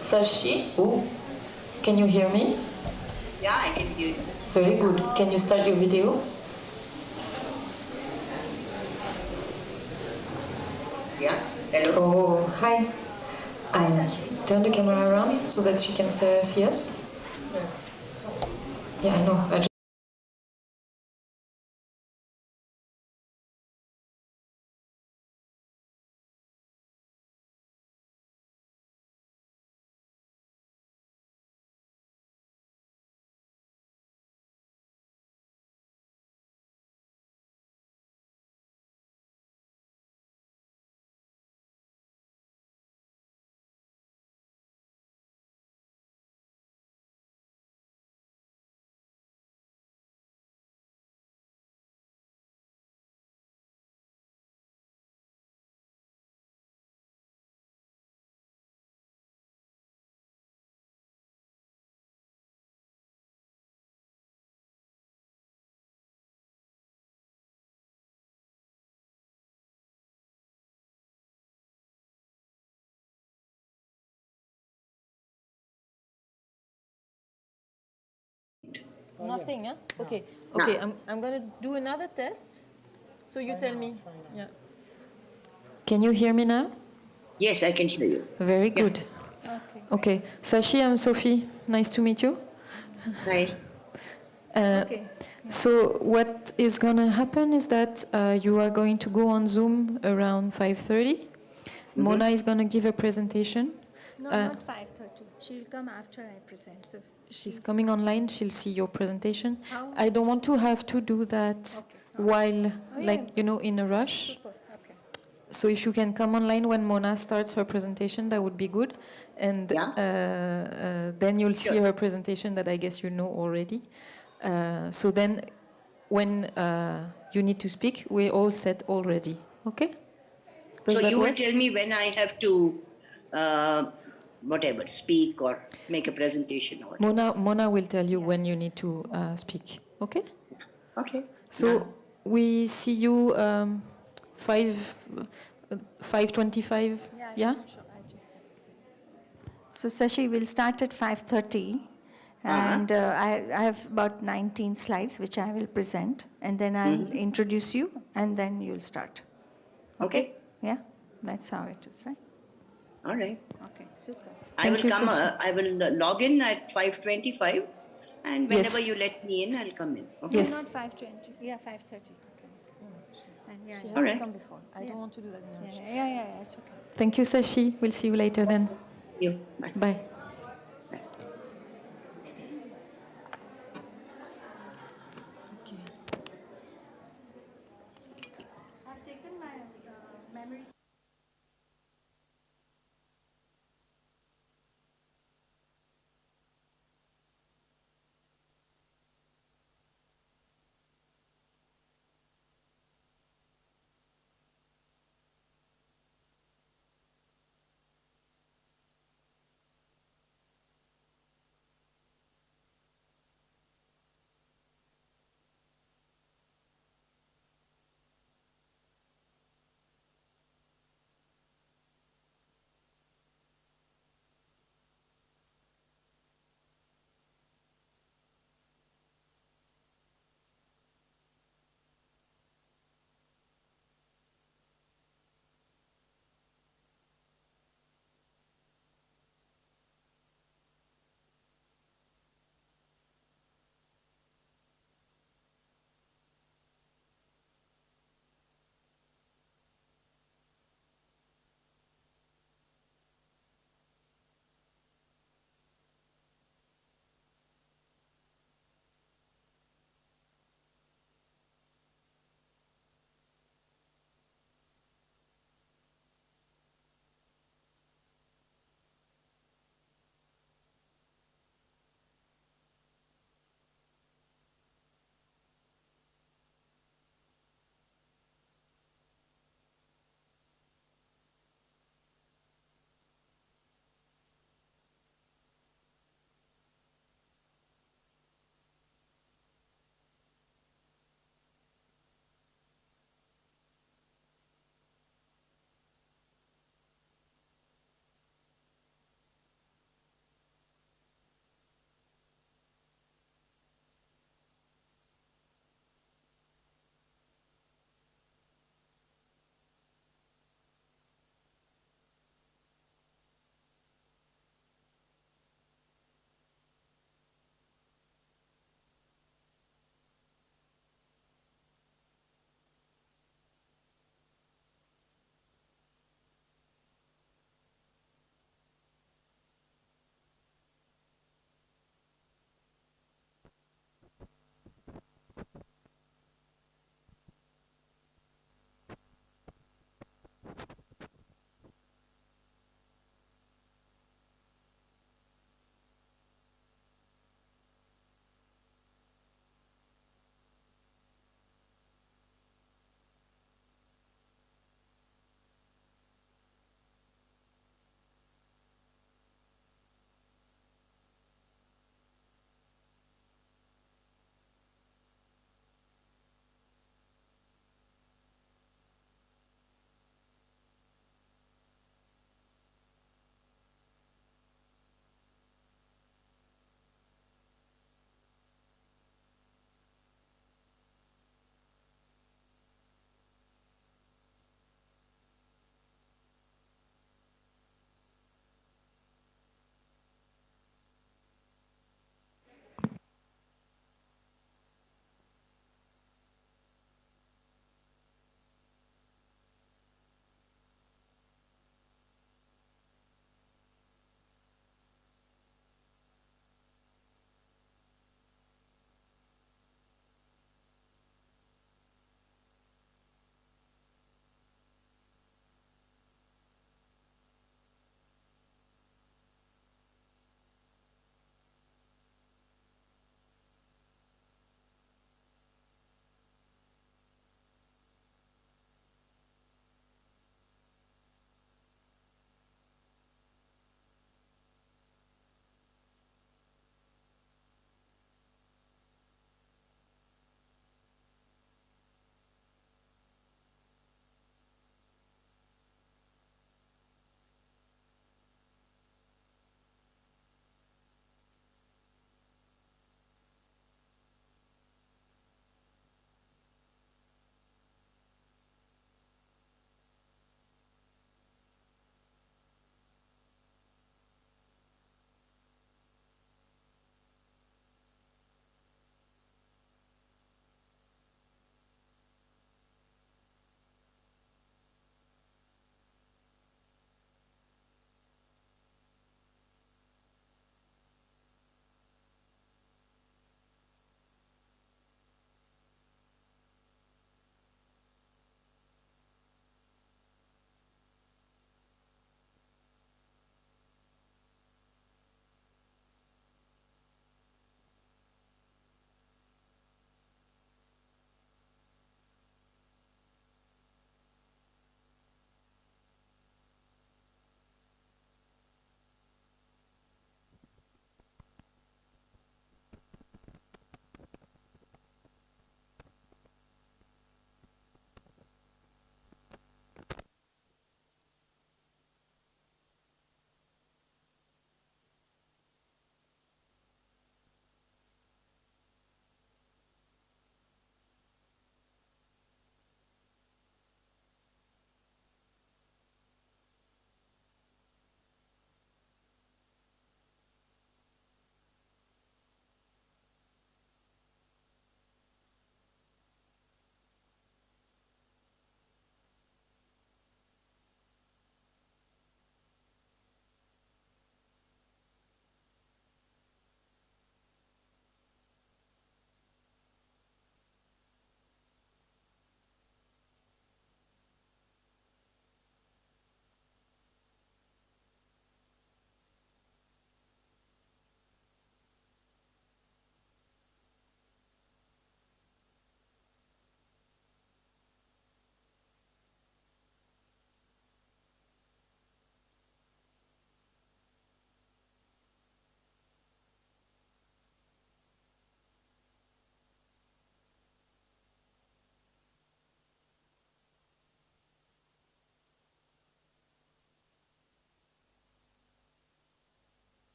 Sashi, can you hear me? Yeah, I can hear you. Very good. Can you start your video? Yeah, hello. Oh, hi. Turn the camera around so that she can see us. Yeah, I know. Nothing, huh? Okay. Okay, I'm going to do another test. So you tell me. Yeah. Can you hear me now? Yes, I can hear you. Very good. Okay. Sashi, I'm Sophie. Nice to meet you. Hi. So what is going to happen is that you are going to go on Zoom around 5:30. Mona is going to give a presentation. No, not 5:30. She'll come after I present. So She's coming online. She'll see your presentation. How? I don't want to have to do that while, in a rush. Super. Okay. So if you can come online when Mona starts her presentation, that would be good. And then you'll see her presentation that I guess you know already. So then when you need to speak, we're all set already. Okay? Does So that you will work? tell me when I have to, whatever, speak or make a presentation or whatever. Mona will tell you when you need to speak. Okay? Okay. So we see you 5:25. Yeah? So Sashi, we'll start at 5:30. And I have about 19 slides which I will present, and then I'll introduce you, and then you'll start. Okay. Yeah, that's how it is, right? All right. Okay, super. I will come. I will log in at 5:25, and whenever you let me in, I'll come in. Okay. No, not 5:20. Yeah, 5:30. Okay. And She has All to right. come before. I don't want to do that in a rush. Yeah, it's okay. Thank you, Sashi. We'll see you later then. Thank you. Bye. Bye. I've taken my memory.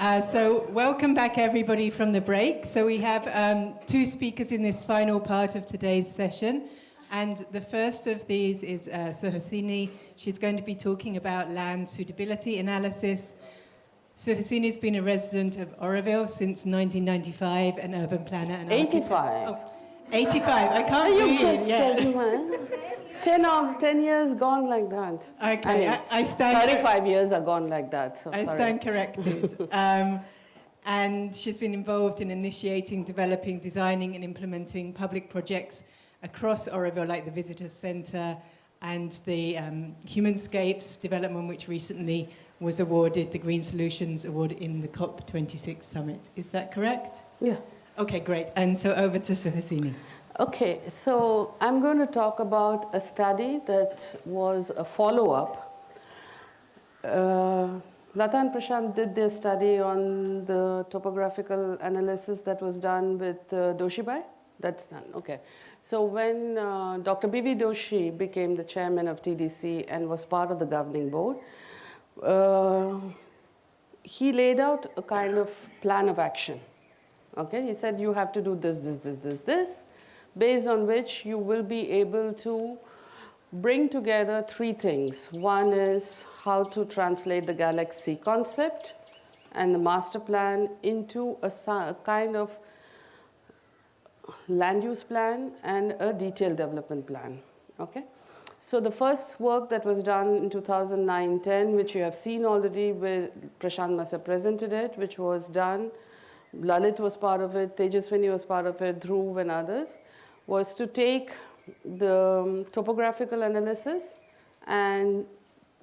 So welcome back everybody from the break. So we have two speakers in this final part of today's session. And the first of these is Suhasini. She's going to be talking about land suitability analysis. Suhasini's been a resident of Auroville since 1995, an urban planner and 85. Oh, 85, I can't You read. just 10 years gone like that. Okay, I stand 35 years are gone like that. So I sorry. stand corrected. And she's been involved in initiating, developing, designing and implementing public projects across Auroville, like the Visitor Centre and the Humanscapes development, which recently was awarded the Green Solutions Award in the COP26 summit. Is that correct? Yeah. Okay, great. And so over to Suhasini. Okay, so I'm going to talk about a study that was a follow-up. Lata and Prashant did their study on the topographical analysis that was done with Doshibai. That's done, okay. So when Dr. B.V. Doshi became the chairman of TDC and was part of the governing board, he laid out a kind of plan of action. Okay, he said you have to do this, this, based on which you will be able to bring together three things. One is how to translate the galaxy concept and the master plan into a kind of land use plan and a detailed development plan. Okay? So the first work that was done in 2009-10, which you have seen already, where Prashant must have presented it, which was done, Lalit was part of it, Tejaswini was part of it, Dhruv and others, was to take the topographical analysis and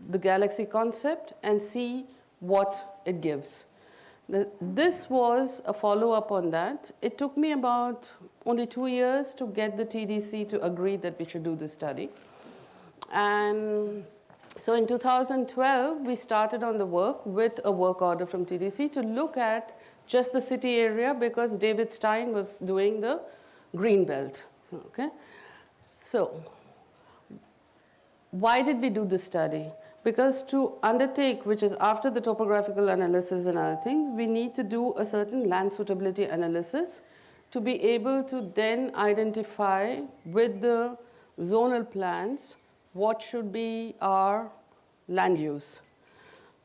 the galaxy concept and see what it gives. This was a follow-up on that. It took me about only 2 years to get the TDC to agree that we should do this study. And so in 2012, we started on the work with a work order from TDC to look at just the city area, because David Stein was doing the green belt. So, okay. So why did we do this study? Because to undertake, which is after the topographical analysis and other things, we need to do a certain land suitability analysis to be able to then identify with the zonal plans what should be our land use.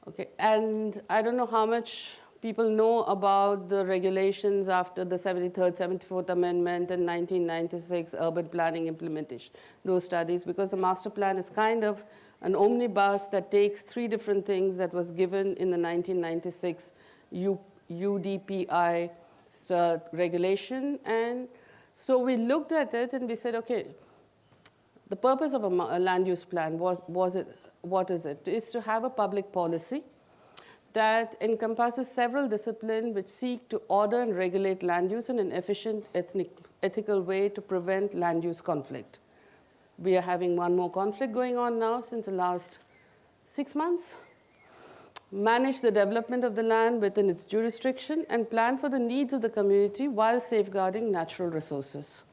Okay, and I don't know how much people know about the regulations after the 73rd, 74th Amendment and 1996 urban planning implementation, those studies, because the master plan is kind of an omnibus that takes three different things that was given in the 1996 UDPI regulation. And so we looked at it and we said, okay, the purpose of a land use plan what is it? Is to have a public policy that encompasses several disciplines which seek to order and regulate land use in an efficient, ethical way to prevent land use conflict. We are having one more conflict going on now since the last 6 months. Manage the development of the land within its jurisdiction and plan for the needs of the community while safeguarding natural resources.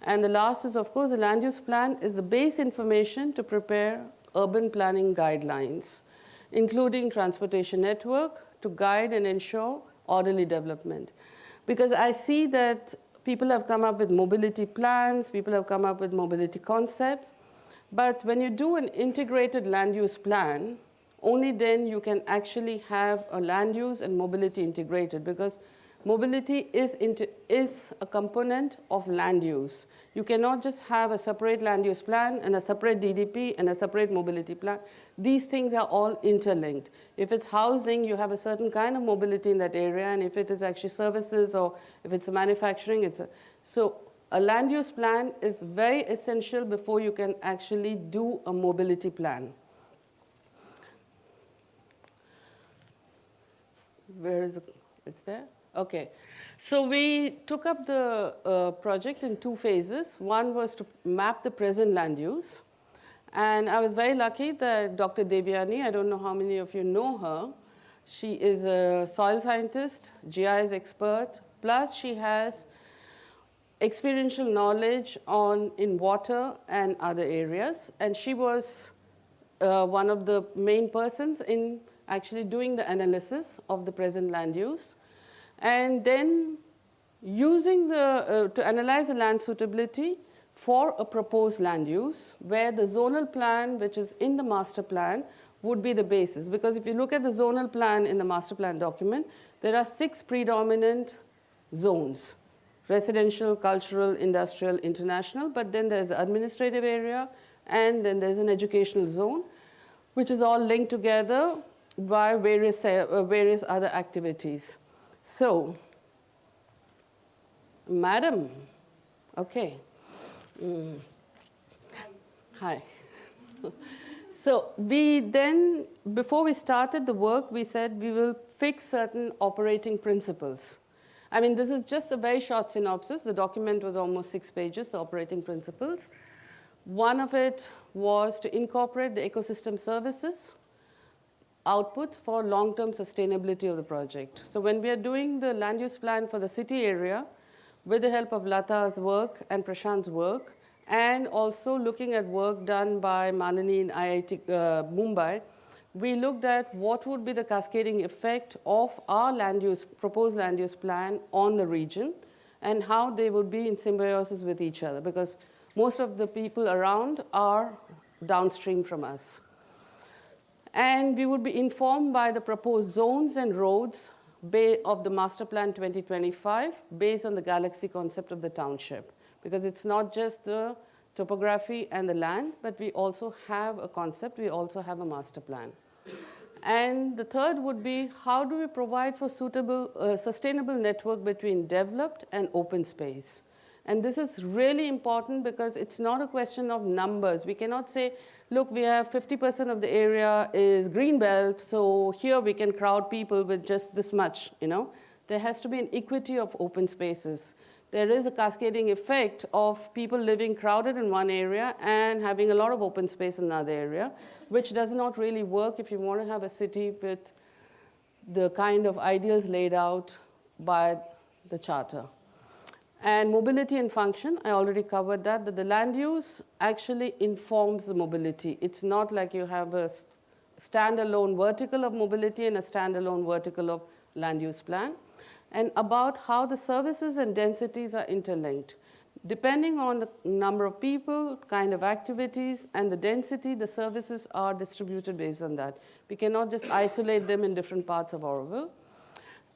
And the last is, of course, the land use plan is the base information to prepare urban planning guidelines, including transportation network to guide and ensure orderly development. Because I see that people have come up with mobility plans, people have come up with mobility concepts, but when you do an integrated land use plan, only then you can actually have a land use and mobility integrated, because mobility is a component of land use. You cannot just have a separate land use plan and a separate DDP and a separate mobility plan. These things are all interlinked. If it's housing, you have a certain kind of mobility in that area, and if it is actually services or if it's manufacturing, so a land use plan is very essential before you can actually do a mobility plan. Where is it? It's there? Okay. So we took up the project in 2 phases. One was to map the present land use. And I was very lucky that Dr. Devyani, I don't know how many of you know her, she is a soil scientist, GIS expert, plus she has experiential knowledge in water and other areas. And she was one of the main persons in actually doing the analysis of the present land use, and then using to analyze the land suitability for a proposed land use, where the zonal plan, which is in the master plan, would be the basis. Because if you look at the zonal plan in the master plan document, there are 6 predominant zones: residential, cultural, industrial, international, but then there's the administrative area, and then there's an educational zone, which is all linked together by various other activities. So, madam, okay. Hi. So we then, before we started the work, we said we will fix certain operating principles. I mean, this is just a very short synopsis. The document was almost 6 pages, the operating principles. One of it was to incorporate the ecosystem services output for long-term sustainability of the project. So when we are doing the land use plan for the city area, with the help of Lata's work and Prashant's work, and also looking at work done by Manani in IIT Mumbai, we looked at what would be the cascading effect of our proposed land use plan on the region, and how they would be in symbiosis with each other, because most of the people around are downstream from us. And we would be informed by the proposed zones and roads of the Master Plan 2025 based on the galaxy concept of the township. Because it's not just the topography and the land, but we also have a concept, we also have a master plan. And the third would be, how do we provide for suitable, sustainable network between developed and open space? And this is really important because it's not a question of numbers. We cannot say, look, we have 50% of the area is greenbelt, so here we can crowd people with just this much, you know. There has to be an equity of open spaces. There is a cascading effect of people living crowded in one area and having a lot of open space in another area, which does not really work if you want to have a city with the kind of ideals laid out by the charter. And mobility and function, I already covered that the land use actually informs the mobility. It's not like you have a standalone vertical of mobility and a standalone vertical of land use plan. And about how the services and densities are interlinked. Depending on the number of people, kind of activities, and the density, the services are distributed based on that. We cannot just isolate them in different parts of Auroville.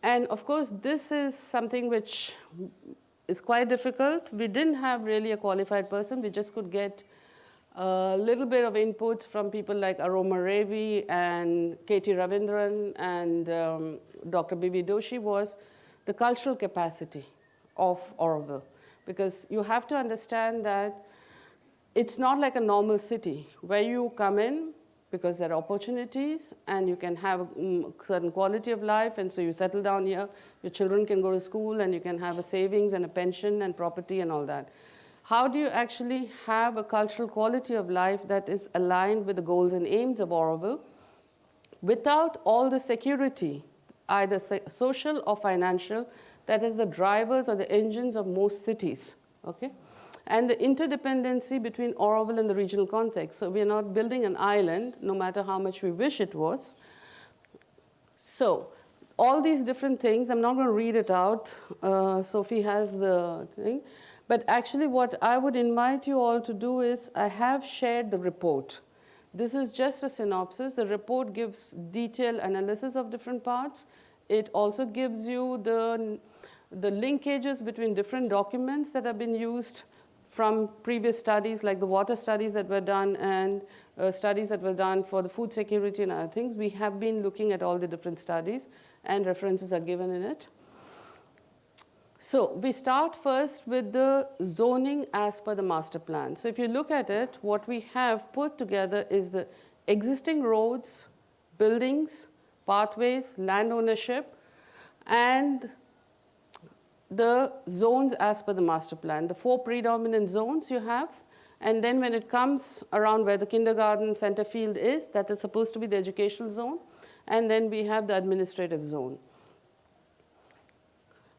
And of course, this is something which is quite difficult. We didn't have really a qualified person. We just could get a little bit of input from people like Aroma Ravi and Katie Ravindran and Dr. Bibi Doshi was the cultural capacity of Auroville. Because you have to understand that it's not like a normal city where you come in because there are opportunities and you can have a certain quality of life, and so you settle down here, your children can go to school and you can have a savings and a pension and property and all that. How do you actually have a cultural quality of life that is aligned with the goals and aims of Auroville without all the security, either social or financial, that is the drivers or the engines of most cities, okay? And the interdependency between Auroville and the regional context. So we are not building an island, no matter how much we wish it was. So all these different things, I'm not going to read it out. Sophie has the thing. But actually what I would invite you all to do is, I have shared the report. This is just a synopsis. The report gives detailed analysis of different parts. It also gives you the linkages between different documents that have been used from previous studies, like the water studies that were done and studies that were done for the food security and other things. We have been looking at all the different studies, and references are given in it. So we start first with the zoning as per the master plan. So if you look at it, what we have put together is the existing roads, buildings, pathways, land ownership, and the zones as per the master plan. The 4 predominant zones you have, and then when it comes around where the kindergarten center field is, that is supposed to be the educational zone, and then we have the administrative zone.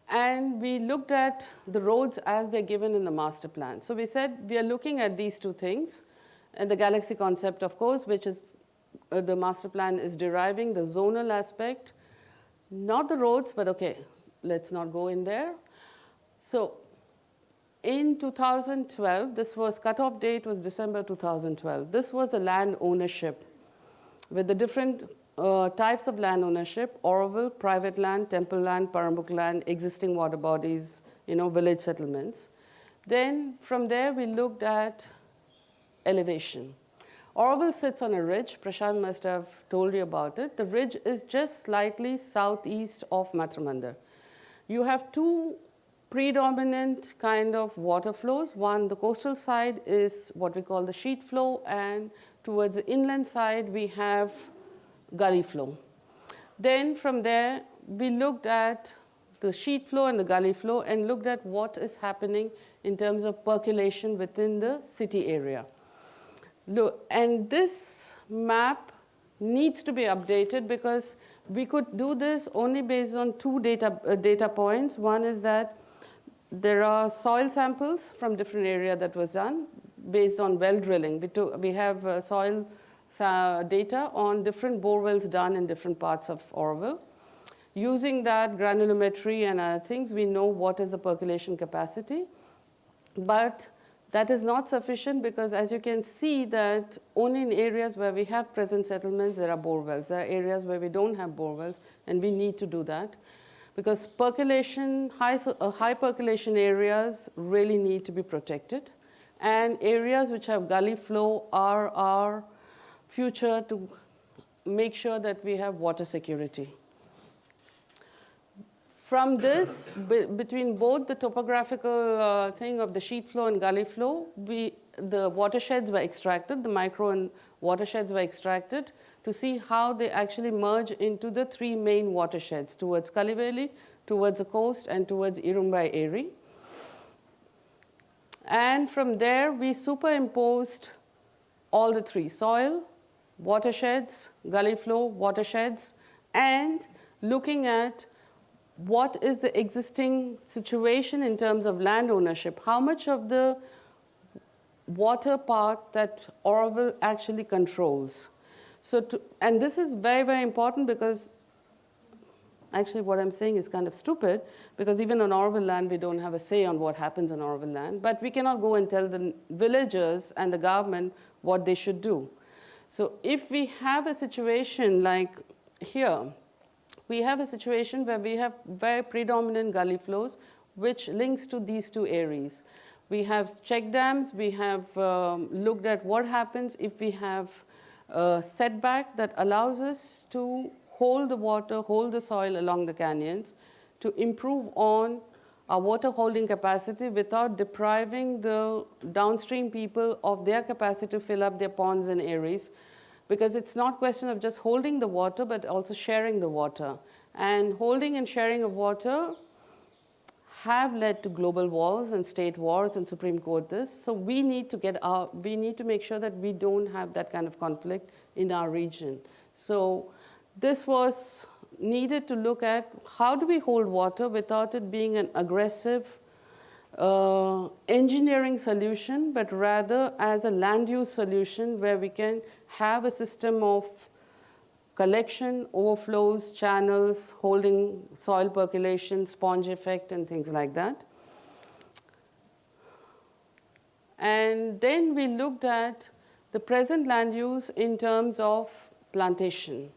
And we looked at the roads as they're given in the master plan. So we said we are looking at these 2 things, and the galaxy concept, of course, which is the master plan is deriving the zonal aspect, not the roads, but okay, let's not go in there. So in 2012, this was cutoff date was December 2012. This was the land ownership with the different types of land ownership: Auroville, private land, temple land, Parambuk land, existing water bodies, village settlements. Then from there we looked at elevation. Auroville sits on a ridge. Prashant must have told you about it. The ridge is just slightly southeast of Matramandir. You have two predominant kind of water flows. One, the coastal side is what we call the sheet flow, and towards the inland side we have gully flow. Then from there we looked at the sheet flow and the gully flow and looked at what is happening in terms of percolation within the city area. Look, and this map needs to be updated because we could do this only based on two data points. One is that there are soil samples from different area that was done based on well drilling. We have soil data on different bore wells done in different parts of Auroville. Using that granulometry and other things, we know what is the percolation capacity. But that is not sufficient because, as you can see, that only in areas where we have present settlements, there are bore wells. There are areas where we don't have bore wells, and we need to do that. Because percolation, high percolation areas really need to be protected. And areas which have gully flow are our future to make sure that we have water security. From this, between both the topographical thing of the sheet flow and gully flow, the watersheds were extracted, the micro and watersheds were extracted to see how they actually merge into the three main watersheds towards Kaliveli, towards the coast, and towards Irumbai Eri. And from there, we superimposed all the three: soil, watersheds, gully flow, watersheds, and looking at what is the existing situation in terms of land ownership, how much of the water part that Auroville actually controls. And this is very, very important because actually what I'm saying is kind of stupid because even on Auroville land, we don't have a say on what happens on Auroville land, but we cannot go and tell the villagers and the government what they should do. So if we have a situation like here, we have a situation where we have very predominant gully flows, which links to these two areas. We have check dams. We have looked at what happens if we have a setback that allows us to hold the water, hold the soil along the canyons to improve on our water holding capacity without depriving the downstream people of their capacity to fill up their ponds and areas. Because it's not a question of just holding the water, but also sharing the water. And holding and sharing of water have led to global wars and state wars and Supreme Court this. So we need to make sure that we don't have that kind of conflict in our region. So this was needed to look at how do we hold water without it being an aggressive engineering solution, but rather as a land use solution where we can have a system of collection, overflows, channels, holding soil percolation, sponge effect, and things like that. And then we looked at the present land use in terms of plantation.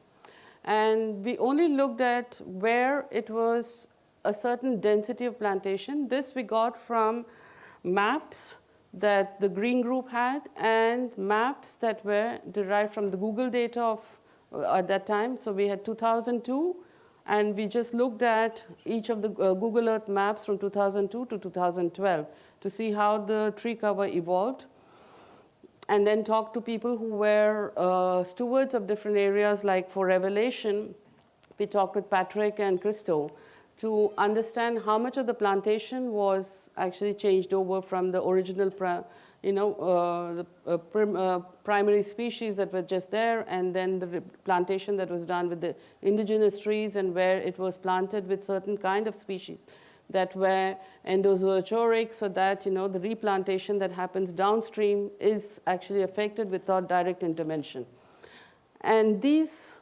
And we only looked at where it was a certain density of plantation. This we got from maps that the Green Group had and maps that were derived from the Google data of at that time. So we had 2002, and we just looked at each of the Google Earth maps from 2002 to 2012 to see how the tree cover evolved, and then talked to people who were stewards of different areas. Like for Revelation, we talked with Patrick and Christo to understand how much of the plantation was actually changed over from the original primary species that were just there, and then the plantation that was done with the indigenous trees and where it was planted with certain kind of species that were endozoochoic, so that the replantation that happens downstream is actually affected without direct intervention. And these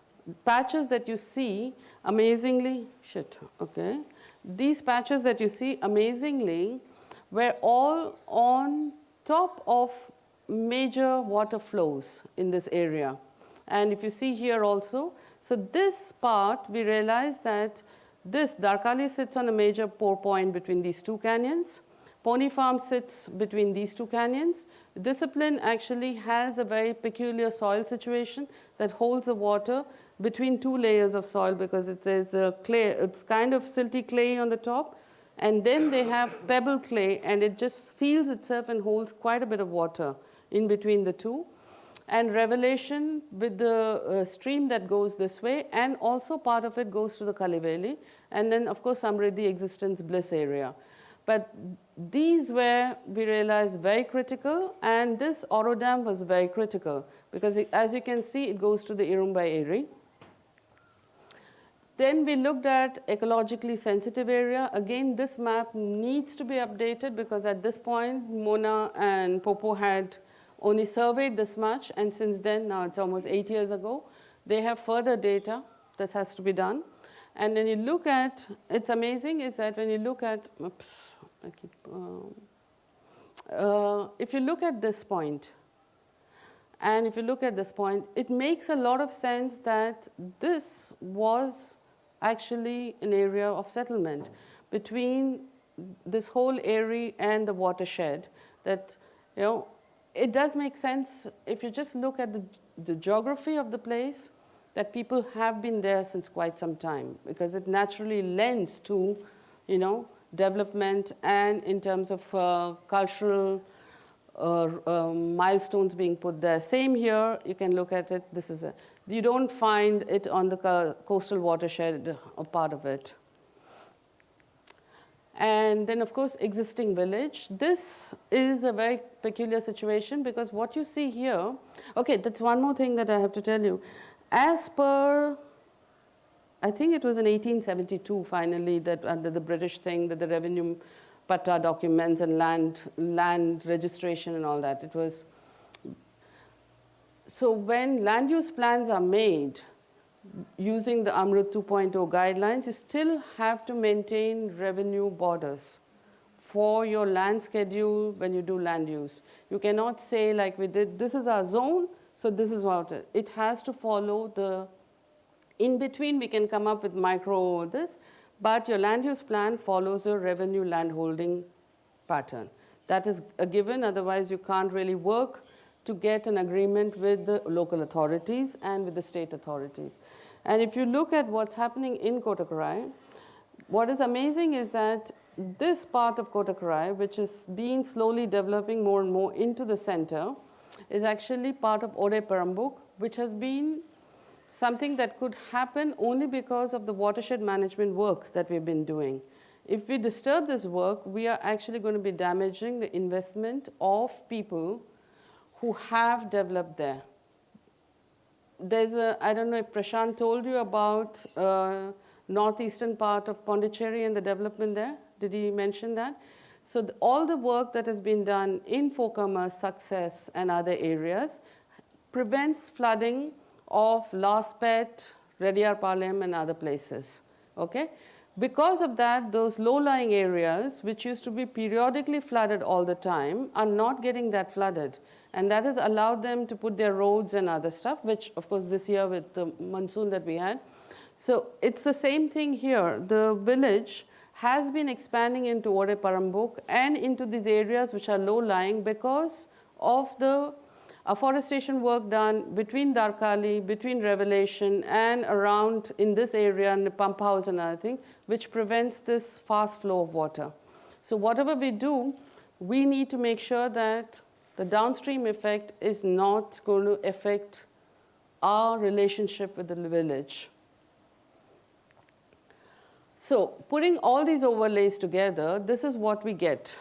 patches that you see, amazingly, these patches that you see, amazingly, were all on top of major water flows in this area. And if you see here also, so this part, we realize that this Darkali sits on a major pour point between these two canyons. Pony Farm sits between these two canyons. Discipline actually has a very peculiar soil situation that holds the water between two layers of soil, because it is clay, it's kind of silty clay on the top, and then they have pebble clay, and it just seals itself and holds quite a bit of water in between the two. And Revelation with the stream that goes this way, and also part of it goes to the Kaliveli, and then of course Samriddhi Existence Bliss area. But these were, we realized, very critical, and this Oro Dam was very critical, because as you can see, it goes to the Irumbai Eri. Then we looked at ecologically sensitive area. Again, this map needs to be updated, because at this point, Mona and Popo had only surveyed this much, and since then, now it's almost 8 years ago, they have further data that has to be done. And when you look at, it's amazing is that when you look at, if you look at this point, and if you look at this point, it makes a lot of sense that this was actually an area of settlement between this whole area and the watershed. That, you know, it does make sense if you just look at the geography of the place, that people have been there since quite some time, because it naturally lends to, you know, development, and in terms of cultural milestones being put there. Same here, you can look at it. This is you don't find it on the coastal watershed or part of it. And then, of course, existing village. This is a very peculiar situation, because what you see here, okay, that's one more thing that I have to tell you. As per, I think it was in 1872, finally, that under the British thing, that the revenue patta documents and land registration and all that, it was. So when land use plans are made using the Amrut 2.0 guidelines, you still have to maintain revenue borders for your land schedule when you do land use. You cannot say, like we did, this is our zone, so this is what it has to follow. The in between, we can come up with micro this, but your land use plan follows a revenue land holding pattern. That is a given, otherwise you can't really work to get an agreement with the local authorities and with the state authorities. And if you look at what's happening in Kottakorai, what is amazing is that this part of Kottakorai, which is being slowly developing more and more into the center, is actually part of Ode Perambuk, which has been something that could happen only because of the watershed management work that we've been doing. If we disturb this work, we are actually going to be damaging the investment of people who have developed there. There's I don't know if Prashant told you about northeastern part of Pondicherry and the development there. Did he mention that? So all the work that has been done in Fokama, Success, and other areas prevents flooding of Laspet, Rediyarpalayam, and other places. Okay? Because of that, those low-lying areas, which used to be periodically flooded all the time, are not getting that flooded. And that has allowed them to put their roads and other stuff, which, of course, this year with the monsoon that we had. So it's the same thing here. The village has been expanding into Ode Parambuk and into these areas which are low-lying because of the afforestation work done between Darkali, between Revelation, and around in this area, in the pump house and other thing, which prevents this fast flow of water. So whatever we do, we need to make sure that the downstream effect is not going to affect our relationship with the village. So putting all these overlays together, this is what we get.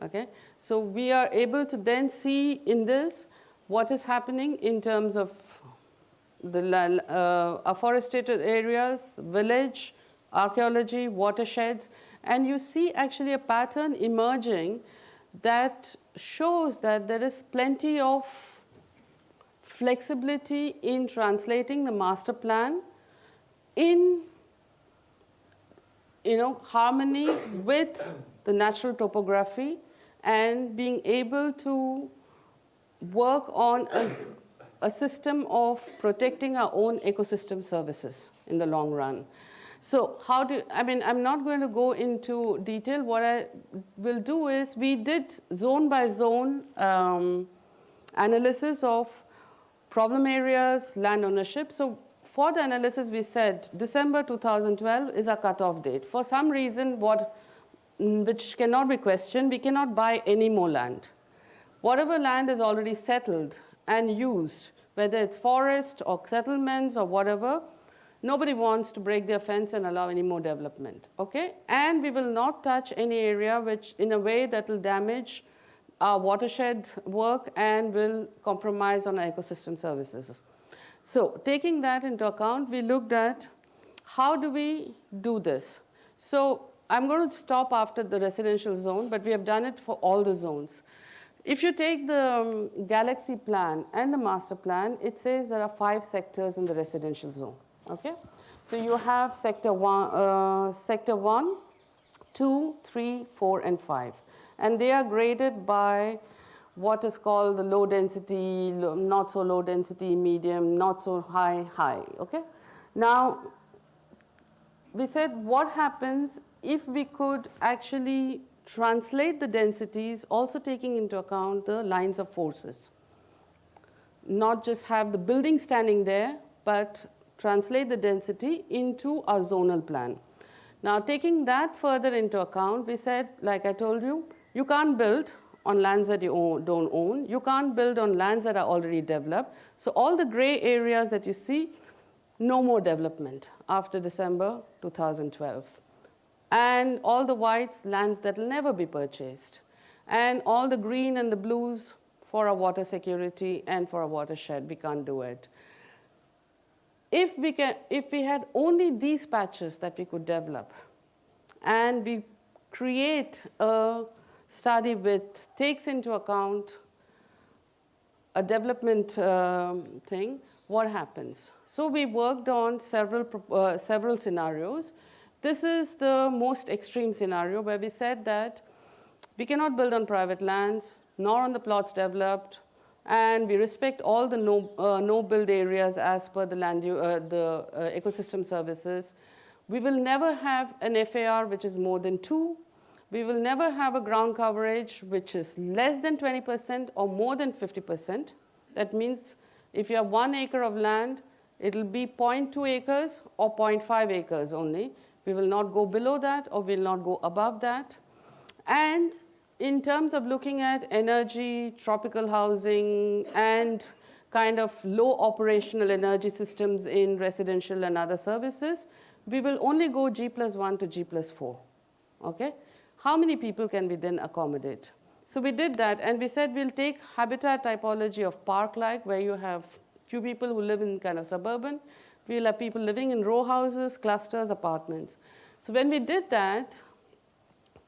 Okay? So we are able to then see in this what is happening in terms of the afforested areas, village, archaeology, watersheds, and you see actually a pattern emerging that shows that there is plenty of flexibility in translating the master plan in harmony with the natural topography and being able to work on a system of protecting our own ecosystem services in the long run. So I'm not going to go into detail. What I will do is we did zone by zone analysis of problem areas, land ownership. So for the analysis, we said December 2012 is our cutoff date. For some reason, which cannot be questioned, we cannot buy any more land. Whatever land is already settled and used, whether it's forest or settlements or whatever, nobody wants to break their fence and allow any more development, okay? And we will not touch any area which in a way that will damage our watershed work and will compromise on our ecosystem services. So taking that into account, we looked at how do we do this? So I'm going to stop after the residential zone, but we have done it for all the zones. If you take the Galaxy plan and the master plan, it says there are 5 sectors in the residential zone. Okay, so you have sector 1, 2, 3, 4, and 5, and they are graded by what is called the low density, not so low density, medium, not so high, high. Okay, now we said what happens if we could actually translate the densities, also taking into account the lines of forces, not just have the building standing there, but translate the density into our zonal plan. Now, taking that further into account, we said, like I told you, you can't build on lands that you don't own. You can't build on lands that are already developed. So all the gray areas that you see, no more development after December 2012. And all the whites, lands that will never be purchased. And all the green and the blues for our water security and for our watershed, we can't do it. If we had only these patches that we could develop, and we create a study which takes into account a development thing, what happens? So we worked on several scenarios. This is the most extreme scenario where we said that we cannot build on private lands, nor on the plots developed, and we respect all the no-build areas as per the ecosystem services. We will never have an FAR which is more than 2. We will never have a ground coverage which is less than 20% or more than 50%. That means if you have 1 acre of land, it will be 0.2 acres or 0.5 acres only. We will not go below that or we will not go above that. And in terms of looking at energy, tropical housing, and kind of low operational energy systems in residential and other services, we will only go G+1 to G+4. Okay? How many people can we then accommodate? So we did that, and we said we'll take habitat typology of park-like, where you have few people who live in kind of suburban. We'll have people living in row houses, clusters, apartments. So when we did that,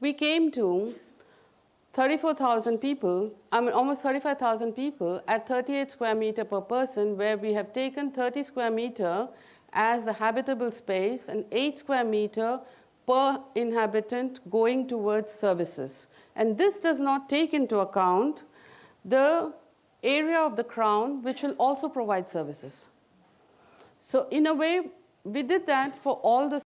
we came to 34,000 people, almost 35,000 people at 38 square meter per person, where we have taken 30 square meter as the habitable space and 8 square meter per inhabitant going towards services. And this does not take into account the area of the crown, which will also provide services. So in a way, we did that for all the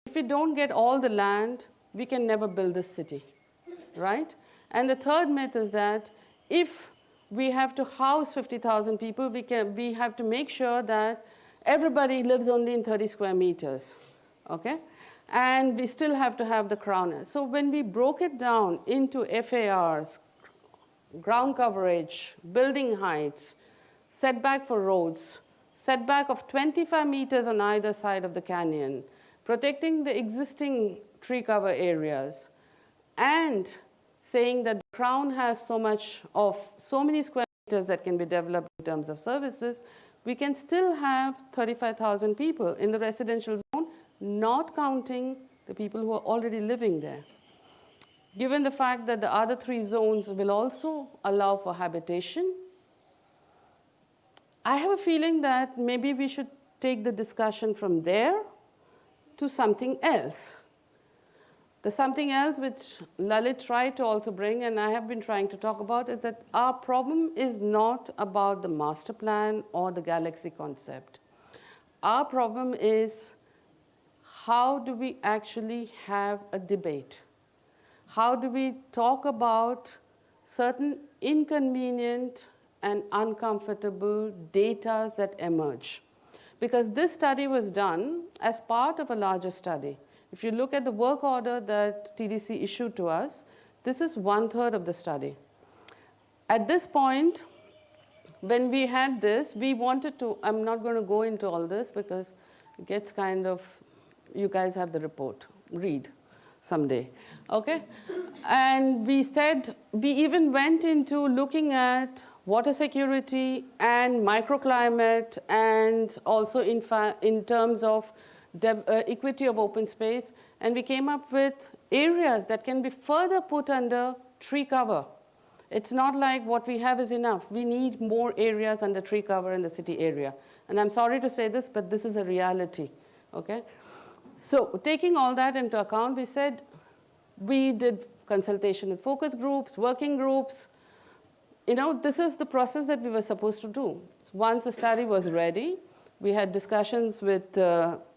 If we don't get all the land, we can never build this city, right? And the third myth is that if we have to house 50,000 people, we have to make sure that everybody lives only in 30 square meters, okay? And we still have to have the crown. So when we broke it down into FARs, ground coverage, building heights, setback for roads, setback of 25 meters on either side of the canyon, protecting the existing tree cover areas, and saying that the Crown has so many square meters that can be developed in terms of services, we can still have 35,000 people in the residential zone, not counting the people who are already living there. Given the fact that the other 3 zones will also allow for habitation, I have a feeling that maybe we should take the discussion from there to something else. The something else which Lalit tried to also bring, and I have been trying to talk about, is that our problem is not about the master plan or the galaxy concept. Our problem is, how do we actually have a debate? How do we talk about certain inconvenient and uncomfortable data that emerge? Because this study was done as part of a larger study. If you look at the work order that TDC issued to us, this is 1/3 of the study. At this point, when we had this, we wanted to, I'm not going to go into all this because it gets kind of, you guys have the report, read someday, okay? And we said, we even went into looking at water security and microclimate, and also in terms of equity of open space, and we came up with areas that can be further put under tree cover. It's not like what we have is enough. We need more areas under tree cover in the city area. And I'm sorry to say this, but this is a reality, okay? So taking all that into account, we said, we did consultation with focus groups, working groups. You know, this is the process that we were supposed to do. Once the study was ready, we had discussions with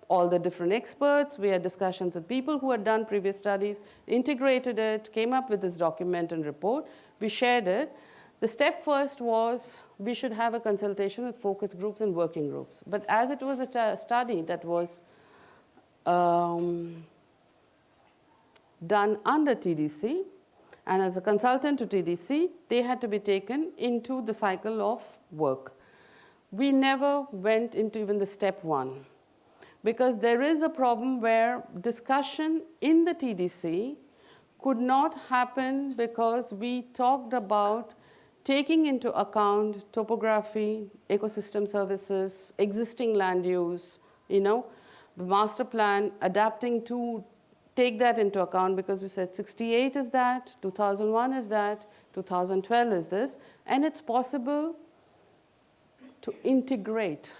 all the different experts. We had discussions with people who had done previous studies, integrated it, came up with this document and report. We shared it. The step first was we should have a consultation with focus groups and working groups. But as it was a study that was done under TDC, and as a consultant to TDC, they had to be taken into the cycle of work. We never went into even the step 1, because there is a problem where discussion in the TDC could not happen because we talked about taking into account topography, ecosystem services, existing land use, you know, the master plan, adapting to take that into account, because we said 68 is that, 2001 is that, 2012 is this, and it's possible to integrate.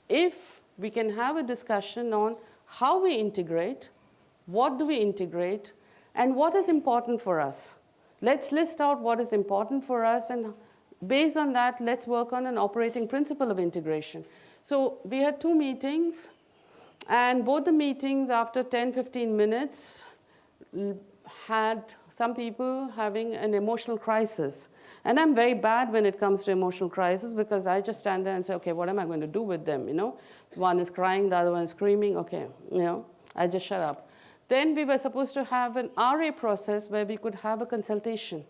If we can have a discussion on how we integrate, what do we integrate, and what is important for us. Let's list out what is important for us, and based on that, let's work on an operating principle of integration. So we had 2 meetings, and both the meetings, after 10-15 minutes, had some people having an emotional crisis. And I'm very bad when it comes to emotional crisis, because I just stand there and say, okay, what am I going to do with them, you know? One is crying, the other one is screaming, okay, you know, I just shut up. Then we were supposed to have an RA process where we could have a consultation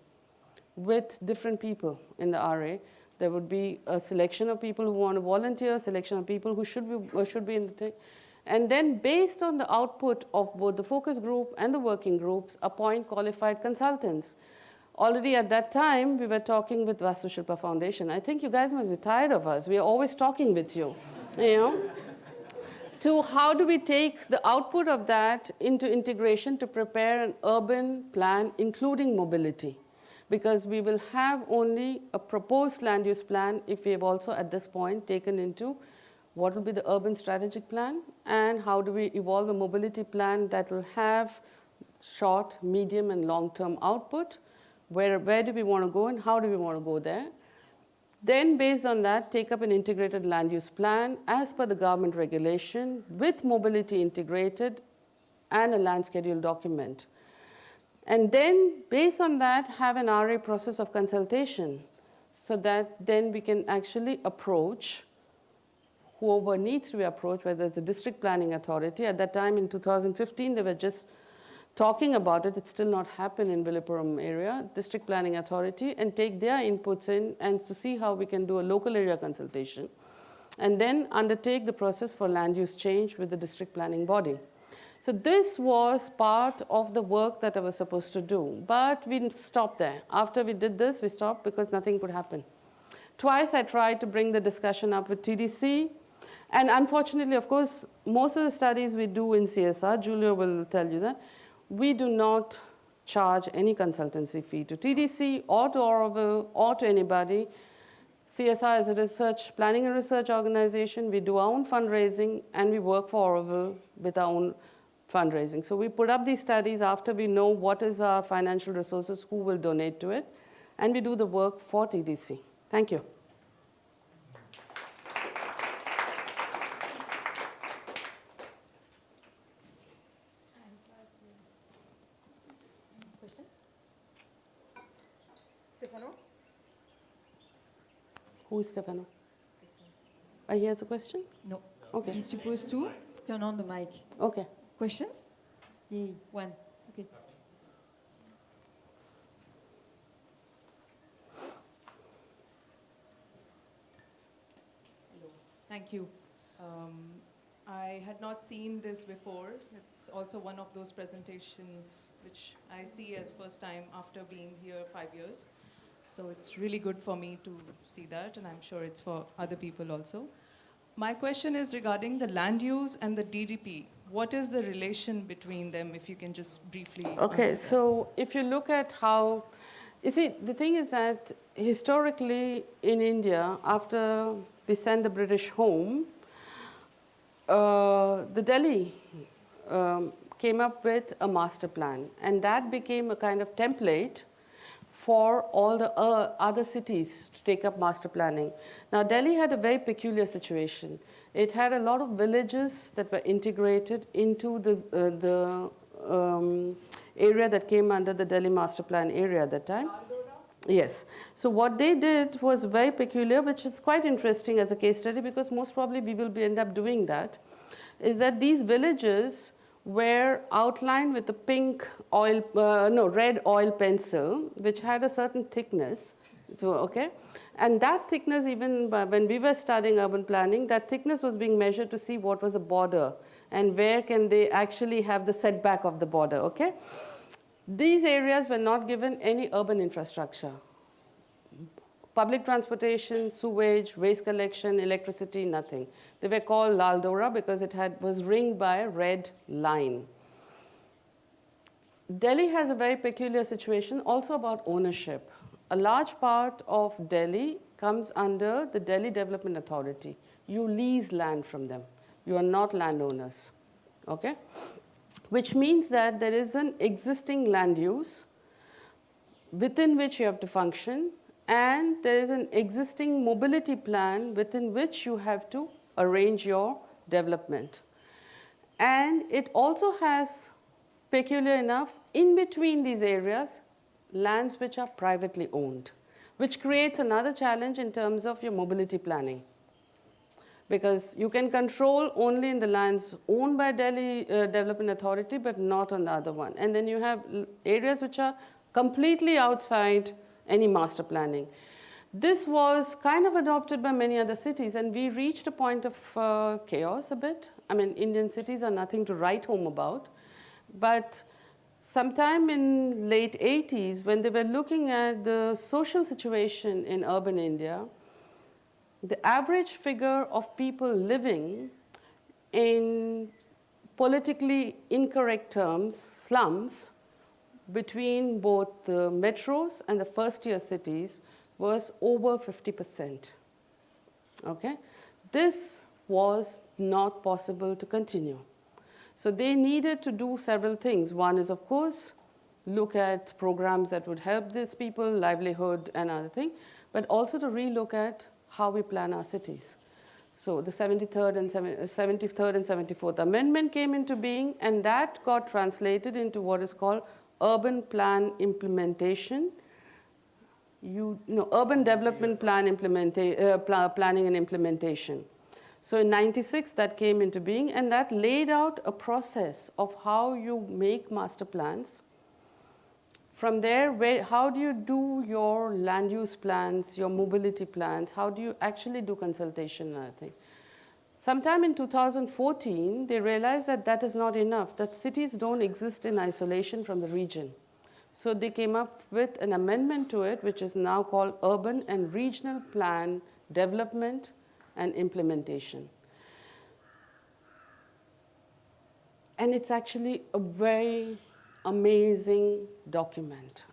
with different people in the RA. There would be a selection of people who want to volunteer, selection of people who should be in the thing. And then based on the output of both the focus group and the working groups, appoint qualified consultants. Already at that time, we were talking with Vastu Shilpa Foundation. I think you guys must be tired of us. We are always talking with you, you know, to how do we take the output of that into integration to prepare an urban plan, including mobility. Because we will have only a proposed land use plan if we have also at this point taken into what will be the urban strategic plan, and how do we evolve a mobility plan that will have short, medium, and long-term output. Where do we want to go and how do we want to go there? Then based on that, take up an integrated land use plan as per the government regulation with mobility integrated and a land schedule document. And then based on that, have an RA process of consultation so that then we can actually approach whoever needs to be approached, whether it's the district planning authority. At that time in 2015, they were just talking about it. It's still not happened in Villupuram area, district planning authority, and take their inputs in and to see how we can do a local area consultation. And then undertake the process for land use change with the district planning body. So this was part of the work that I was supposed to do, but we stopped there. After we did this, we stopped because nothing could happen. Twice I tried to bring the discussion up with TDC, and unfortunately, of course, most of the studies we do in CSR, Julia will tell you that, we do not charge any consultancy fee to TDC or to Auroville or to anybody. CSR is a research, planning and research organization. We do our own fundraising, and we work for Auroville with our own fundraising. So we put up these studies after we know what is our financial resources, who will donate to it, and we do the work for TDC. Thank you. Stefano? Who is Stefano? He has a question? No. Okay. He's supposed to turn on the mic. Okay. Questions? Yay, one. Okay. Hello. Thank you. I had not seen this before. It's also one of those presentations which I see as first time after being here 5 years. So it's really good for me to see that, and I'm sure it's for other people also. My question is regarding the land use and the DDP. What is the relation between them, if you can just briefly Okay, answer so if you look at how, you see, the thing is that historically in India, after we sent the British home, the Delhi came up with a master plan, and that became a kind of template for all the other cities to take up master planning. Now, Delhi had a very peculiar situation. It had a lot of villages that were integrated into the area that came under the Delhi master plan area at that time. Yes. So what they did was very peculiar, which is quite interesting as a case study, because most probably we will end up doing that, is that these villages were outlined with a pink oil, red oil pencil, which had a certain thickness. So, okay? And that thickness, even when we were studying urban planning, that thickness was being measured to see what was a border and where can they actually have the setback of the border, okay? These areas were not given any urban infrastructure. Public transportation, sewage, waste collection, electricity, nothing. They were called Lal Dora because it was ringed by a red line. Delhi has a very peculiar situation also about ownership. A large part of Delhi comes under the Delhi Development Authority. You lease land from them. You are not landowners, okay? Which means that there is an existing land use within which you have to function, and there is an existing mobility plan within which you have to arrange your development. And it also has, peculiar enough, in between these areas, lands which are privately owned, which creates another challenge in terms of your mobility planning. Because you can control only in the lands owned by Delhi Development Authority, but not on the other one. And then you have areas which are completely outside any master planning. This was kind of adopted by many other cities, and we reached a point of chaos a bit. I mean, Indian cities are nothing to write home about. But sometime in late 80s, when they were looking at the social situation in urban India, the average figure of people living in politically incorrect terms, slums, between both the metros and the first-tier cities was over 50%. Okay? This was not possible to continue. So they needed to do several things. One is, of course, look at programs that would help these people, livelihood and other things, but also to relook at how we plan our cities. So the 73rd and 74th Amendment came into being, and that got translated into what is called urban plan implementation, urban development plan planning and implementation. So in '96 that came into being, and that laid out a process of how you make master plans. From there, how do you do your land use plans, your mobility plans? How do you actually do consultation and other things? Sometime in 2014, they realized that that is not enough, that cities don't exist in isolation from the region. So they came up with an amendment to it, which is now called Urban and Regional Plan Development and Implementation. And it's actually a very amazing document.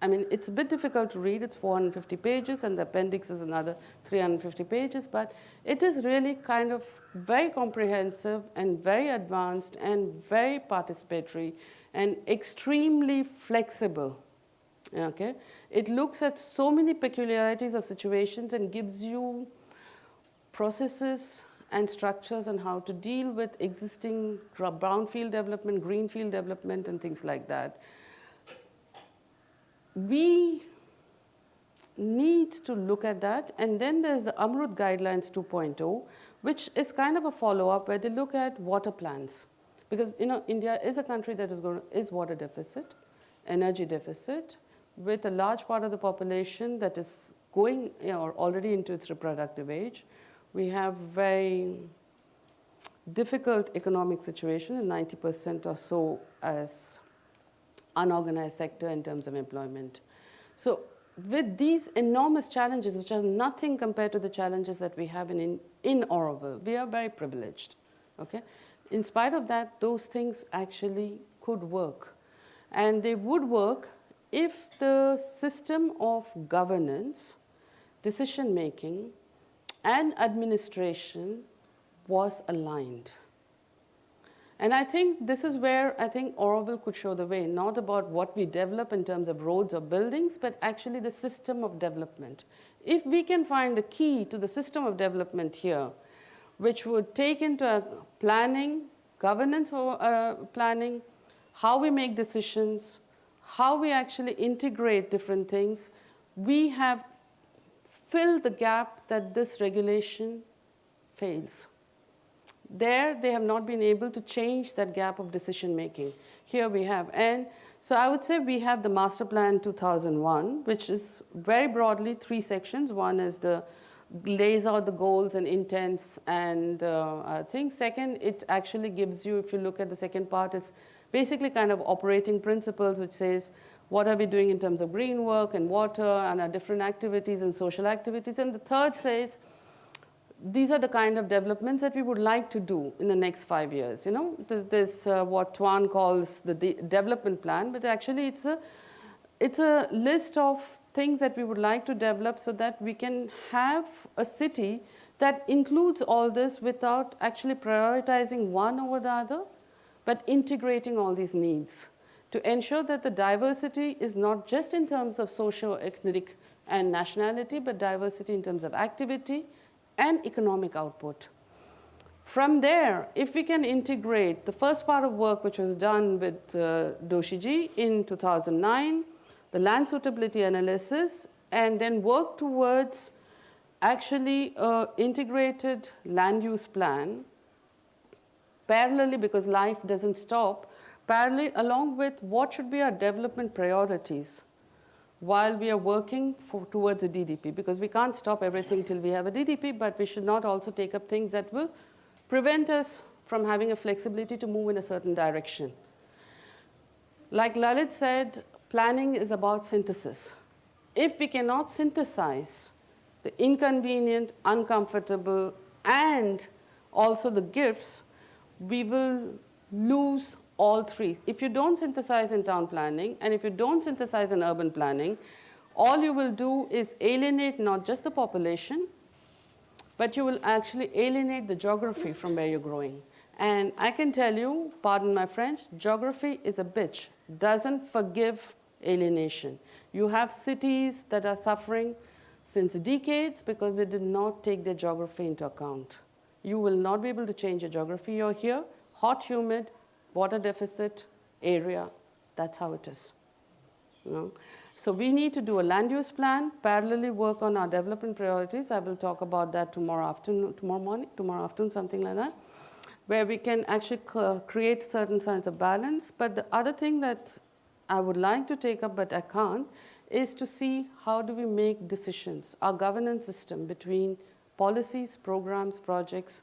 I mean, it's a bit difficult to read. It's 450 pages, and the appendix is another 350 pages, but it is really kind of very comprehensive and very advanced and very participatory and extremely flexible. Okay? It looks at so many peculiarities of situations and gives you processes and structures on how to deal with existing brownfield development, greenfield development, and things like that. We need to look at that, and then there's the Amrut Guidelines 2.0, which is kind of a follow-up where they look at water plans. Because India is a country that is water deficit, energy deficit, with a large part of the population that is going or already into its reproductive age. We have very difficult economic situation, and 90% or so as unorganized sector in terms of employment. So with these enormous challenges, which are nothing compared to the challenges that we have in Auroville, we are very privileged. Okay? In spite of that, those things actually could work. And they would work if the system of governance, decision making, and administration was aligned. And I think this is where I think Auroville could show the way, not about what we develop in terms of roads or buildings, but actually the system of development. If we can find the key to the system of development here, which would take into planning, governance planning, how we make decisions, how we actually integrate different things, we have filled the gap that this regulation fails. There, they have not been able to change that gap of decision making. Here we have. And so I would say we have the Master Plan 2001, which is very broadly 3 sections. One is the lays out the goals and intents and things. Second, it actually gives you, if you look at the second part, it's basically kind of operating principles, which says what are we doing in terms of green work and water and our different activities and social activities. And the third says, these are the kind of developments that we would like to do in the next 5 years. There's what Tuan calls the development plan, but actually it's a list of things that we would like to develop so that we can have a city that includes all this without actually prioritizing one over the other, but integrating all these needs to ensure that the diversity is not just in terms of socio-ethnic and nationality, but diversity in terms of activity and economic output. From there, if we can integrate the first part of work which was done with Doshiji in 2009, the land suitability analysis, and then work towards actually integrated land use plan, parallelly, because life doesn't stop, parallelly along with what should be our development priorities while we are working towards a DDP, because we can't stop everything till we have a DDP, but we should not also take up things that will prevent us from having a flexibility to move in a certain direction. Like Lalit said, planning is about synthesis. If we cannot synthesize the inconvenient, uncomfortable, and also the gifts, we will lose all 3. If you don't synthesize in town planning, and if you don't synthesize in urban planning, all you will do is alienate not just the population, but you will actually alienate the geography from where you're growing. And I can tell you, pardon my French, geography is a bitch, doesn't forgive alienation. You have cities that are suffering since decades because they did not take their geography into account. You will not be able to change your geography. You're here, hot, humid, water deficit area, that's how it is. So we need to do a land use plan, parallelly work on our development priorities. I will talk about that tomorrow afternoon, something like that, where we can actually create certain kinds of balance. But the other thing that I would like to take up, but I can't, is to see how do we make decisions, our governance system between policies, programs, projects,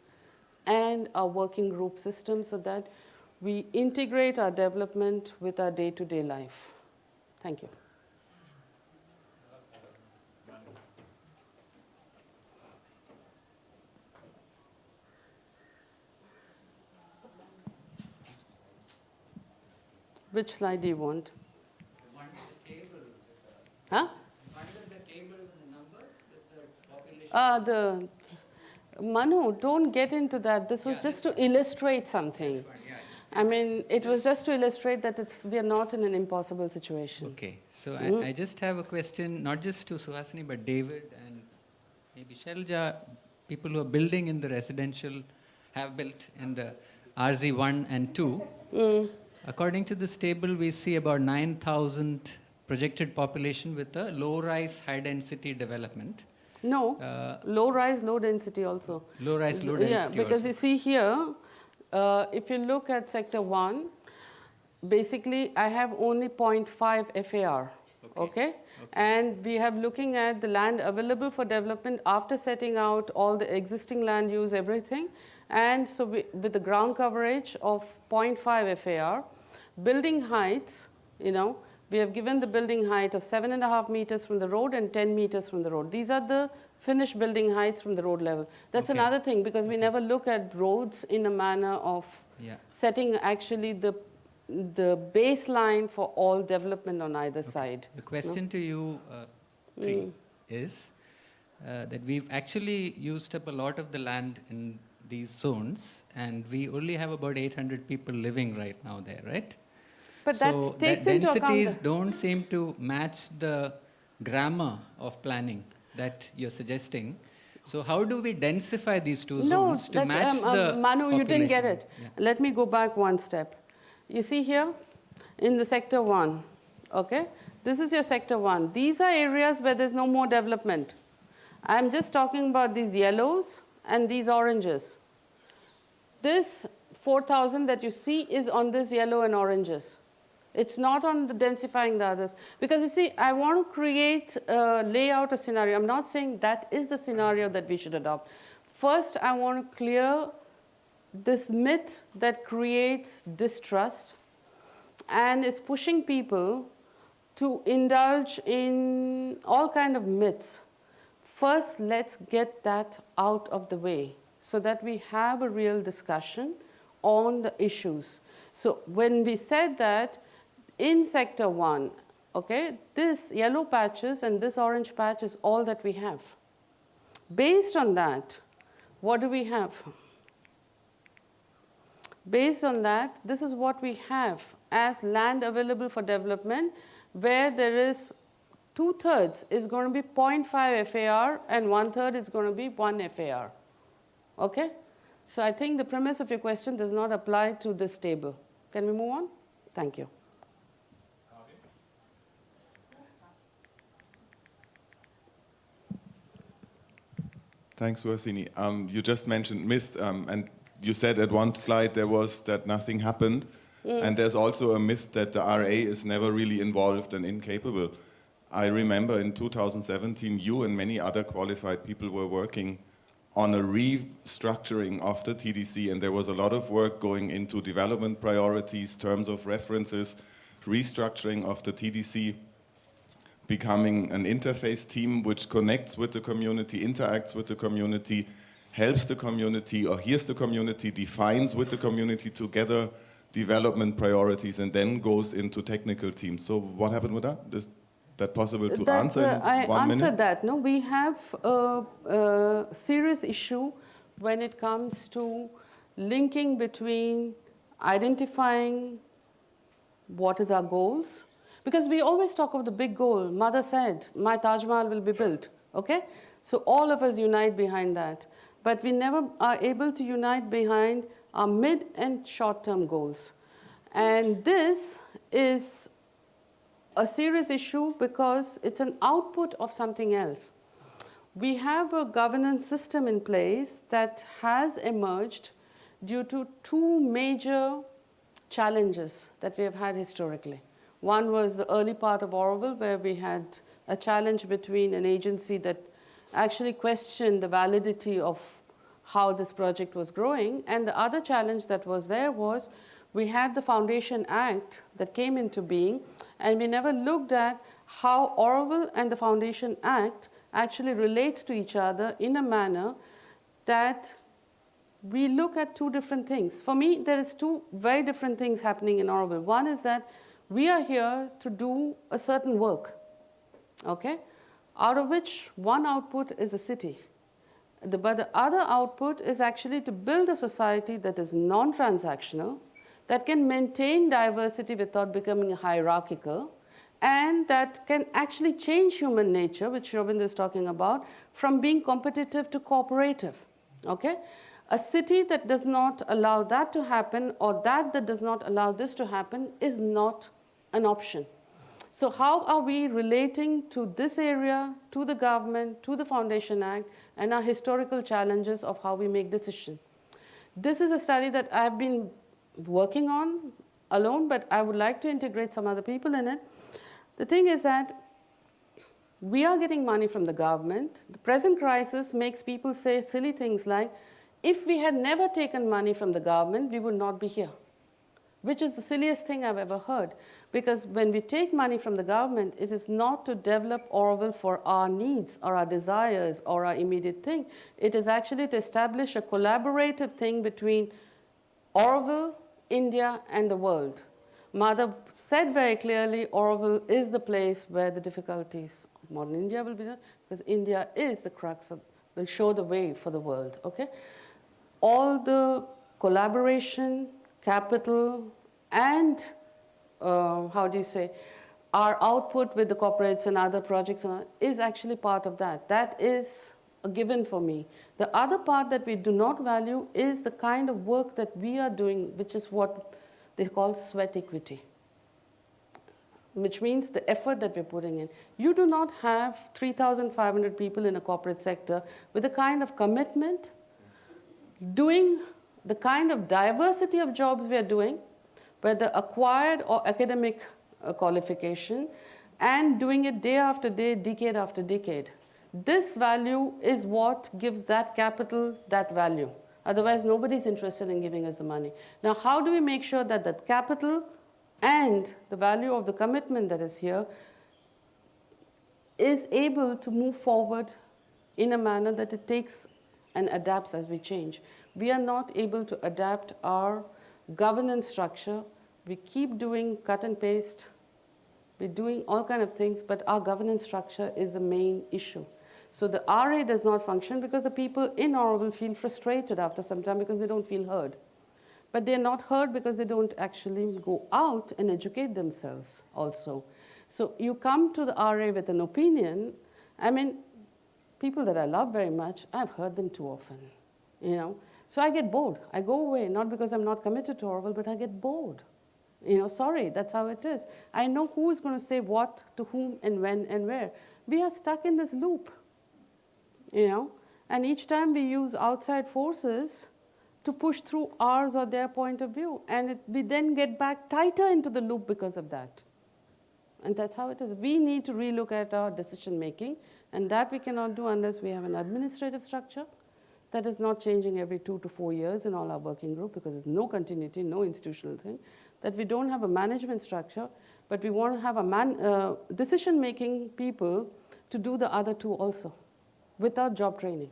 and our working group system so that we integrate our development with our day-to-day life. Thank you. Which slide do you want? Huh? Manu, don't get into that. This was just to illustrate something. I mean, it was just to illustrate that we are not in an impossible situation. Okay, so I just have a question, not just to Suhasini, but David and maybe Shelja, people who are building in the residential, have built in the RZ1 and 2. According to this table, we see about 9,000 projected population with a low-rise, high-density development. No, low-rise, low-density also. Low-rise, low-density yeah, because also. you see here, if you look at sector 1, basically I have only 0.5 FAR, okay? And we have looking at the land available for development after setting out all the existing land use, everything. And so with the ground coverage of 0.5 FAR, building heights, we have given the building height of 7.5 meters from the road and 10 meters from the road. These are the finished building heights from the road level. That's another thing, because we never look at roads in a manner of setting actually the baseline for all development on either side. The question to you three is that we've actually used up a lot of the land in these zones, and we only have about 800 people living right now there, right? But so that takes that into densities account don't seem to match the grammar of planning that you're suggesting. So how do we densify these two zones to match the Manu, you didn't get it. Yeah. Let me go back one step. You see here, in the sector 1, okay? This is your sector 1. These are areas where there's no more development. I'm just talking about these yellows and these oranges. This 4,000 that you see is on this yellow and oranges. It's not on the densifying the others. Because you see, I want to create, lay out a scenario. I'm not saying that is the scenario that we should adopt. First, I want to clear this myth that creates distrust and is pushing people to indulge in all kind of myths. First, let's get that out of the way so that we have a real discussion on the issues. So when we said that in sector 1, okay, this yellow patches and this orange patch is all that we have. Based on that, what do we have? Based on that, this is what we have as land available for development, where there is 2/3 is going to be 0.5 FAR and 1/3 is going to be 1 FAR. Okay? So I think the premise of your question does not apply to this table. Can we move on? Thank you. Thanks, Suhasini. You just mentioned mist, and you said at one slide there was that nothing happened, and there's also a myth that the RA is never really involved and incapable. I remember in 2017, you and many other qualified people were working on a restructuring of the TDC, and there was a lot of work going into development priorities, terms of references, restructuring of the TDC, becoming an interface team which connects with the community, interacts with the community, helps the community or hears the community, defines with the community together development priorities, and then goes into technical teams. So what happened with that? Is that possible to answer in 1 minute? I answered that. No, we have a serious issue when it comes to linking between identifying what is our goals. Because we always talk of the big goal. Mother said, my Taj Mahal will be built, okay? So all of us unite behind that. But we never are able to unite behind our mid and short-term goals. And this is a serious issue because it's an output of something else. We have a governance system in place that has emerged due to 2 major challenges that we have had historically. One was the early part of Auroville, where we had a challenge between an agency that actually questioned the validity of how this project was growing. And the other challenge that was there was we had the Foundation Act that came into being, and we never looked at how Auroville and the Foundation Act actually relates to each other in a manner that we look at two different things. For me, there is two very different things happening in Auroville. One is that we are here to do a certain work, okay, out of which one output is a city. But the other output is actually to build a society that is non-transactional, that can maintain diversity without becoming hierarchical, and that can actually change human nature, which Robin is talking about, from being competitive to cooperative, okay? A city that does not allow that to happen, or that does not allow this to happen, is not an option. So how are we relating to this area, to the government, to the Foundation Act, and our historical challenges of how we make decisions? This is a study that I've been working on alone, but I would like to integrate some other people in it. The thing is that we are getting money from the government. The present crisis makes people say silly things like, if we had never taken money from the government, we would not be here, which is the silliest thing I've ever heard. Because when we take money from the government, it is not to develop Auroville for our needs or our desires or our immediate thing. It is actually to establish a collaborative thing between Auroville, India, and the world. Mother said very clearly, Auroville is the place where the difficulties of modern India will be done, because India is the crux of, will show the way for the world, okay? All the collaboration, capital, and how do you say, our output with the corporates and other projects is actually part of that. That is a given for me. The other part that we do not value is the kind of work that we are doing, which is what they call sweat equity, which means the effort that we're putting in. You do not have 3,500 people in a corporate sector with the kind of commitment, doing the kind of diversity of jobs we are doing, whether acquired or academic qualification, and doing it day after day, decade after decade. This value is what gives that capital that value. Otherwise, nobody's interested in giving us the money. Now, how do we make sure that that capital and the value of the commitment that is here is able to move forward in a manner that it takes and adapts as we change? We are not able to adapt our governance structure. We keep doing cut and paste. We're doing all kinds of things, but our governance structure is the main issue. So the RA does not function because the people in Auroville feel frustrated after some time because they don't feel heard. But they're not heard because they don't actually go out and educate themselves also. So you come to the RA with an opinion. I mean, people that I love very much, I've heard them too often, you know. So I get bored. I go away, not because I'm not committed to Auroville, but I get bored. You know, sorry, that's how it is. I know who is going to say what to whom and when and where. We are stuck in this loop, you know, and each time we use outside forces to push through ours or their point of view, and we then get back tighter into the loop because of that. And that's how it is. We need to relook at our decision making, and that we cannot do unless we have an administrative structure that is not changing every 2 to 4 years in all our working group, because there's no continuity, no institutional thing, that we don't have a management structure, but we want to have a decision-making people to do the other two also, without job training.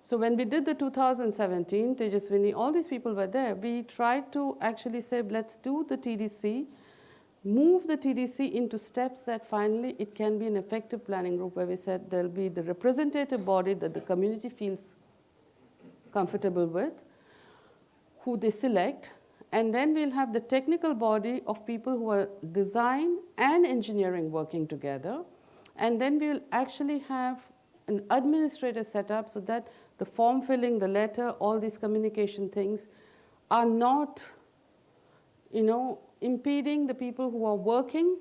So when we did the 2017, Tejaswini, all these people were there. We tried to actually say, let's do the TDC, move the TDC into steps that finally it can be an effective planning group, where we said there'll be the representative body that the community feels comfortable with, who they select, and then we'll have the technical body of people who are design and engineering working together, and then we'll actually have an administrative setup so that the form filling, the letter, all these communication things are not, you know, impeding the people who are working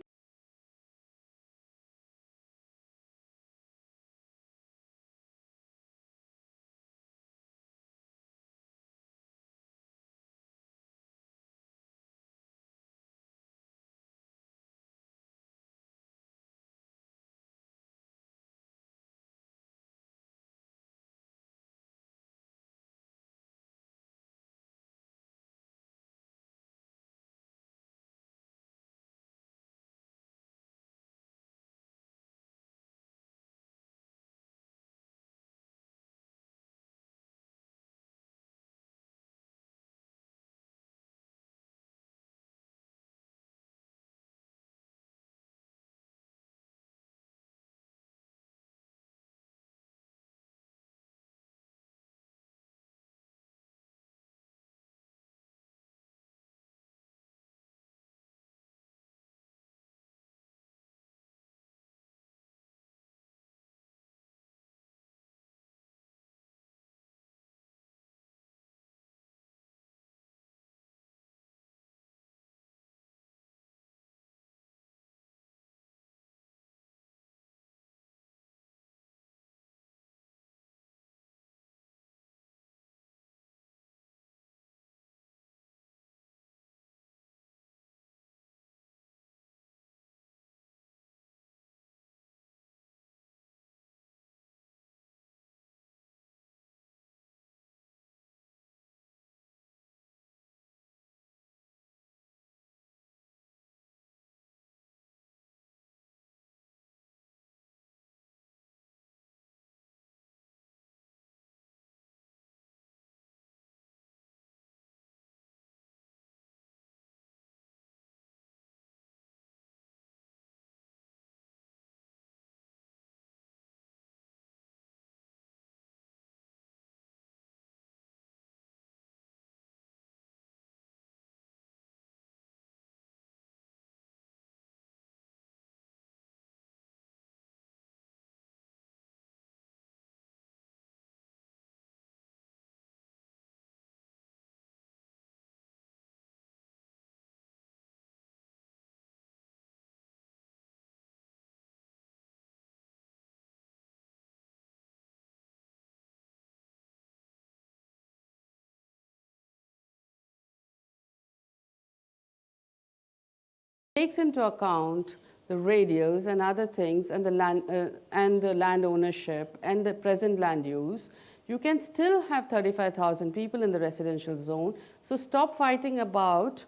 takes into account the radials and other things and the land ownership and the present land use, you can still have 35,000 people in the residential zone. So stop fighting about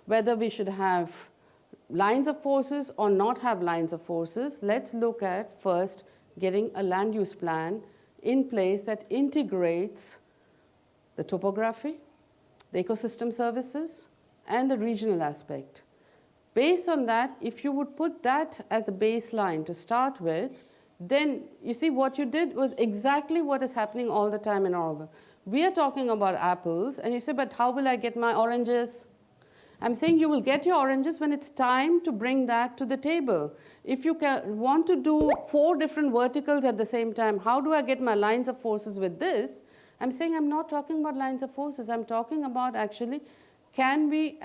whether we should have lines of forces or not have lines of forces. Let's look at first getting a land use plan in place that integrates the topography, the ecosystem services, and the regional aspect. Based on that, if you would put that as a baseline to start with, then you see what you did was exactly what is happening all the time in Auroville. We are talking about apples, and you say, but how will I get my oranges? I'm saying you will get your oranges when it's time to bring that to the table. If you want to do 4 different verticals at the same time, how do I get my lines of forces with this? I'm saying I'm not talking about lines of forces. I'm talking about actually, can we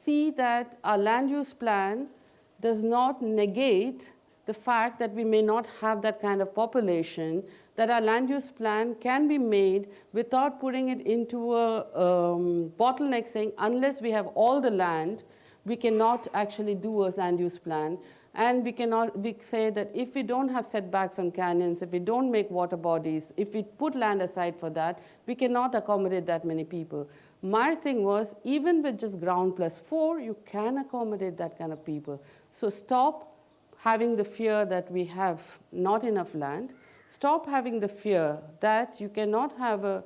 see that our land use plan does not negate the fact that we may not have that kind of population, that our land use plan can be made without putting it into a bottleneck saying unless we have all the land, we cannot actually do a land use plan. And we say that if we don't have setbacks on canyons, if we don't make water bodies, if we put land aside for that, we cannot accommodate that many people. My thing was, even with just ground plus 4, you can accommodate that kind of people. So stop having the fear that we have not enough land. Stop having the fear that you cannot have a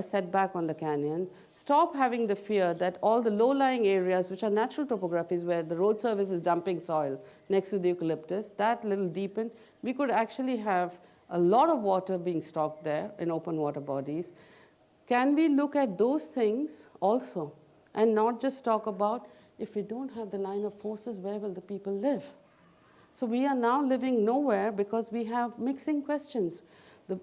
setback on the canyon. Stop having the fear that all the low-lying areas, which are natural topographies where the road service is dumping soil next to the eucalyptus, that little deepen, we could actually have a lot of water being stocked there in open water bodies. Can we look at those things also and not just talk about if we don't have the line of forces, where will the people live? So we are now living nowhere because we have mixing questions. The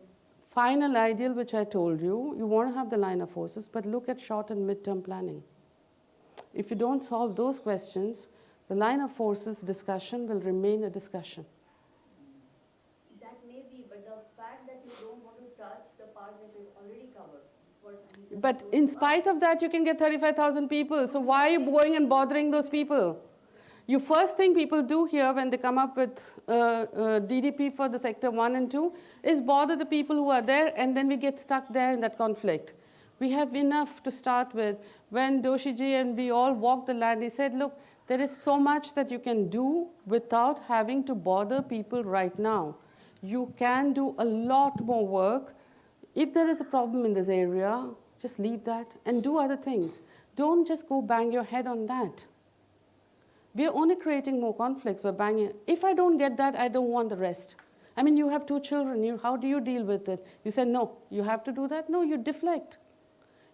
final ideal, which I told you, you want to have the line of forces, but look at short and mid-term planning. If you don't solve those questions, the line of forces discussion will remain a discussion. That may be, but the fact that you don't want to touch the part that is already covered. But in spite of that, you can get 35,000 people. So why are you going and bothering those people? You first thing people do here when they come up with DDP for the sector 1 and 2 is bother the people who are there, and then we get stuck there in that conflict. We have enough to start with. When Doshiji and we all walked the land, he said, look, there is so much that you can do without having to bother people right now. You can do a lot more work. If there is a problem in this area, just leave that and do other things. Don't just go bang your head on that. We are only creating more conflicts. We're banging. If I don't get that, I don't want the rest. I mean, you have 2 children. How do you deal with it? You say, no, you have to do that. No, you deflect.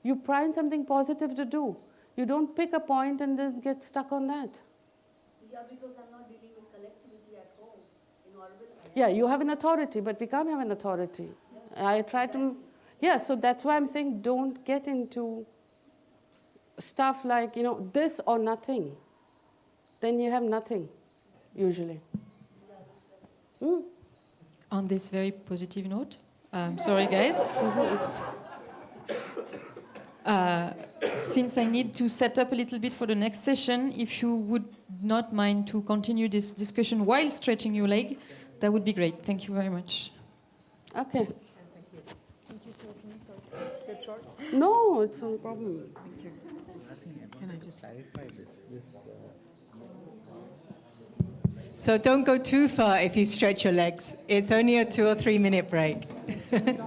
You find something positive to do. You don't pick a point and then get stuck on that. Yeah, because I'm not dealing with collectivity at home. In Auroville, Yeah, you have an authority, but we can't have an authority. I try to, so that's why I'm saying don't get into stuff like, this or nothing. Then you have nothing, usually. On this very positive note, sorry guys. Since I need to set up a little bit for the next session, if you would not mind to continue this discussion while stretching your leg, that would be great. Thank you very much. Okay. No, it's no problem. Can I just clarify this? So don't go too far if you stretch your legs. It's only a 2 or 3 minute break. The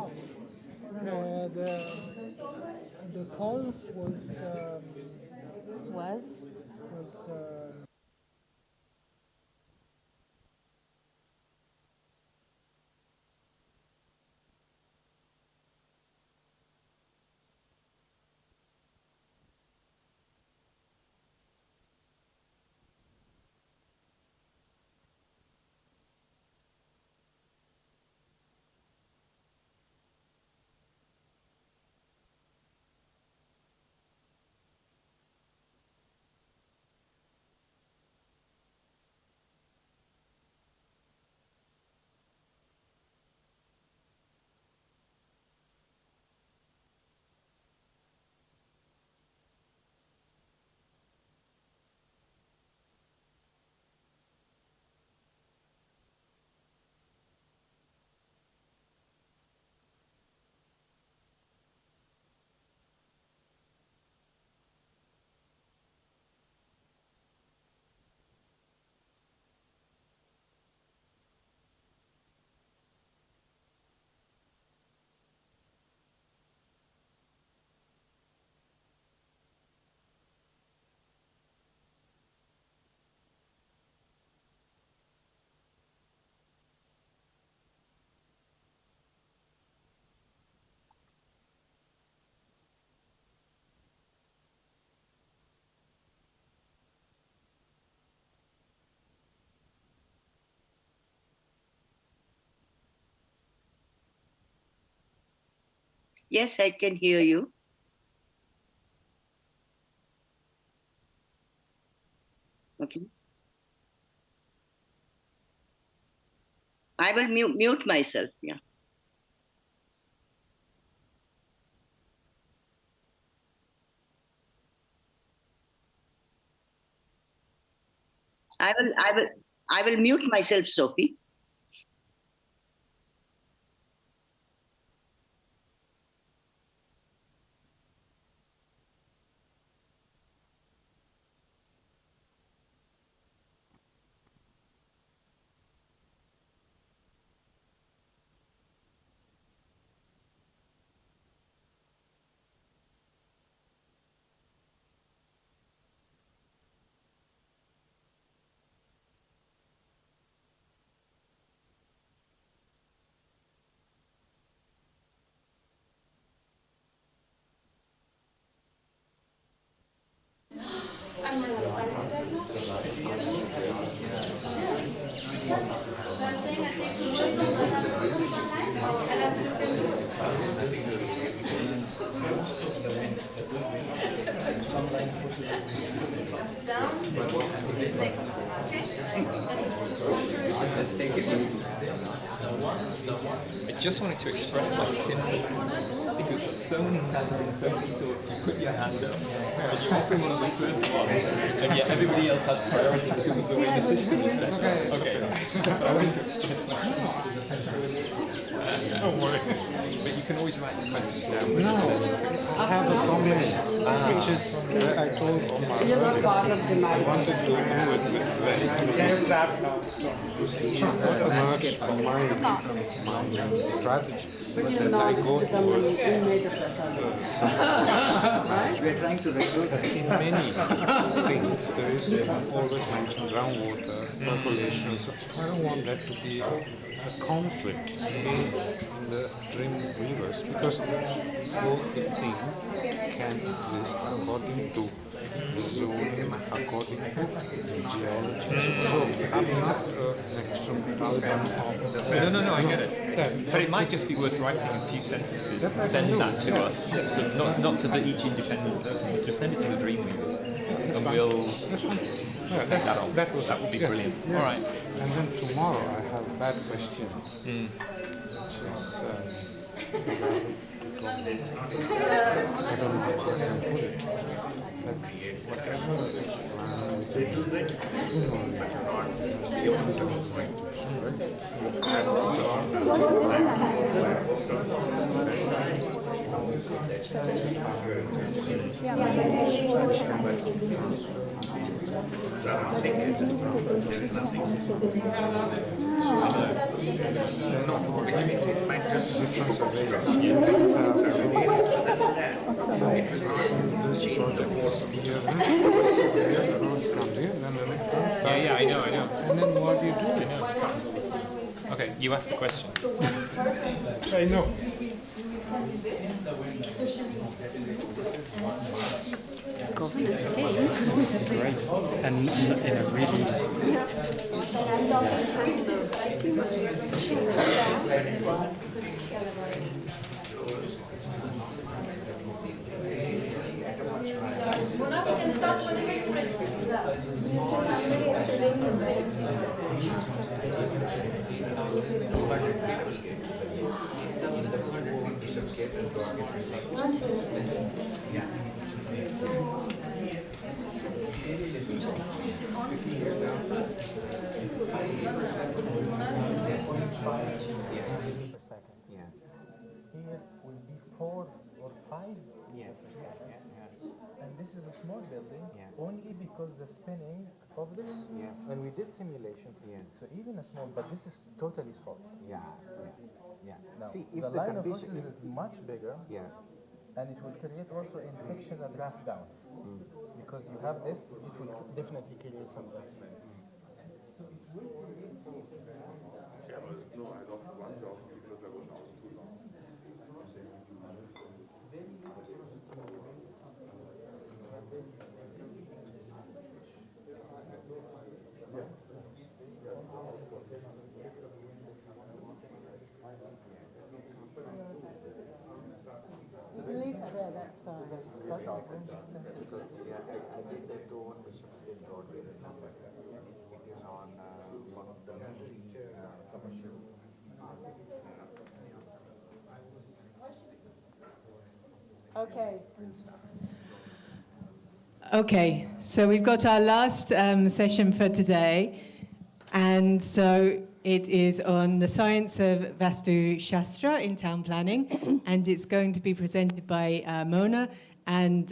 call was Yes, I can hear you. Okay. I will mute myself. Yeah. I will mute myself, Sophie. I just wanted to express my sympathy because so many times in so many talks you put your hand up and you're also one of the first ones and yet everybody else has priority because of the way the system is set up. Okay. But I wanted to express my don't worry. But you can always write the questions down. No, I have a comment, which is I told Omar earlier. I wanted to end with this very what emerged from my strategy was that I go towards we're trying to recruit in many things. There is always mentioned groundwater, population, so I don't want that to be a conflict in the dream weavers because both the thing can exist according to zoning, according to geology. So I'm not an extreme fan of No, I get it. But it might just be worth writing a few sentences and send that to us. So not to each independent person, but just send it to the Dreamweavers. And we'll take that on. That would be brilliant. Yeah. All right. And then tomorrow I have a bad question. Which is, I don't know how I can put it. But whatever little bit sooner or Yeah, I know. And then what do you do? I know. Okay, you asked the question. I know. Governance came. Great. And in a really Mona, we can start whenever you're ready. Yeah. Here will be 4 or 5. Yeah. And this is a small building only because the spinning of this. Yes. And we did simulation. So even a small, but this is totally solid. Yeah. Now, See, if the the line of condition horses is much bigger. And it will create also in section a draft down. Because you have this, it will definitely create some draft. start extensive. Because I did that too on Bishop State Broadway. It is on one of the commercial. Okay. Okay, so we've got our last session for today, and so it is on the science of Vastu Shastra in town planning, and it's going to be presented by Mona and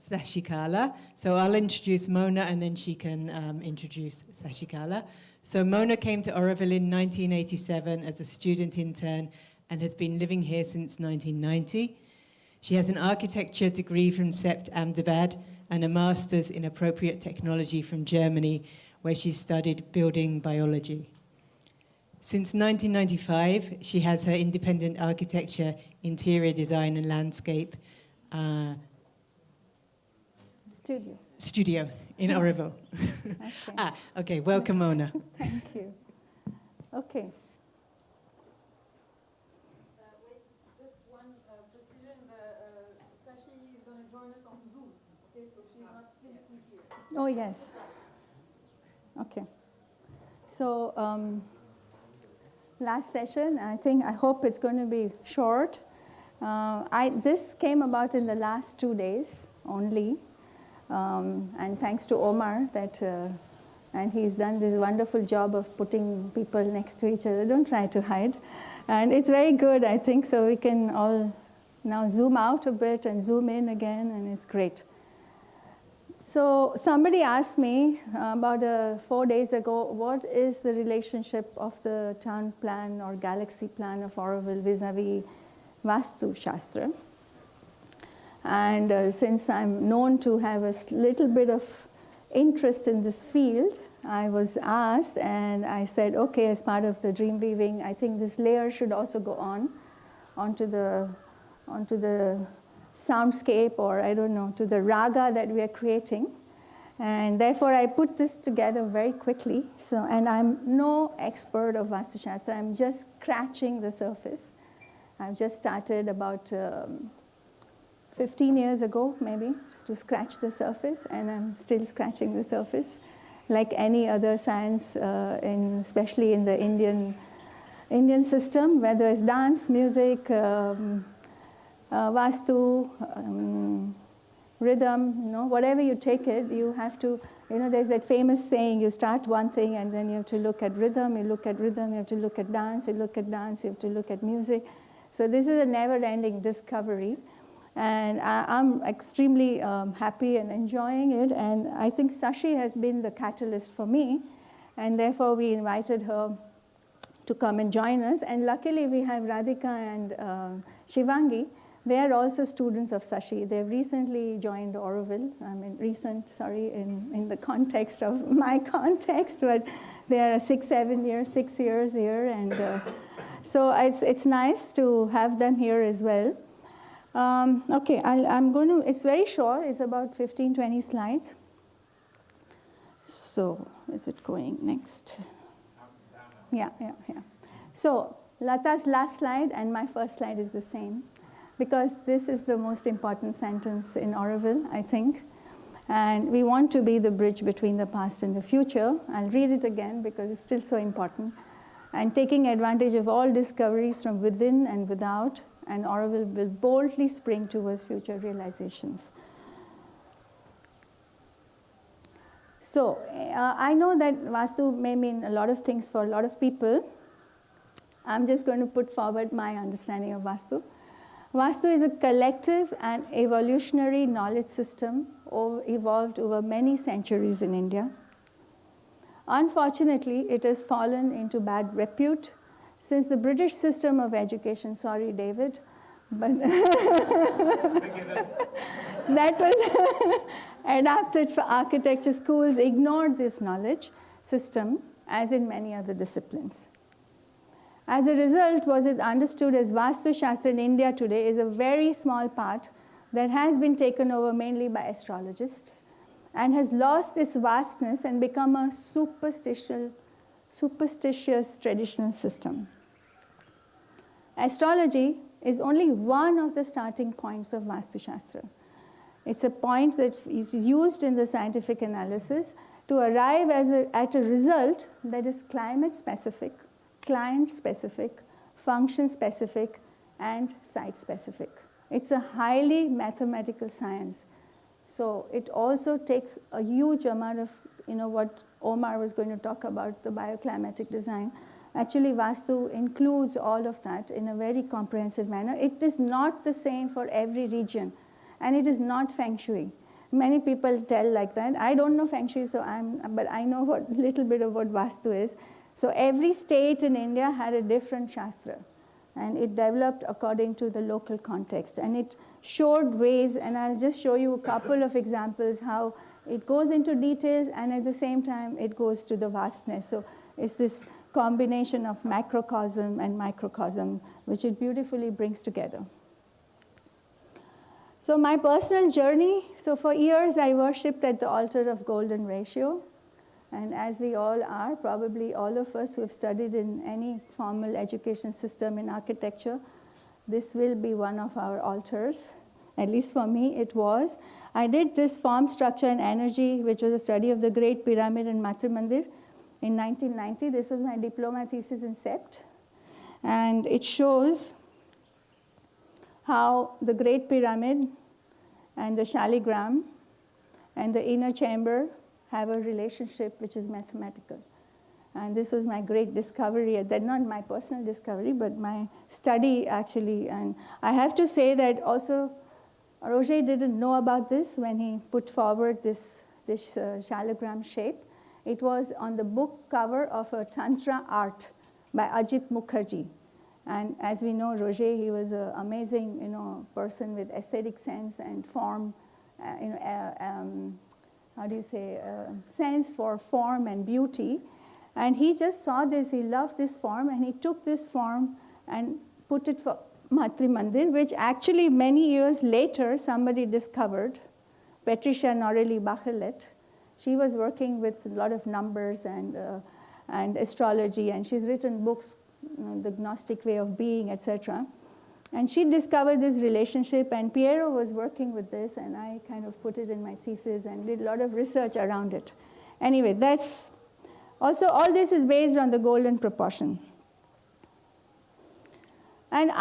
Sashikala. So I'll introduce Mona, and then she can introduce Sashikala. So Mona came to Auroville in 1987 as a student intern and has been living here since 1990. She has an architecture degree from Sept Ahmedabad and a master's in appropriate technology from Germany, where she studied building biology. Since 1995, she has her independent architecture, interior design and landscape studio in Auroville. Okay. Okay, welcome Mona. Thank you. Okay. Just one precision, Sashi is going to join us on Zoom, okay, so she's not physically here. Oh, yes. Okay. So last session, I hope it's going to be short. This came about in the last 2 days only. And thanks to Omar, and he's done this wonderful job of putting people next to each other. Don't try to hide. And it's very good, I think, so we can all now zoom out a bit and zoom in again, and it's great. So somebody asked me about 4 days ago, what is the relationship of the town plan or galaxy plan of Auroville vis-a-vis Vastu Shastra? And since I'm known to have a little bit of interest in this field, I was asked, and I said, okay, as part of the dream weaving, I think this layer should also go onto the soundscape, or I don't know, to the raga that we are creating. And therefore, I put this together very quickly. So, and I'm no expert of Vastu Shastra. I'm just scratching the surface. I've just started about 15 years ago, maybe, to scratch the surface, and I'm still scratching the surface, like any other science, especially in the Indian system, whether it's dance, music, Vastu, rhythm, whatever you take it, you have to, there's that famous saying, you start one thing and then you have to look at rhythm, you look at rhythm, you have to look at dance, you look at dance, you have to look at music. So this is a never-ending discovery. And I'm extremely happy and enjoying it. And I think Sashi has been the catalyst for me. And therefore, we invited her to come and join us. And luckily, we have Radhika and Shivangi. They are also students of Sashi. They've recently joined Auroville. I mean, in the context of my context, but they are 6 years here. And so it's nice to have them here as well. Okay, it's very short. It's about 15, 20 slides. So, is it going next? Yeah. So, Lata's last slide and my first slide is the same, because this is the most important sentence in Auroville, I think. And we want to be the bridge between the past and the future. I'll read it again because it's still so important. And taking advantage of all discoveries from within and without, and Auroville will boldly spring towards future realizations. So I know that Vastu may mean a lot of things for a lot of people. I'm just going to put forward my understanding of Vastu. Vastu is a collective and evolutionary knowledge system evolved over many centuries in India. Unfortunately, it has fallen into bad repute since the British system of education, sorry, David, but that was adapted for architecture schools, ignored this knowledge system, as in many other disciplines. As a result, was it understood as Vastu Shastra in India today is a very small part that has been taken over mainly by astrologists and has lost its vastness and become a superstitious traditional system. Astrology is only one of the starting points of Vastu Shastra. It's a point that is used in the scientific analysis to arrive at a result that is climate specific, client specific, function specific, and site specific. It's a highly mathematical science. So it also takes a huge amount of, what Omar was going to talk about, the bioclimatic design. Actually, Vastu includes all of that in a very comprehensive manner. It is not the same for every region, and it is not Feng Shui. Many people tell like that. I don't know Feng Shui, but I know a little bit of what Vastu is. So every state in India had a different Shastra, and it developed according to the local context. And it showed ways, and I'll just show you a couple of examples how it goes into details, and at the same time, it goes to the vastness. So it's this combination of macrocosm and microcosm, which it beautifully brings together. So my personal journey, so for years I worshipped at the altar of golden ratio. And as we all are, probably all of us who have studied in any formal education system in architecture, this will be one of our altars. At least for me, it was. I did this form, structure, and energy, which was a study of the Great Pyramid in Matra Mandir in 1990. This was my diploma thesis in SEPT. And it shows how the Great Pyramid and the Shaligram and the inner chamber have a relationship which is mathematical. And this was my great discovery, not my personal discovery, but my study actually. And I have to say that also Roger didn't know about this when he put forward this Shaligram shape. It was on the book cover of a Tantra art by Ajit Mukherjee. And as we know, Roger, he was an amazing, person with aesthetic sense and form, sense for form and beauty. And he just saw this, he loved this form, and he took this form and put it for Matri Mandir, which actually many years later somebody discovered, Patricia Norelli Bachelet. She was working with a lot of numbers and astrology, and she's written books, The Gnostic Way of Being, etc. And she discovered this relationship, and Piero was working with this, and I kind of put it in my thesis and did a lot of research around it. Anyway, that's also, all this is based on the golden proportion. And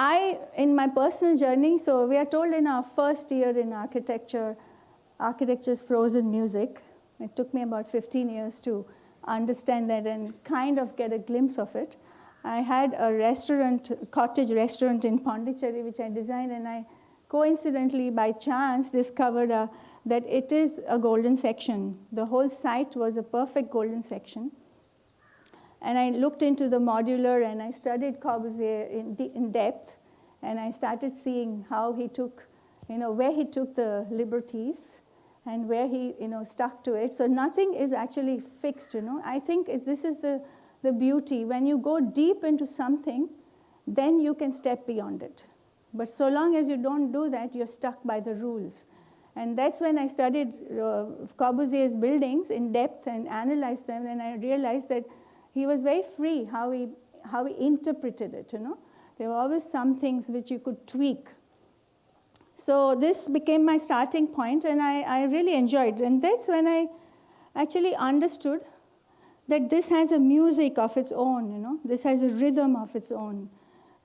in my personal journey, so we are told in our first year in architecture's frozen music. It took me about 15 years to understand that and kind of get a glimpse of it. I had a cottage restaurant in Pondicherry, which I designed, and I coincidentally, by chance, discovered that it is a golden section. The whole site was a perfect golden section. And I looked into the modular, and I studied Corbusier in depth, and I started seeing how he took, where he took the liberties and where he, stuck to it. So nothing is actually fixed, I think this is the beauty. When you go deep into something, then you can step beyond it. But so long as you don't do that, you're stuck by the rules. And that's when I studied Corbusier's buildings in depth and analyzed them, and I realized that he was very free how he interpreted it, There were always some things which you could tweak. So this became my starting point, and I really enjoyed it. And that's when I actually understood that this has a music of its own, This has a rhythm of its own.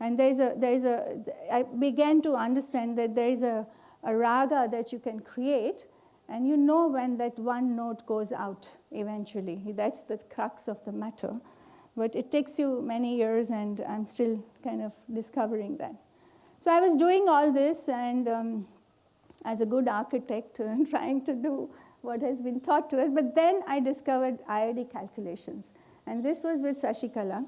And I began to understand that there is a raga that you can create, and you know when that one note goes out eventually. That's the crux of the matter. But it takes you many years, and I'm still kind of discovering that. So I was doing all this, and as a good architect, trying to do what has been taught to us. But then I discovered IID calculations. And this was with Sashikala.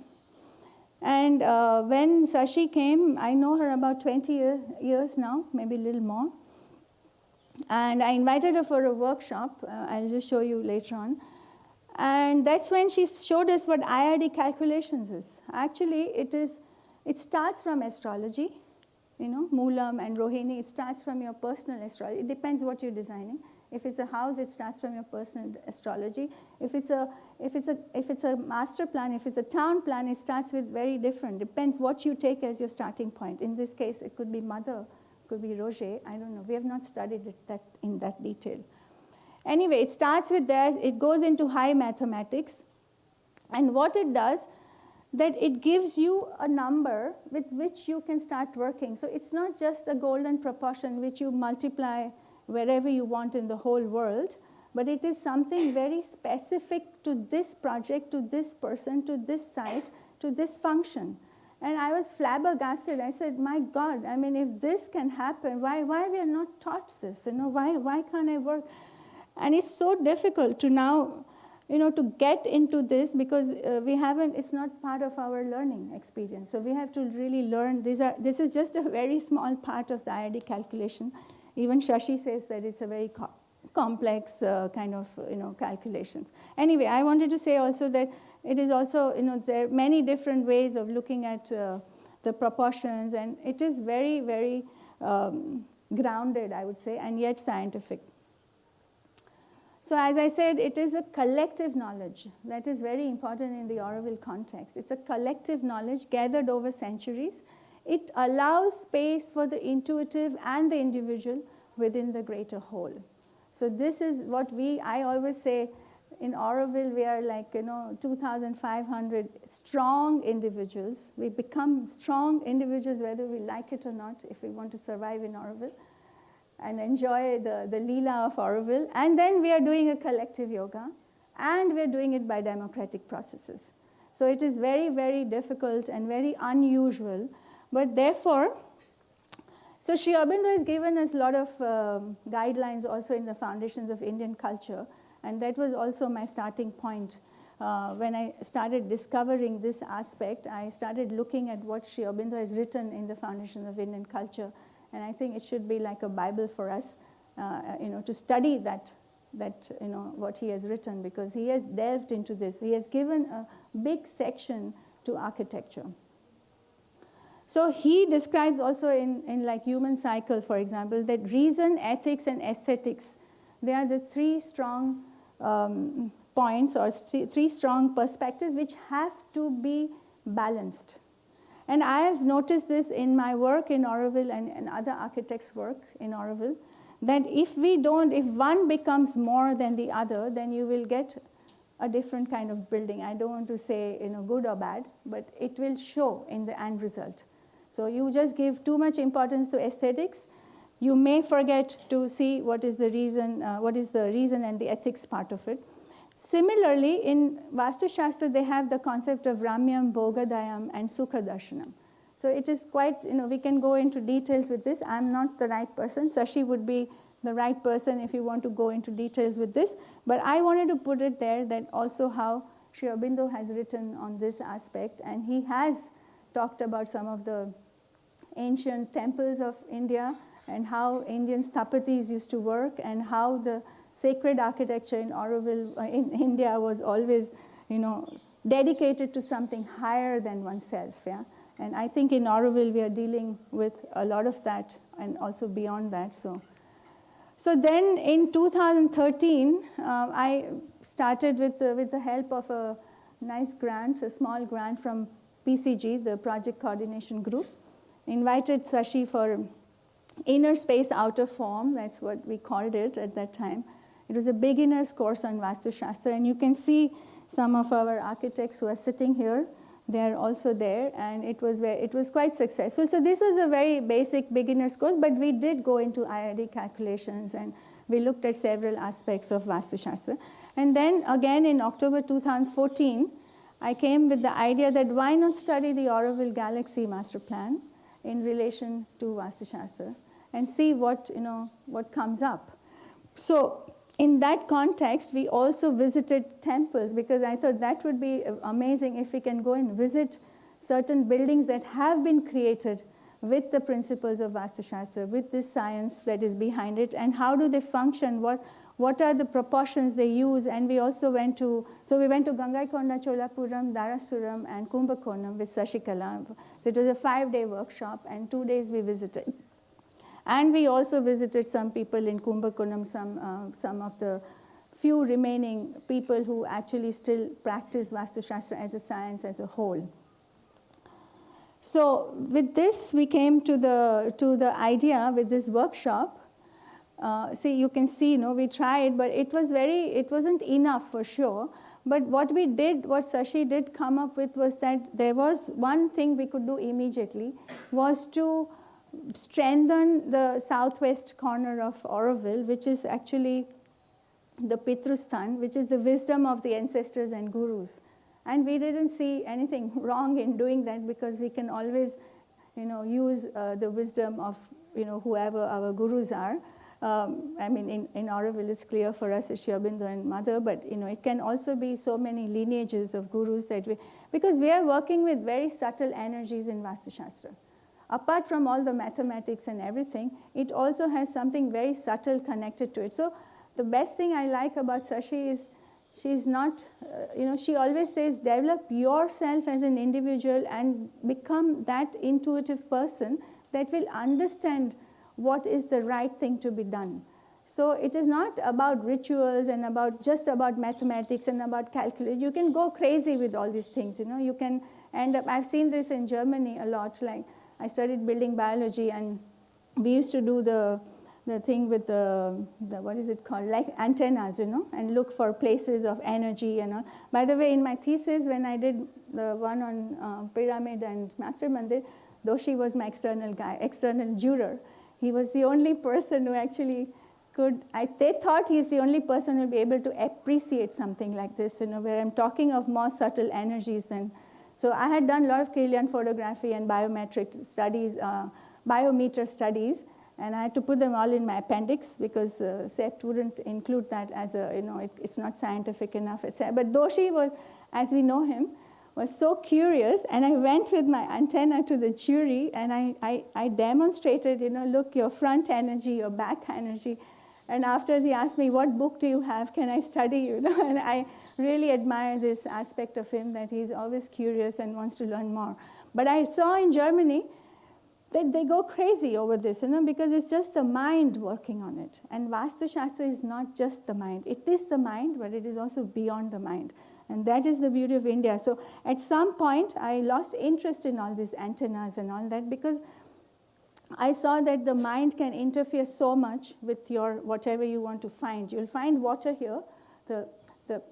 And when Sashi came, I know her about 20 years now, maybe a little more. And I invited her for a workshop. I'll just show you later on. And that's when she showed us what IID calculations is. Actually, it starts from astrology, Moolam and Rohini. It starts from your personal astrology. It depends what you're designing. If it's a house, it starts from your personal astrology. If it's a master plan, if it's a town plan, it starts with very different. Depends what you take as your starting point. In this case, it could be mother could be Roger, I don't know. We have not studied it in that detail. Anyway, it starts with that, it goes into high mathematics, and what it does, that it gives you a number with which you can start working. So it's not just a golden proportion which you multiply wherever you want in the whole world, but it is something very specific to this project, to this person, to this site, to this function. And I was flabbergasted. I said, my God, I mean, if this can happen, why we are not taught this? Why can't I work? And it's so difficult to now, to get into this because it's not part of our learning experience. So we have to really learn. This is just a very small part of the IID calculation. Even Shashi says that it's a very complex kind of, calculations. Anyway, I wanted to say also that it is also, there are many different ways of looking at the proportions, and it is very, very grounded, I would say, and yet scientific. So as I said, it is a collective knowledge that is very important in the Auroville context. It's a collective knowledge gathered over centuries. It allows space for the intuitive and the individual within the greater whole. So this is what I always say, in Auroville we are like, 2,500 strong individuals. We become strong individuals whether we like it or not if we want to survive in Auroville and enjoy the Leela of Auroville. And then we are doing a collective yoga, and we are doing it by democratic processes. So it is very, very difficult and very unusual. But therefore, so Sri Aurobindo has given us a lot of guidelines also in the foundations of Indian culture, and that was also my starting point. When I started discovering this aspect, I started looking at what Sri Aurobindo has written in the foundations of Indian culture. And I think it should be like a Bible for us, to study that what he has written, because he has delved into this. He has given a big section to architecture. So he describes also in like human cycle, for example, that reason, ethics, and aesthetics, they are the three strong points or three strong perspectives which have to be balanced. And I have noticed this in my work in Auroville and other architects' work in Auroville, that if one becomes more than the other, then you will get a different kind of building. I don't want to say good or bad, but it will show in the end result. So you just give too much importance to aesthetics, you may forget to see what is the reason and the ethics part of it. Similarly, in Vastu Shastra, they have the concept of Ramyam, Bhogadayam, and Sukha Darshanam. So it is quite, we can go into details with this. I'm not the right person. Sashi would be the right person if you want to go into details with this. But I wanted to put it there that also how Sri Aurobindo has written on this aspect, and he has talked about some of the ancient temples of India and how Indian sthapatis used to work, and how the sacred architecture in Auroville, in India, was always, dedicated to something higher than oneself. Yeah, and I think in Auroville we are dealing with a lot of that, and also beyond that. So then in 2013, I started with the help of a nice grant, a small grant from PCG, the Project Coordination Group, invited Sashi for Inner Space Outer Form. That's what we called it at that time. It was a beginner's course on Vastu Shastra, and you can see some of our architects who are sitting here. They are also there, and it was quite successful. So this was a very basic beginner's course, but we did go into IID calculations, and we looked at several aspects of Vastu Shastra. And then again in October 2014, I came with the idea that why not study the Auroville Galaxy Master Plan in relation to Vastu Shastra and see what comes up. So in that context, we also visited temples, because I thought that would be amazing if we can go and visit certain buildings that have been created with the principles of Vastu Shastra, with this science that is behind it, and how do they function, what are the proportions they use. And we also went to Gangaikonda, Cholapuram, Darasuram, and Kumbakonam with Sashikala. So it was a 5-day workshop, and 2 days we visited. And we also visited some people in Kumbakonam, some of the few remaining people who actually still practice Vastu Shastra as a science as a whole. So with this, we came to the idea with this workshop. See, you can see, we tried, but it wasn't enough for sure. But what Sashi did come up with was that there was one thing we could do immediately, was to strengthen the southwest corner of Auroville, which is actually the Pitrusthan, which is the wisdom of the ancestors and gurus. And we didn't see anything wrong in doing that, because we can always, use the wisdom of, whoever our gurus are. I mean, in Auroville, it's clear for us, it's Sri Aurobindo and Mother, but, it can also be so many lineages of gurus because we are working with very subtle energies in Vastu Shastra. Apart from all the mathematics and everything, it also has something very subtle connected to it. So the best thing I like about Sashi is she's not, she always says, develop yourself as an individual and become that intuitive person that will understand what is the right thing to be done. So it is not about rituals and just about mathematics and about calculus. You can go crazy with all these things, you can end up, I've seen this in Germany a lot, like I studied building biology, and we used to do the thing with the what is it called, like antennas, and look for places of energy and all. By the way, in my thesis, when I did the one on pyramid and Master Mandir, Doshi was my external juror. He was the only person who actually they thought he's the only person who will be able to appreciate something like this, where I'm talking of more subtle energies than. So I had done a lot of Kirlian photography and biometric studies, biometer studies, and I had to put them all in my appendix because SEPT wouldn't include that as it's not scientific enough, etc. But Doshi was, as we know him, was so curious, and I went with my antenna to the jury, and I demonstrated, look, your front energy, your back energy. And after he asked me, what book do you have? Can I study? And I really admire this aspect of him, that he's always curious and wants to learn more. But I saw in Germany that they go crazy over this, because it's just the mind working on it. And Vastu Shastra is not just the mind. It is the mind, but it is also beyond the mind. And that is the beauty of India. So at some point, I lost interest in all these antennas and all that, because I saw that the mind can interfere so much with your whatever you want to find. You'll find water here. The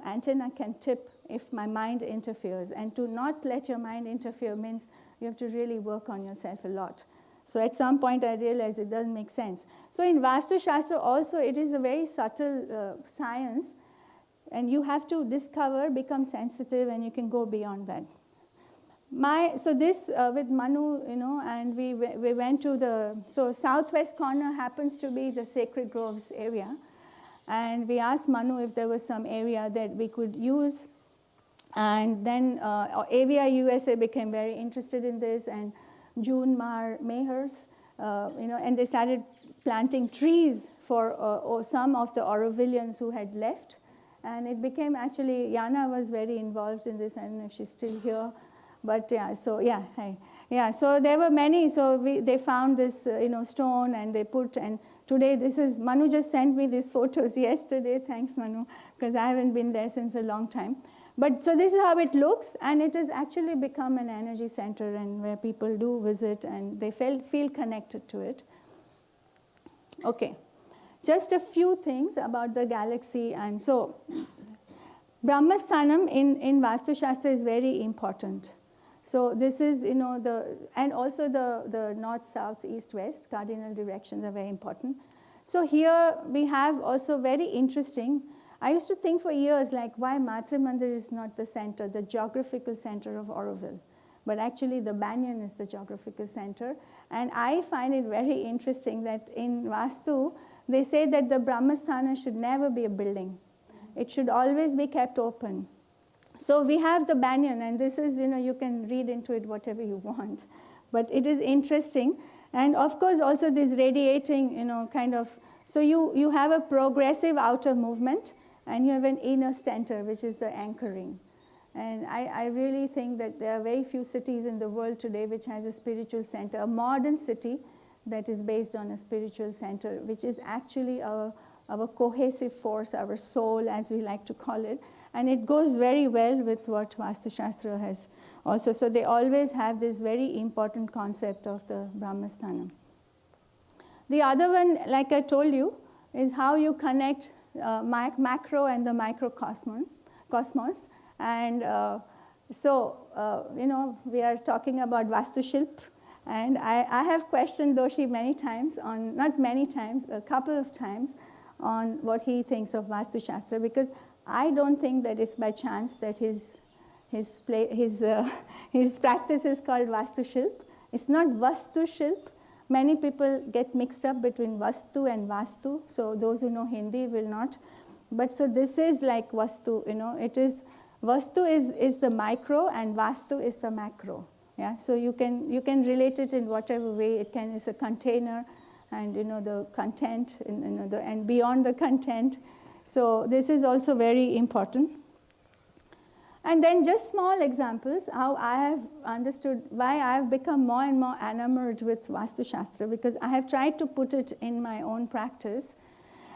antenna can tip if my mind interferes. And to not let your mind interfere means you have to really work on yourself a lot. So at some point, I realized it doesn't make sense. So in Vastu Shastra also, it is a very subtle science. And you have to discover, become sensitive, and you can go beyond that. So this with Manu, and we went to so southwest corner happens to be the Sacred Groves area. And we asked Manu if there was some area that we could use. And then AVI USA became very interested in this, and June Mayhers, and they started planting trees for some of the Aurovillians who had left. And it became actually, Yana was very involved in this. I don't know if she's still here. But yeah, so yeah, hi. Yeah, so there were many. So they found this, stone, and they put, and today Manu just sent me these photos yesterday. Thanks, Manu, because I haven't been there since a long time. But so this is how it looks, and it has actually become an energy center, and where people do visit, and they feel connected to it. Okay, just a few things about the galaxy. And so Brahmasthanam in Vastu Shastra is very important. So this is, and also the north, south, east, west, cardinal directions are very important. So here we have also very interesting, I used to think for years, like why Matra Mandir is not the center, the geographical center of Auroville. But actually the Banyan is the geographical center. And I find it very interesting that in Vastu, they say that the Brahmasthana should never be a building. It should always be kept open. So we have the Banyan, and this is, you can read into it whatever you want. But it is interesting. And of course, also this radiating, kind of, so you have a progressive outer movement, and you have an inner center, which is the anchoring. And I really think that there are very few cities in the world today which has a spiritual center, a modern city that is based on a spiritual center, which is actually our cohesive force, our soul, as we like to call it. And it goes very well with what Vastu Shastra has also. So they always have this very important concept of the Brahmasthanam. The other one, like I told you, is how you connect macro and the microcosmos. And we are talking about Vastu Shilpa. And I have questioned Doshi many times, not many times, a couple of times, on what he thinks of Vastu Shastra, because I don't think that it's by chance that his practice is called Vastu Shilpa. It's not Vastu Shilpa. Many people get mixed up between Vastu and Vastu, so those who know Hindi will not. But so this is like Vastu, it is, Vastu is the micro and Vastu is the macro. Yeah, so you can relate it in whatever way it can. It's a container, and the content, and beyond the content. So this is also very important. And then just small examples, how I have understood why I have become more and more enamored with Vastu Shastra, because I have tried to put it in my own practice.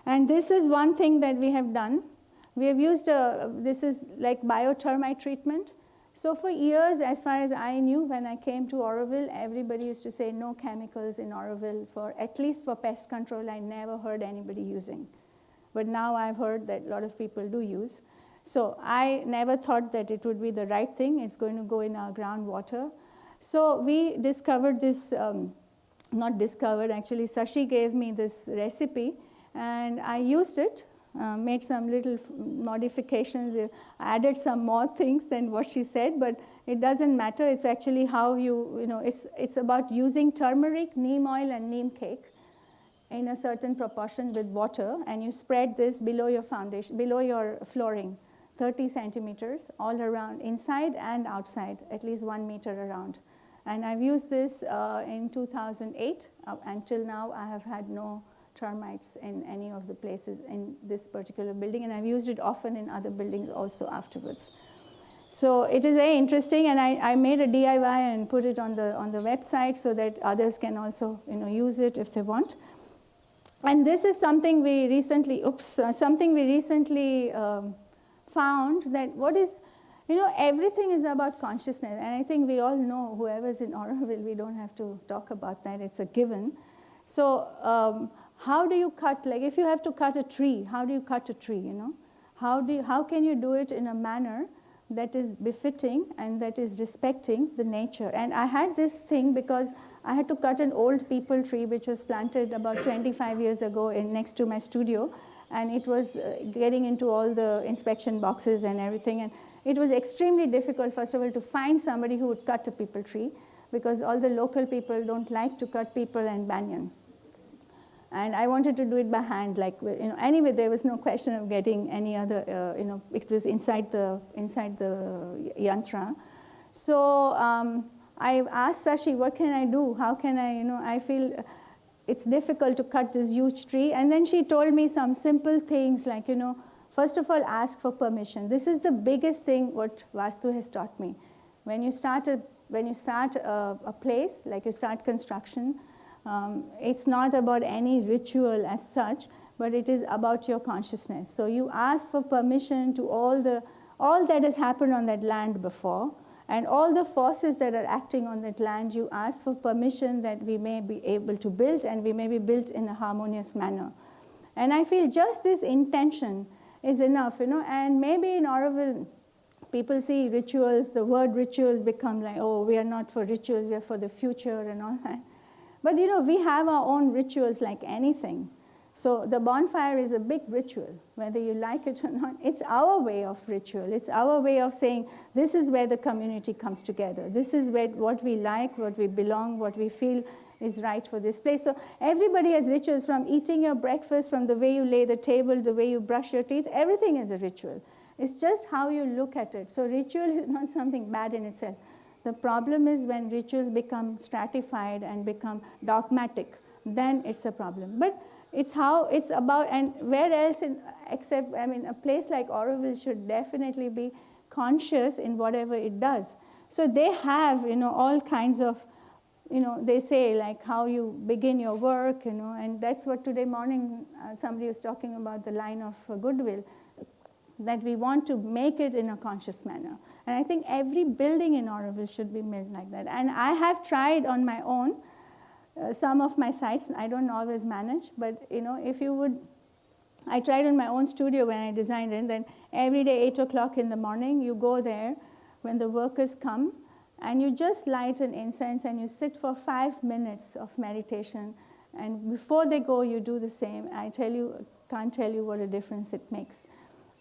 And this is one thing that we have done. We have used, this is like biotermite treatment. So for years, as far as I knew, when I came to Auroville, everybody used to say no chemicals in Auroville, at least for pest control. I never heard anybody using. But now I've heard that a lot of people do use. So I never thought that it would be the right thing. It's going to go in our groundwater. So we discovered this, not discovered, actually Sashi gave me this recipe, and I used it, made some little modifications, added some more things than what she said, but it doesn't matter. It's actually how it's about using turmeric, neem oil, and neem cake in a certain proportion with water, and you spread this below your foundation, below your flooring, 30 centimeters all around, inside and outside, at least 1 meter around. And I've used this in 2008. Until now, I have had no termites in any of the places in this particular building, and I've used it often in other buildings also afterwards. So it is very interesting, and I made a DIY and put it on the website so that others can also use it if they want. And this is something we recently, found, that what is, everything is about consciousness. And I think we all know, whoever's in Auroville, we don't have to talk about that, it's a given. So how do you cut, like if you have to cut a tree, how do you cut a tree, How can you do it in a manner that is befitting and that is respecting the nature? And I had this thing because I had to cut an old peepal tree which was planted about 25 years ago next to my studio, and it was getting into all the inspection boxes and everything, and it was extremely difficult, first of all, to find somebody who would cut a peepal tree, because all the local people don't like to cut peepal and banyan. And I wanted to do it by hand, anyway, there was no question of getting any other, it was inside the yantra. So I asked Sashi, what can I do? How can I feel it's difficult to cut this huge tree. And then she told me some simple things like, first of all, ask for permission. This is the biggest thing what Vastu has taught me. When you start a place, like you start construction, it's not about any ritual as such, but it is about your consciousness. So you ask for permission to all that has happened on that land before, and all the forces that are acting on that land, you ask for permission that we may be able to build, and we may be built in a harmonious manner. And I feel just this intention is enough, and maybe in Auroville, people see rituals, the word rituals become like, oh, we are not for rituals, we are for the future and all that. But we have our own rituals like anything. So the bonfire is a big ritual, whether you like it or not. It's our way of ritual. It's our way of saying, this is where the community comes together. This is where what we like, what we belong, what we feel is right for this place. So everybody has rituals, from eating your breakfast, from the way you lay the table, the way you brush your teeth. Everything is a ritual. It's just how you look at it. So ritual is not something bad in itself. The problem is when rituals become stratified and become dogmatic, then it's a problem. But it's how it's about, and where else except, a place like Auroville should definitely be conscious in whatever it does. So they have, all kinds of, they say like how you begin your work, and that's what today morning somebody was talking about, the line of goodwill. that we want to make it in a conscious manner. And I think every building in Auroville should be made like that. And I have tried on my own some of my sites. I don't always manage, but if you would, I tried in my own studio when I designed it. Then every day, 8 o'clock in the morning, you go there when the workers come, and you just light an incense and you sit for 5 minutes of meditation. And before they go, you do the same. I can't tell you what a difference it makes.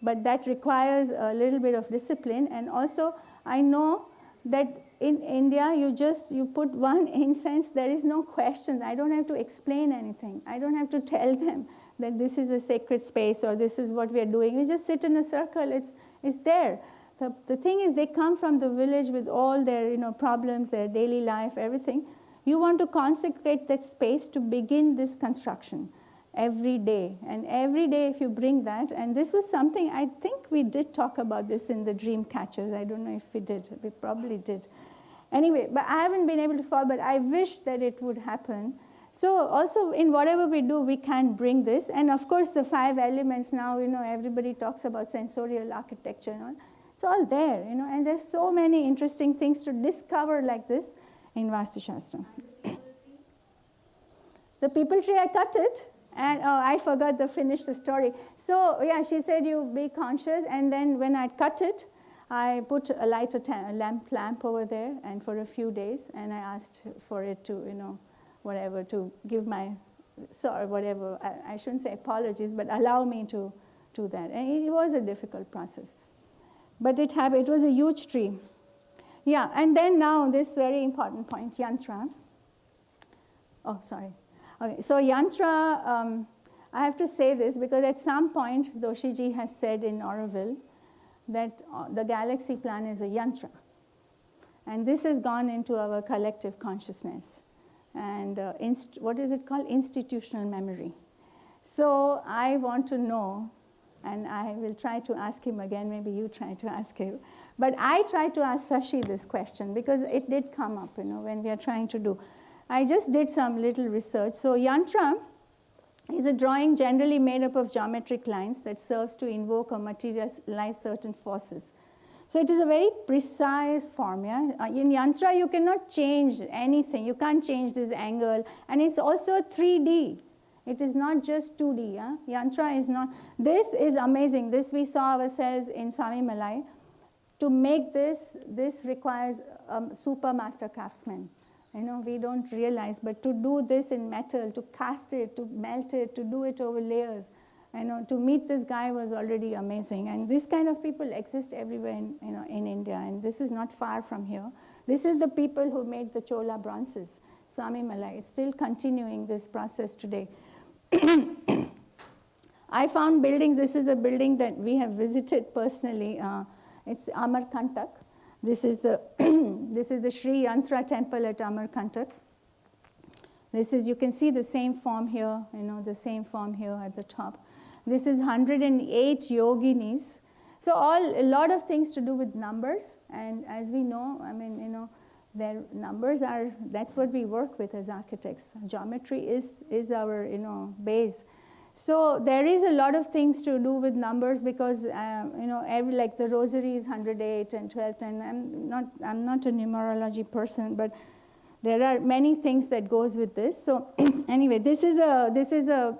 But that requires a little bit of discipline. And also, I know that in India, you put one incense, there is no question. I don't have to explain anything. I don't have to tell them that this is a sacred space or this is what we are doing. We just sit in a circle. It's there. The thing is, they come from the village with all their problems, their daily life, everything. You want to consecrate that space to begin this construction every day. And every day, if you bring that, and this was something, I think we did talk about this in the dream catchers. I don't know if we did. We probably did. Anyway, but I haven't been able to follow, but I wish that it would happen. So also, in whatever we do, we can bring this. And of course, the 5 elements now, everybody talks about sensorial architecture and all. It's all there, and there's so many interesting things to discover like this in Vastu Shastra. The people tree, I cut it, and I forgot to finish the story. So yeah, she said you be conscious, and then when I cut it, I put a lamp over there, and for a few days, and I asked for it to, whatever, to give my, whatever, I shouldn't say apologies, but allow me to do that. And it was a difficult process. But it happened. It was a huge tree. Yeah, and then now this very important point, yantra. Oh, sorry. Okay, so yantra, I have to say this because at some point, Doshiji has said in Auroville that the galaxy plan is a yantra. And this has gone into our collective consciousness. And what is it called? Institutional memory. So I want to know, and I will try to ask him again, maybe you try to ask him. But I tried to ask Sashi this question because it did come up, when we are trying to do. I just did some little research. So yantra is a drawing generally made up of geometric lines that serves to invoke or materialize certain forces. So it is a very precise form. Yeah? In yantra, you cannot change anything. You can't change this angle. And it's also 3D. It is not just 2D. Yeah? Yantra is not. This is amazing. This we saw ourselves in Swami Malai. To make this requires a super master craftsman. We don't realize, but to do this in metal, to cast it, to melt it, to do it over layers, to meet this guy was already amazing. And this kind of people exist everywhere in India, and this is not far from here. This is the people who made the Chola bronzes, Swami Malai. It's still continuing this process today. I found buildings. This is a building that we have visited personally. It's Amarkantak. This is the Sri Yantra temple at Amarkantak. You can see the same form here, the same form here at the top. This is 108 yoginis. So a lot of things to do with numbers. And as we know, their numbers that's what we work with as architects. Geometry is our, base. So there is a lot of things to do with numbers because, like the rosary is 108 and 12, and I'm not a numerology person, but there are many things that goes with this. So anyway, this is a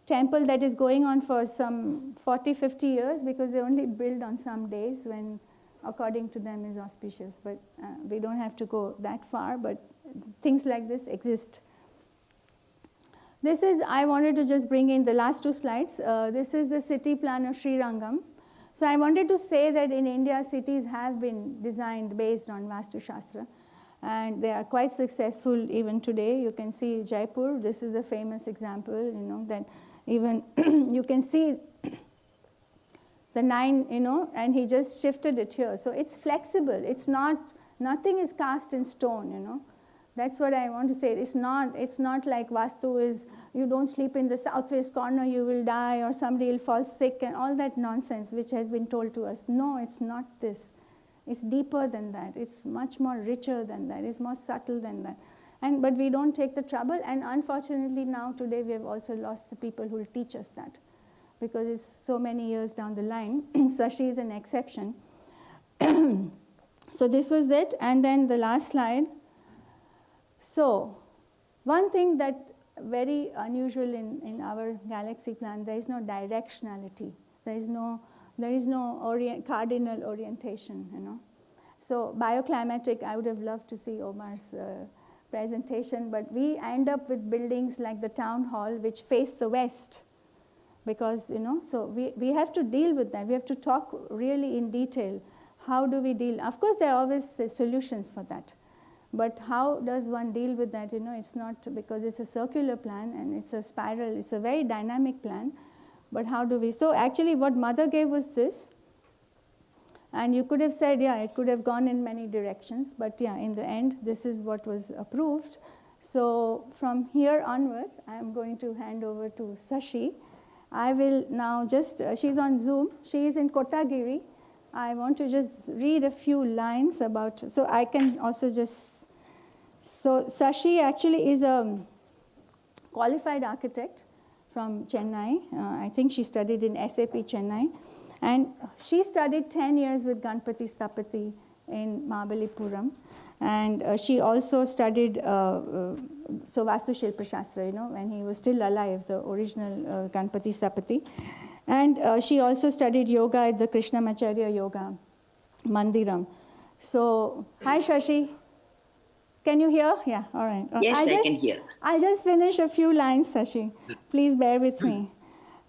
temple that is going on for some 40, 50 years because they only build on some days when, according to them, is auspicious. But we don't have to go that far, but things like this exist. I wanted to just bring in the last 2 slides. This is the city plan of Sri Rangam. So I wanted to say that in India, cities have been designed based on Vastu Shastra. And they are quite successful even today. You can see Jaipur. This is the famous example, that even you can see the 9, and he just shifted it here. So it's flexible. It's not, nothing is cast in stone, That's what I want to say. It's not like Vastu is, you don't sleep in the southwest corner, you will die, or somebody will fall sick, and all that nonsense which has been told to us. No, it's not this. It's deeper than that. It's much more richer than that. It's more subtle than that. But we don't take the trouble, and unfortunately now, today, we have also lost the people who will teach us that. because it's so many years down the line. Sashi is an exception. So this was it, and then the last slide. So one thing that very unusual in our galaxy plan, there is no directionality. There is no cardinal orientation, you know. So bioclimatic, I would have loved to see Omar's presentation, but we end up with buildings like the town hall which face the west, because, you know, so we have to deal with that. We have to talk really in detail. How do we deal? Of course, there are always solutions for that. But how does one deal with that? You know, it's not, because it's a circular plan and it's a spiral, it's a very dynamic plan. But how do we? So actually what Mother gave was this. And you could have said, yeah, it could have gone in many directions. But yeah, in the end, this is what was approved. So from here onwards, I'm going to hand over to Sashi. I will now just, she's on Zoom. She is in Kotagiri. I want to just read a few lines about, so I can also just, so Sashi actually is a qualified architect from Chennai. I think she studied in SAP Chennai. And she studied 10 years with Ganpati Stapati in Mahabalipuram. And she also studied, so Vastu Shilpa Shastra, you know, when he was still alive, the original Ganpati Stapati. And she also studied yoga at the Krishnamacharya Yoga Mandiram. So, hi Shashi. Can you hear? Yeah, all right. Yes, I can hear. I'll just finish a few lines, Sashi. Please bear with me.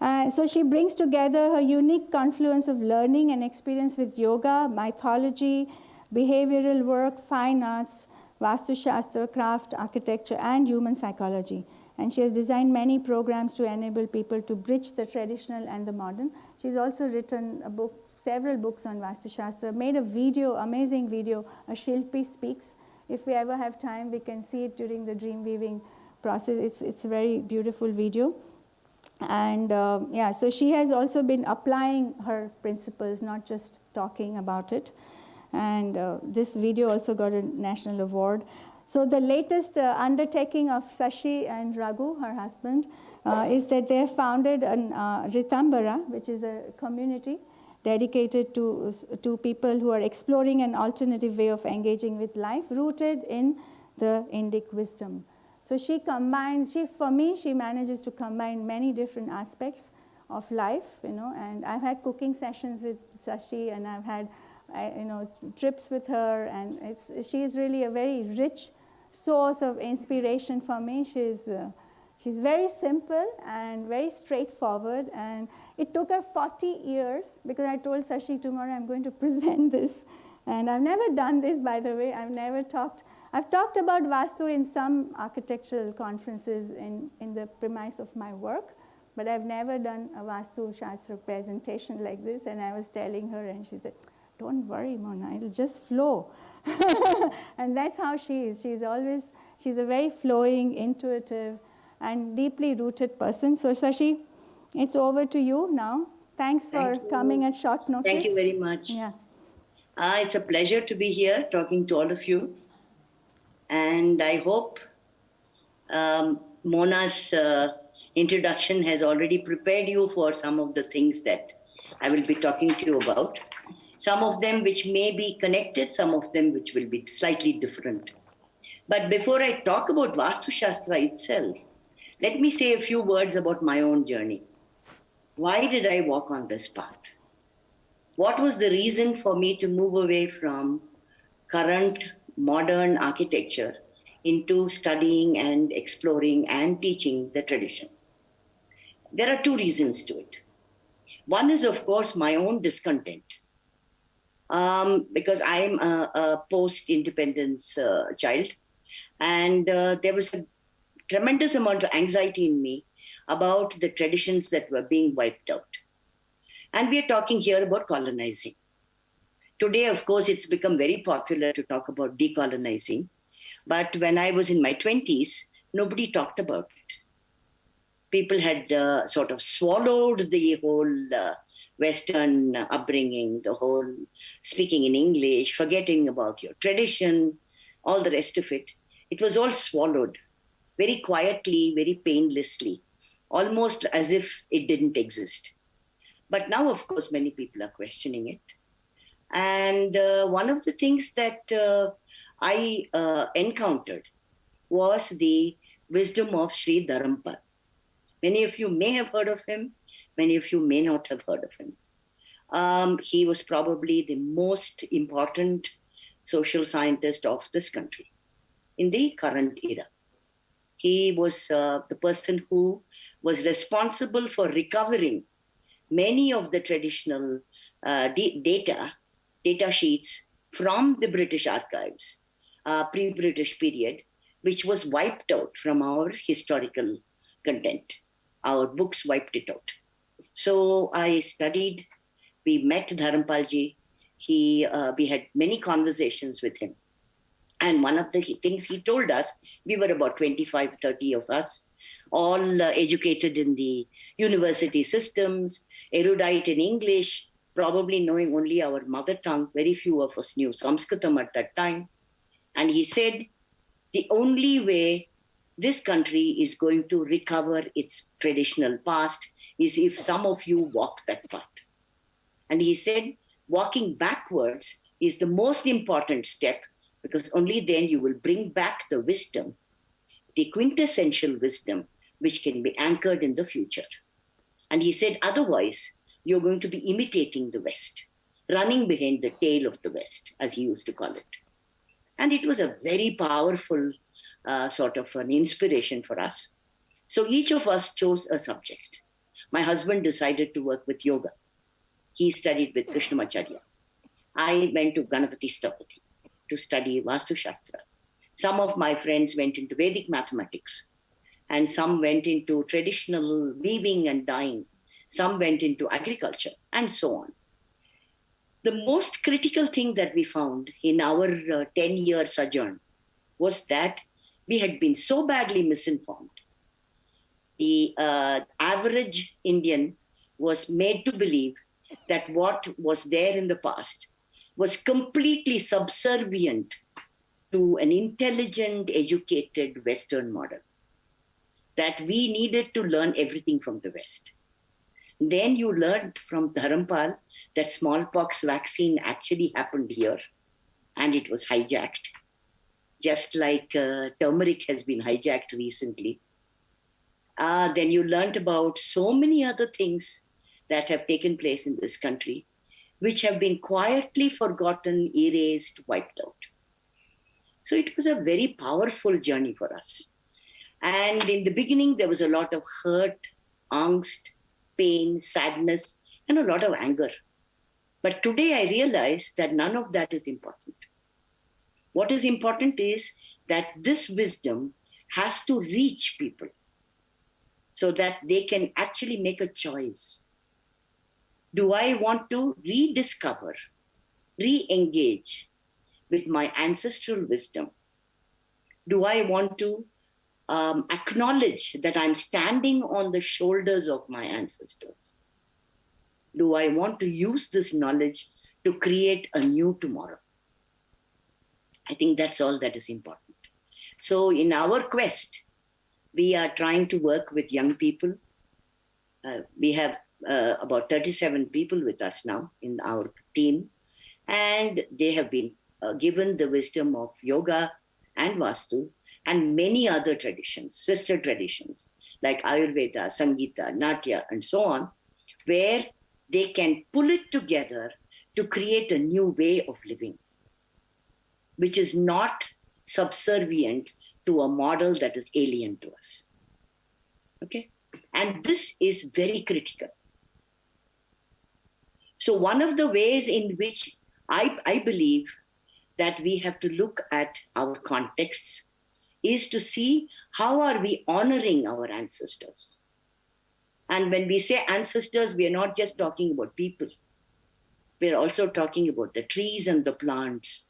So she brings together her unique confluence of learning and experience with yoga, mythology, behavioral work, fine arts, Vastu Shastra, craft, architecture, and human psychology. And she has designed many programs to enable people to bridge the traditional and the modern. She's also written a book, several books on Vastu Shastra, made a video, amazing video, A Shilpi Speaks. If we ever have time, we can see it during the dream weaving process. It's a very beautiful video. And yeah, so she has also been applying her principles, not just talking about it. And this video also got a national award. So the latest undertaking of Sashi and Raghu, her husband, is that they have founded an Ritambara, which is a community dedicated to people who are exploring an alternative way of engaging with life, rooted in the Indic wisdom. So she combines, for me, she manages to combine many different aspects of life, you know, and I've had cooking sessions with Sashi, and I've had, you know, trips with her, and she's really a very rich source of inspiration for me. She's very simple and very straightforward, and it took her 40 years, because I told Sashi tomorrow I'm going to present this, and I've never done this, by the way. I've talked about Vastu in some architectural conferences in the premise of my work, but I've never done a Vastu Shastra presentation like this, and I was telling her, and she said, don't worry, Mona, it'll just flow. And that's how she is. She's a very flowing, intuitive, and deeply rooted person. So Sashi, it's over to you now. Thanks for coming at short notice. Thank you very much. Yeah. It's a pleasure to be here talking to all of you. And I hope Mona's introduction has already prepared you for some of the things that I will be talking to you about. Some of them which may be connected, some of them which will be slightly different. But before I talk about Vastu Shastra itself, let me say a few words about my own journey. Why did I walk on this path? What was the reason for me to move away from current modern architecture into studying and exploring and teaching the tradition? There are two reasons to it. One is, of course, my own discontent. Because I'm a post-independence child, and there was a tremendous amount of anxiety in me about the traditions that were being wiped out. And we are talking here about colonizing. Today, of course, it's become very popular to talk about decolonizing, but when I was in my 20s, nobody talked about it. People had sort of swallowed the whole Western upbringing, the whole speaking in English, forgetting about your tradition, all the rest of it. It was all swallowed very quietly, very painlessly, almost as if it didn't exist. But now, of course, many people are questioning it. And one of the things that I encountered was the wisdom of Sri Dharampal. Many of you may have heard of him, many of you may not have heard of him. He was probably the most important social scientist of this country in the current era. He was the person who was responsible for recovering many of the traditional data sheets from the British archives, pre-British period, which was wiped out from our historical content. Our books wiped it out. So I studied, we met Dharampalji, we had many conversations with him. And one of the things he told us, we were about 25, 30 of us, all educated in the university systems, erudite in English, probably knowing only our mother tongue. Very few of us knew Sanskritam at that time. And he said, the only way this country is going to recover its traditional past is if some of you walk that path. And he said, walking backwards is the most important step, because only then you will bring back the wisdom, the quintessential wisdom, which can be anchored in the future. And he said, otherwise, you're going to be imitating the West, running behind the tail of the West, as he used to call it. And it was a very powerful sort of an inspiration for us. So each of us chose a subject. My husband decided to work with yoga. He studied with Krishnamacharya. I went to Ganapati Stapati to study Vastu Shastra. Some of my friends went into Vedic mathematics, and some went into traditional weaving and dyeing. Some went into agriculture, and so on. The most critical thing that we found in our 10-year sojourn was that we had been so badly misinformed. The average Indian was made to believe that what was there in the past was completely subservient to an intelligent, educated Western model, that we needed to learn everything from the West. Then you learned from Dharampal that smallpox vaccine actually happened here, and it was hijacked, just like turmeric has been hijacked recently. Then you learned about so many other things that have taken place in this country, which have been quietly forgotten, erased, wiped out. So it was a very powerful journey for us. And in the beginning, there was a lot of hurt, angst, pain, sadness, and a lot of anger. But today I realize that none of that is important. What is important is that this wisdom has to reach people so that they can actually make a choice. Do I want to rediscover, re-engage with my ancestral wisdom? Do I want to acknowledge that I'm standing on the shoulders of my ancestors? Do I want to use this knowledge to create a new tomorrow? I think that's all that is important. So in our quest, we are trying to work with young people. We have about 37 people with us now in our team, and they have been given the wisdom of yoga and Vastu and many other traditions, sister traditions like Ayurveda, Sangeeta, Natya, and so on, where they can pull it together to create a new way of living, which is not subservient to a model that is alien to us. Okay? And this is very critical. So one of the ways in which I believe that we have to look at our contexts is to see how are we honoring our ancestors. And when we say ancestors, we are not just talking about people. We are also talking about the trees and the plants.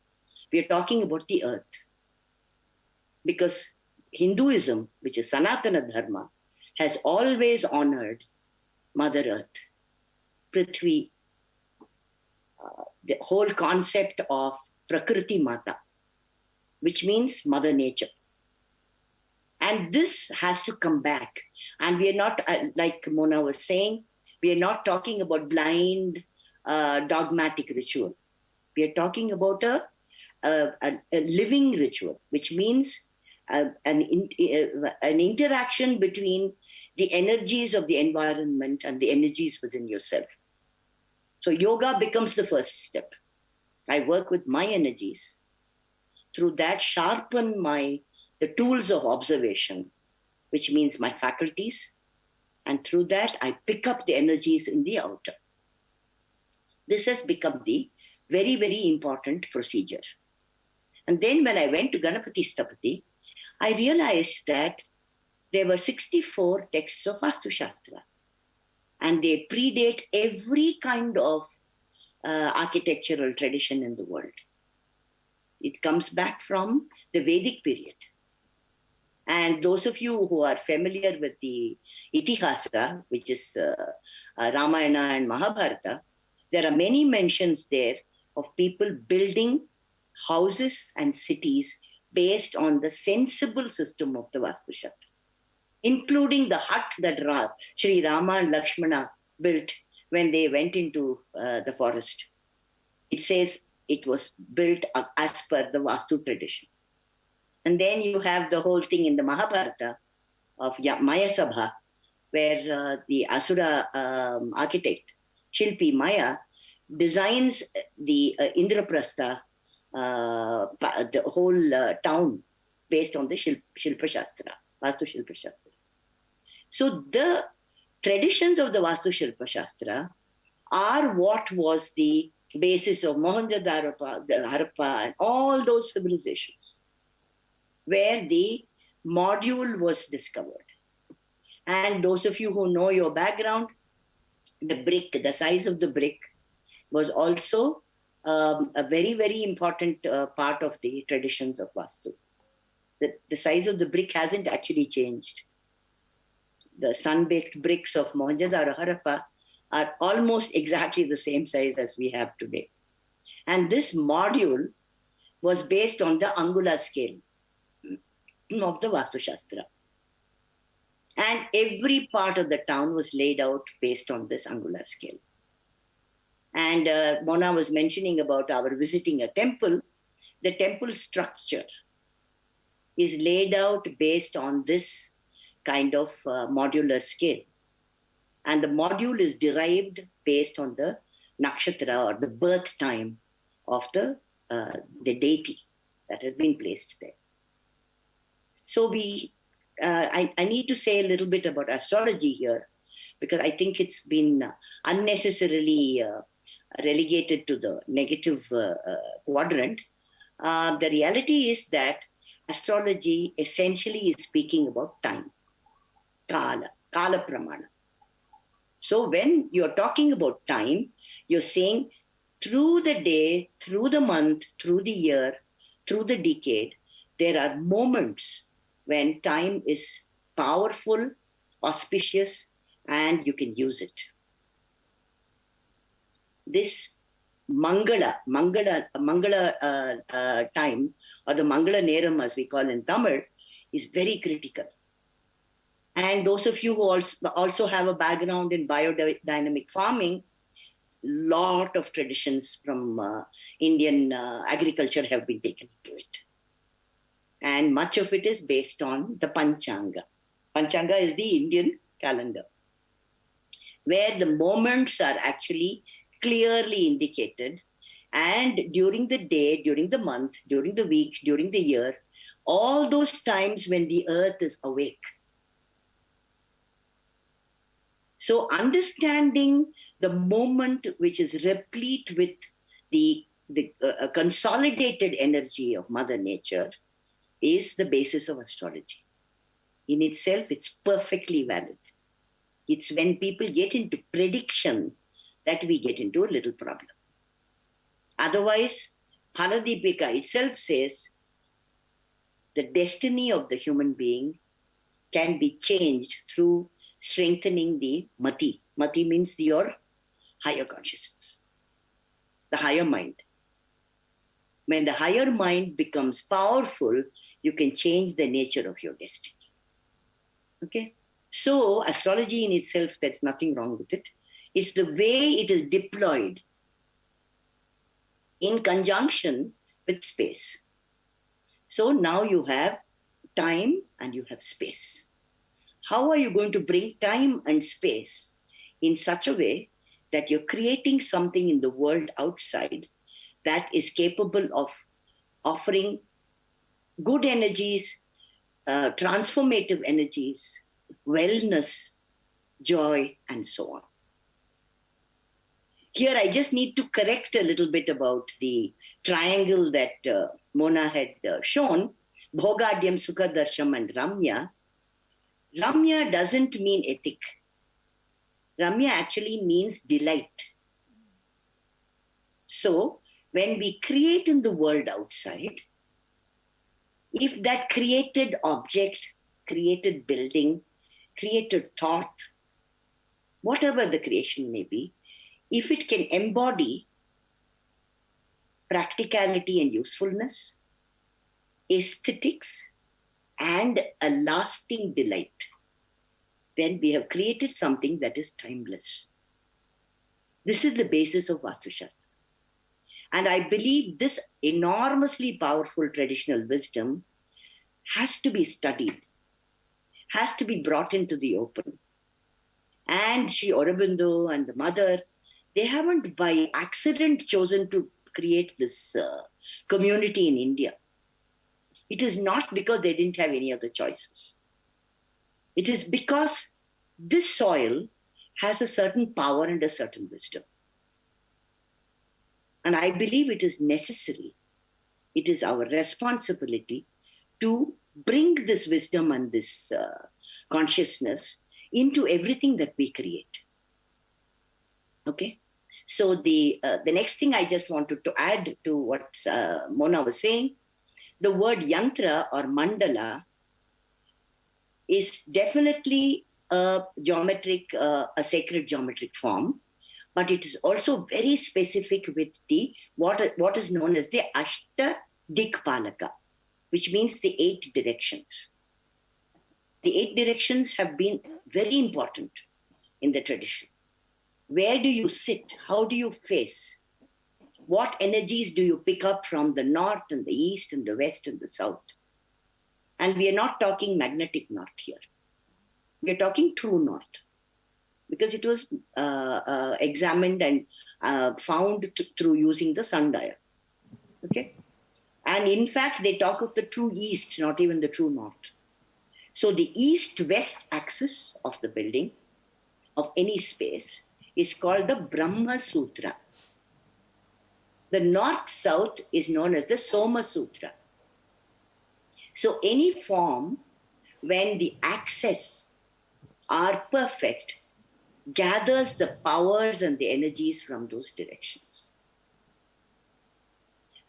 We are talking about the earth. Because Hinduism, which is Sanatana Dharma, has always honored Mother Earth, Prithvi, the whole concept of Prakriti Mata, which means Mother Nature. And this has to come back. And we are not, like Mona was saying, We are not talking about blind, dogmatic ritual. We are talking about a living ritual, which means an interaction between the energies of the environment and the energies within yourself. So yoga becomes the first step. I work with my energies. Through that, sharpen the tools of observation, which means my faculties. And through that, I pick up the energies in the outer. This has become the very, very important procedure. And then when I went to Ganapati Stapati, I realized that there were 64 texts of Vastu Shastra. And they predate every kind of architectural tradition in the world. It comes back from the Vedic period. And those of you who are familiar with the Itihasa, which is Ramayana and Mahabharata, there are many mentions there of people building houses and cities based on the sensible system of the Vastu Shastra, including the hut that Sri Rama and Lakshmana built when they went into the forest. It says it was built as per the Vastu tradition. And then you have the whole thing in the Mahabharata of Maya Sabha, where the Asura architect, Shilpi Maya, designs the Indraprastha, the whole town based on the Shilpa Shastra, Vastu Shilpa Shastra. So the traditions of the Vastu Shilpa Shastra are what was the basis of Mohenjo-daro, Harappa, and all those civilizations, where the module was discovered. And those of you who know your background, the brick, the size of the brick was also a very, very important part of the traditions of Vastu. The size of the brick hasn't actually changed. The sun-baked bricks of Mohenjo-daro, Harappa are almost exactly the same size as we have today. And this module was based on the Angula scale of the Vastu Shastra. And every part of the town was laid out based on this Angula scale. And Mona was mentioning about our visiting a temple. The temple structure is laid out based on this kind of modular scale. And the module is derived based on the nakshatra or the birth time of the deity that has been placed there. So I need to say a little bit about astrology here, because I think it's been unnecessarily relegated to the negative quadrant. The reality is that astrology essentially is speaking about time, kala pramana. So when you're talking about time, you're saying through the day, through the month, through the year, through the decade, there are moments when time is powerful, auspicious, and you can use it. This Mangala time, or the Mangala Neram as we call in Tamil, is very critical. And those of you who also have a background in biodynamic farming, lot of traditions from Indian agriculture have been taken into it. And much of it is based on the Panchanga. Panchanga is the Indian calendar, where the moments are actually clearly indicated. And during the day, during the month, during the week, during the year, all those times when the earth is awake. So understanding the moment which is replete with the consolidated energy of Mother Nature is the basis of astrology. In itself, it's perfectly valid. It's when people get into prediction that we get into a little problem. Otherwise, Phaladipika itself says the destiny of the human being can be changed through strengthening the mati. Mati means your higher consciousness, the higher mind. When the higher mind becomes powerful, you can change the nature of your destiny. Okay? So astrology in itself, there's nothing wrong with it. It's the way it is deployed in conjunction with space. So now you have time and you have space. How are you going to bring time and space in such a way that you're creating something in the world outside that is capable of offering good energies, transformative energies, wellness, joy, and so on. Here, I just need to correct a little bit about the triangle that Mona had shown, Bhogadyam, Sukhadarsham, and Ramya. Ramya doesn't mean ethic. Ramya actually means delight. So, when we create in the world outside, if that created object, created building, created thought, whatever the creation may be, if it can embody practicality and usefulness, aesthetics, and a lasting delight, then we have created something that is timeless. This is the basis of Vastu Shastra. And I believe this enormously powerful traditional wisdom has to be studied, has to be brought into the open. And Sri Aurobindo and the mother, they haven't by accident chosen to create this community in India. It is not because they didn't have any other choices. It is because this soil has a certain power and a certain wisdom. And I believe it is necessary, it is our responsibility to bring this wisdom and this consciousness into everything that we create. Okay? So the next thing I just wanted to add to what Mona was saying, the word yantra or mandala is definitely a geometric, a sacred geometric form, but it is also very specific with the what is known as the Ashta Dikpalaka, which means the 8 directions. The 8 directions have been very important in the tradition. Where do you sit? How do you face? What energies do you pick up from the north and the east and the west and the south? And we are not talking magnetic north here. We are talking true north, because it was examined and found through using the sundial. Okay? And in fact, they talk of the true east, not even the true north. So the east-west axis of the building, of any space, is called the Brahma Sutra. The north-south is known as the Soma Sutra. So any form, when the axes are perfect, gathers the powers and the energies from those directions.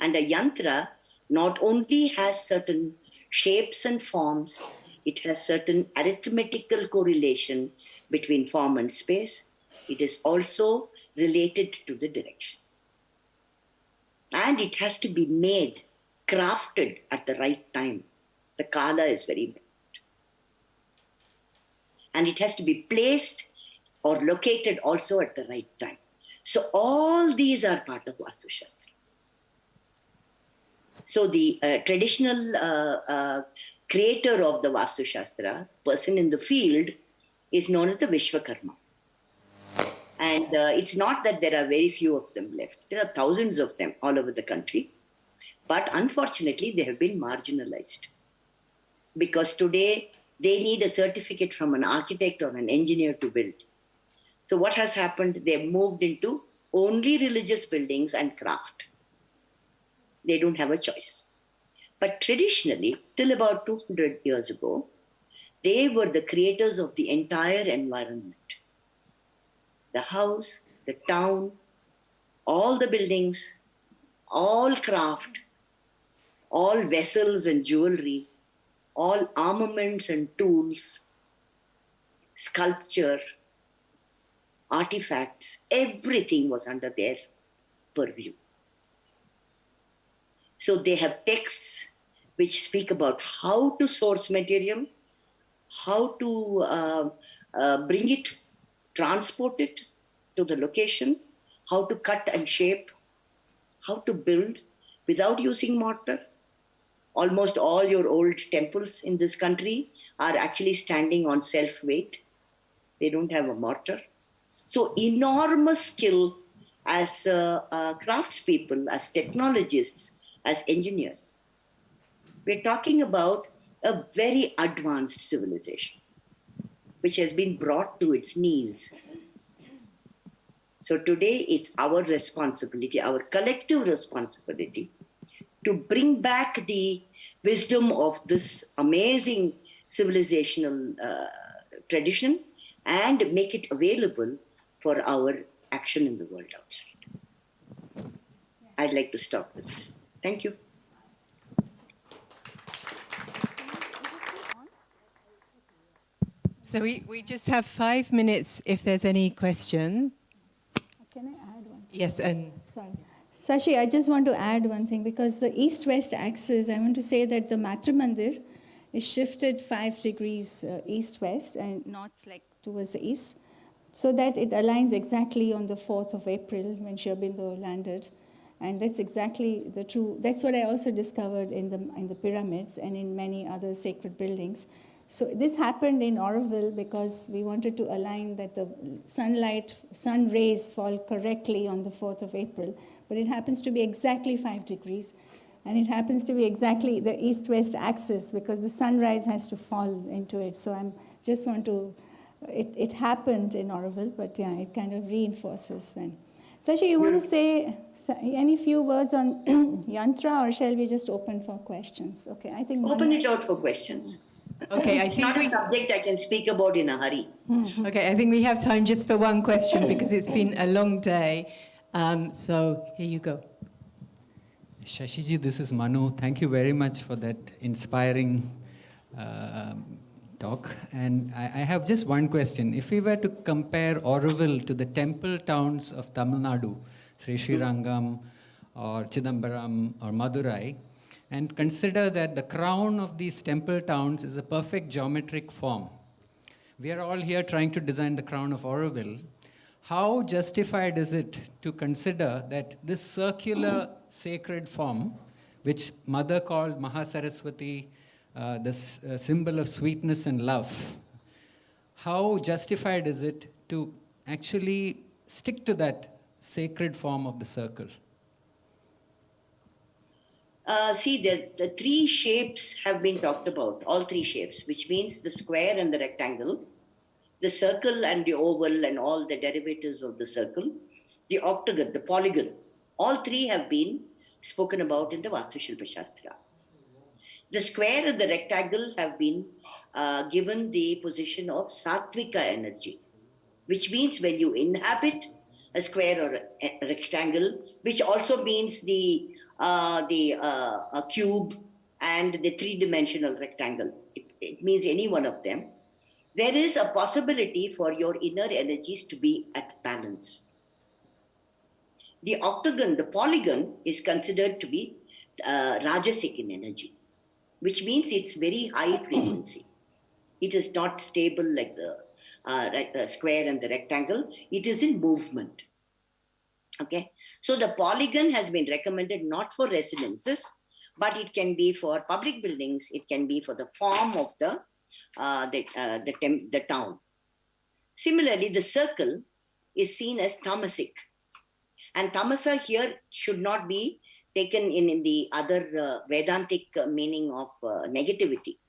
And a yantra not only has certain shapes and forms, it has certain arithmetical correlation between form and space. It is also related to the direction. And it has to be made, crafted at the right time. The kala is very important. And it has to be placed or located also at the right time. So all these are part of Vastu Shastra. So the traditional creator of the Vastu Shastra, person in the field, is known as the Vishwakarma. And it's not that there are very few of them left. There are thousands of them all over the country. But unfortunately, they have been marginalized. Because today, they need a certificate from an architect or an engineer to build. So what has happened? They've moved into only religious buildings and craft. They don't have a choice. But traditionally, till about 200 years ago, they were the creators of the entire environment. The house, the town, all the buildings, all craft, all vessels and jewelry, all armaments and tools, sculpture, artifacts, everything was under their purview. So they have texts which speak about how to source material, how to bring it, transport it, to the location, how to cut and shape, how to build without using mortar. Almost all your old temples in this country are actually standing on self-weight. They don't have a mortar. So enormous skill as craftspeople, as technologists, as engineers. We're talking about a very advanced civilization, which has been brought to its knees. So today it's our responsibility, our collective responsibility, to bring back the wisdom of this amazing civilizational tradition and make it available for our action in the world outside. I'd like to stop with this. Thank you. So we just have 5 minutes if there's any question. Can I add one? Yes, and sorry. Sashi, I just want to add one thing, because the east-west axis, I want to say that the Matra Mandir is shifted 5 degrees east-west and north, like towards the east, so that it aligns exactly on the 4th of April when Sri Aurobindo landed. And that's exactly the true, that's what I also discovered in the pyramids and in many other sacred buildings. So this happened in Auroville because we wanted to align that the sun rays fall correctly on the 4th of April. But it happens to be exactly 5 degrees. And it happens to be exactly the east-west axis because the sunrise has to fall into it. So I just want to, it happened in Auroville, but yeah, it kind of reinforces then. Sashi, you want to say any few words on yantra, or shall we just open for questions? Okay, I think open it out for questions. Okay, it's not a subject I can speak about in a hurry. Okay, I think we have time just for one question because it's been a long day. So here you go. Shashiji, this is Manu. Thank you very much for that inspiring talk. And I have just one question. If we were to compare Auroville to the temple towns of Tamil Nadu, Sri Srirangam or Chidambaram or Madurai, and consider that the crown of these temple towns is a perfect geometric form. We are all here trying to design the crown of Auroville. How justified is it to consider that this circular sacred form, which Mother called Mahasaraswati, the symbol of sweetness and love, how justified is it to actually stick to that sacred form of the circle? See, the 3 shapes have been talked about, all 3 shapes, which means the square and the rectangle, the circle and the oval and all the derivatives of the circle, the octagon, the polygon. All 3 have been spoken about in the Vastu Shilpa Shastra. The square and the rectangle have been given the position of sattvika energy, which means when you inhabit a square or a rectangle, which also means the cube and the 3-dimensional rectangle. It means any one of them. There is a possibility for your inner energies to be at balance. The octagon, the polygon, is considered to be rajasic in energy, which means it's very high frequency. It is not stable like the square and the rectangle. It is in movement. Okay, so the polygon has been recommended not for residences, but it can be for public buildings. It can be for the form of the town. Similarly, the circle is seen as tamasic, and tamasa here should not be taken in the other Vedantic meaning of negativity.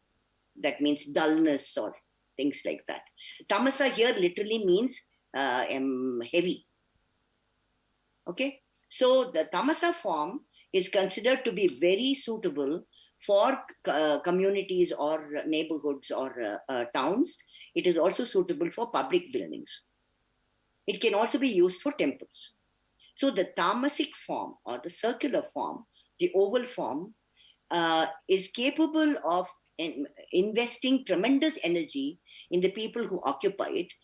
That means dullness or things like that. Tamasa here literally means heavy. Okay, so the tamasa form is considered to be very suitable for communities or neighborhoods or towns. It is also suitable for public buildings. It can also be used for temples. So the tamasic form or the circular form, the oval form, is capable of investing tremendous energy in the people who occupy it.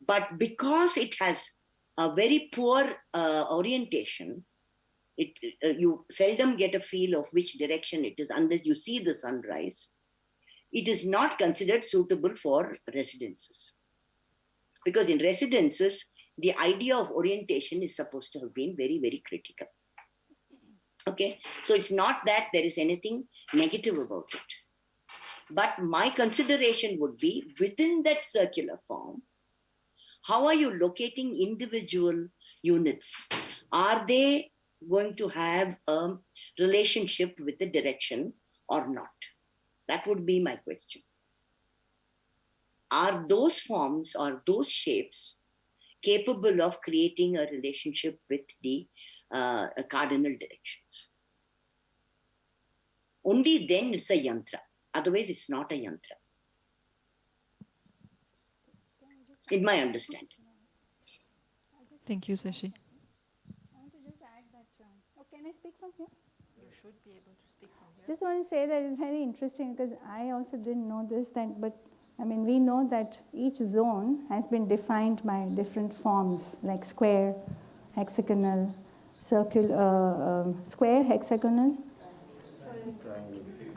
But because it has a very poor orientation, you seldom get a feel of which direction it is unless you see the sunrise. It is not considered suitable for residences. Because in residences, the idea of orientation is supposed to have been very, very critical. Okay, so it's not that there is anything negative about it. But my consideration would be within that circular form, how are you locating individual units? Are they going to have a relationship with the direction or not? That would be my question. Are those forms or those shapes capable of creating a relationship with the cardinal directions? Only then it's a yantra. Otherwise, it's not a yantra. In my understanding. Thank you, Sashi. I want to just add that. Can I speak from here? You should be able to speak from here. Just want to say that it's very interesting because I also didn't know this. But I mean, we know that each zone has been defined by different forms, like square, hexagonal, circular, square, hexagonal,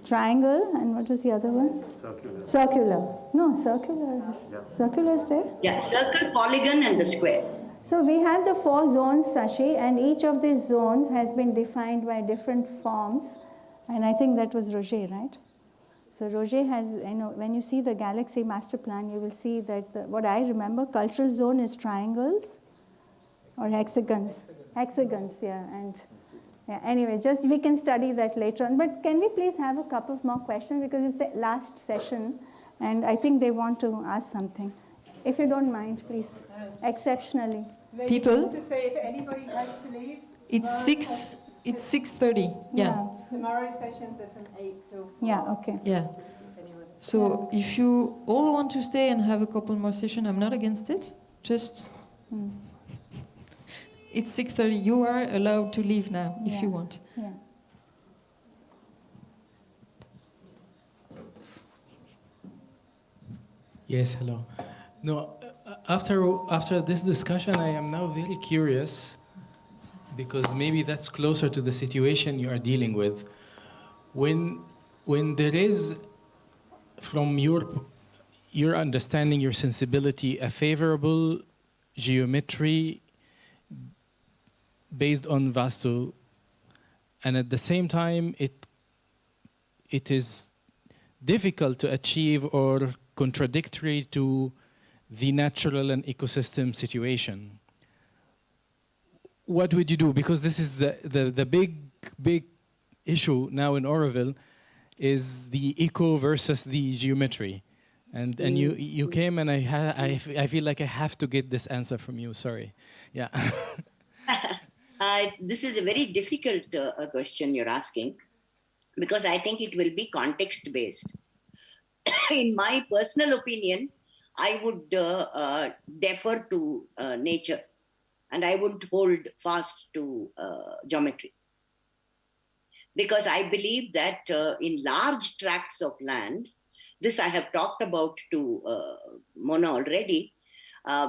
triangle, and what was the other one? Circular. Circular. No, circular. Circular is there? Yeah, circle, polygon, and the square. So we have the 4 zones, Sashi, and each of these zones has been defined by different forms. And I think that was Roger, right? So Roger has, when you see the Galaxy Masterplan, you will see that what I remember, cultural zone is triangles or hexagons. Hexagons, yeah. And yeah, anyway, just we can study that later on. But can we please have a couple of more questions because it's the last session, and I think they want to ask something. If you don't mind, please, exceptionally. People? To say if anybody has to leave. It's 6:30. Yeah. Tomorrow's sessions are from 8 till 4. Yeah, okay. Yeah. So if you all want to stay and have a couple more sessions, I'm not against it. Just it's 6:30. You are allowed to leave now if you want. Yeah. Yes, hello. No, after this discussion, I am now very curious because maybe that's closer to the situation you are dealing with. When there is, from your understanding, your sensibility, a favorable geometry based on Vastu, and at the same time it is difficult to achieve or contradictory to the natural and ecosystem situation. What would you do? Because this is the big issue now in Auroville, is the eco versus the geometry. And you came and I feel like I have to get this answer from you. Sorry. Yeah. This is a very difficult question you're asking, because I think it will be context-based. In my personal opinion, I would defer to nature, and I would hold fast to geometry. Because I believe that in large tracts of land, this I have talked about to Mona already,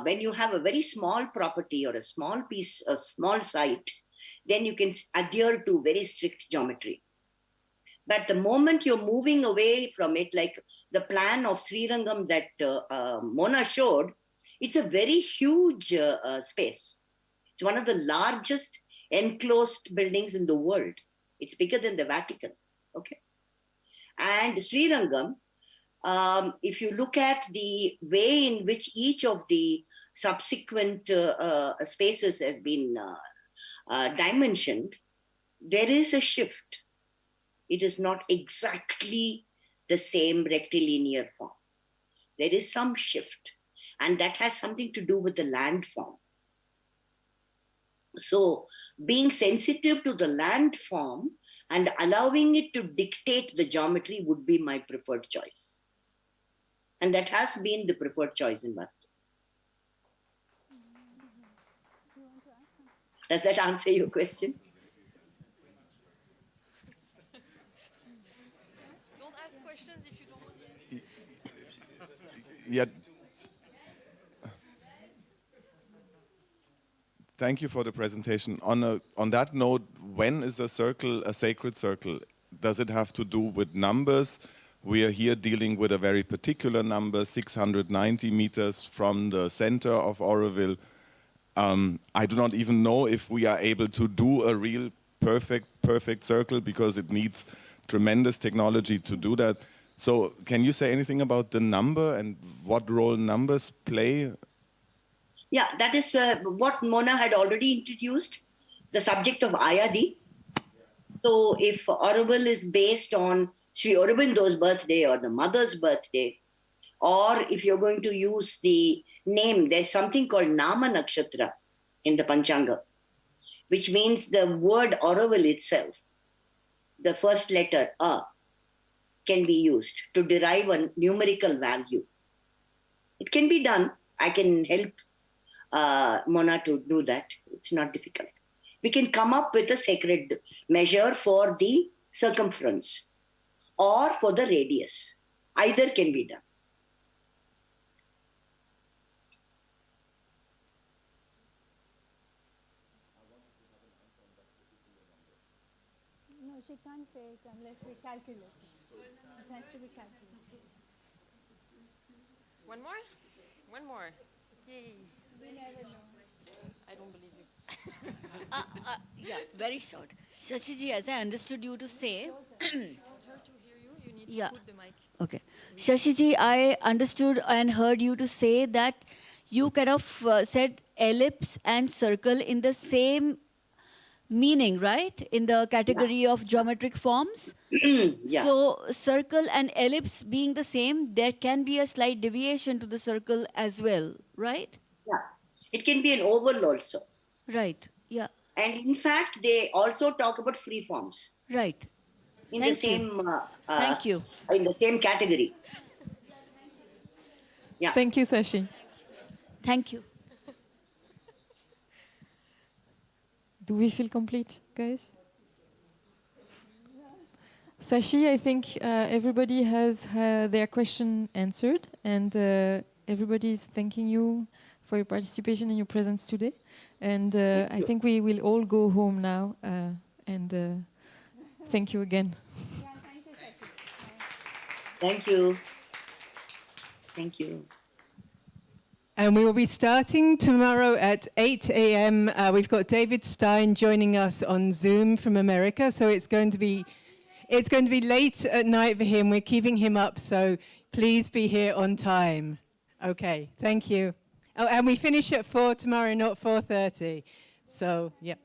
when you have a very small property or a small piece, a small site, then you can adhere to very strict geometry. But the moment you're moving away from it, like the plan of Srirangam that Mona showed, it's a very huge space. It's one of the largest enclosed buildings in the world. It's bigger than the Vatican, okay? And Srirangam, if you look at the way in which each of the subsequent spaces has been dimensioned, there is a shift. It is not exactly the same rectilinear form. There is some shift, and that has something to do with the land form. So being sensitive to the land form and allowing it to dictate the geometry would be my preferred choice. And that has been the preferred choice in Vastu. Does that answer your question? Don't ask questions if you don't want to. Yeah. Thank you for the presentation. On that note, when is a circle a sacred circle? Does it have to do with numbers? we are here dealing with a very particular number, 690 meters from the center of Auroville. I do not even know if we are able to do a real perfect circle, because it needs tremendous technology to do that. So can you say anything about the number and what role numbers play? Yeah, that is what Mona had already introduced, the subject of Ayadi. So if Auroville is based on Sri Aurobindo's birthday or the mother's birthday, or if you're going to use the name, there's something called Nama Nakshatra in the Panchanga, which means the word Auroville itself, the first letter A, can be used to derive a numerical value. It can be done. I can help Mona to do that. It's not difficult. We can come up with a sacred measure for the circumference or for the radius. Either can be done. No, she can't say it unless we calculate it. It has to be calculated. One more? One more. Yay. We never know. I don't believe you. Yeah, very short. Shashiji, as I understood you to say, Her to hear you, you need yeah. to put the mic. Okay. Shashiji, I understood and heard you to say that you kind of said ellipse and circle in the same meaning, right? In the category of geometric forms. Yeah. So circle and ellipse being the same, there can be a slight deviation to the circle as well, right? Yeah. It can be an oval also. Right. Yeah. And in fact, they also talk about free forms. Right. In Thank the same Thank you. In the same category. Yeah. Thank you, Sashi. Thank you. Do we feel complete, guys? Sashi, I think everybody has their question answered, and everybody is thanking you for your participation and your presence today. And I think we will all go home now, and thank you again. Yeah, thank you, Sashi. Thank you. Thank you. And we will be starting tomorrow at 8 a.m. We've got David Stein joining us on Zoom from America, so it's going to be late at night for him. We're keeping him up, so please be here on time. Okay, thank you. Oh, and we finish at 4 tomorrow, not 4:30. So, yeah.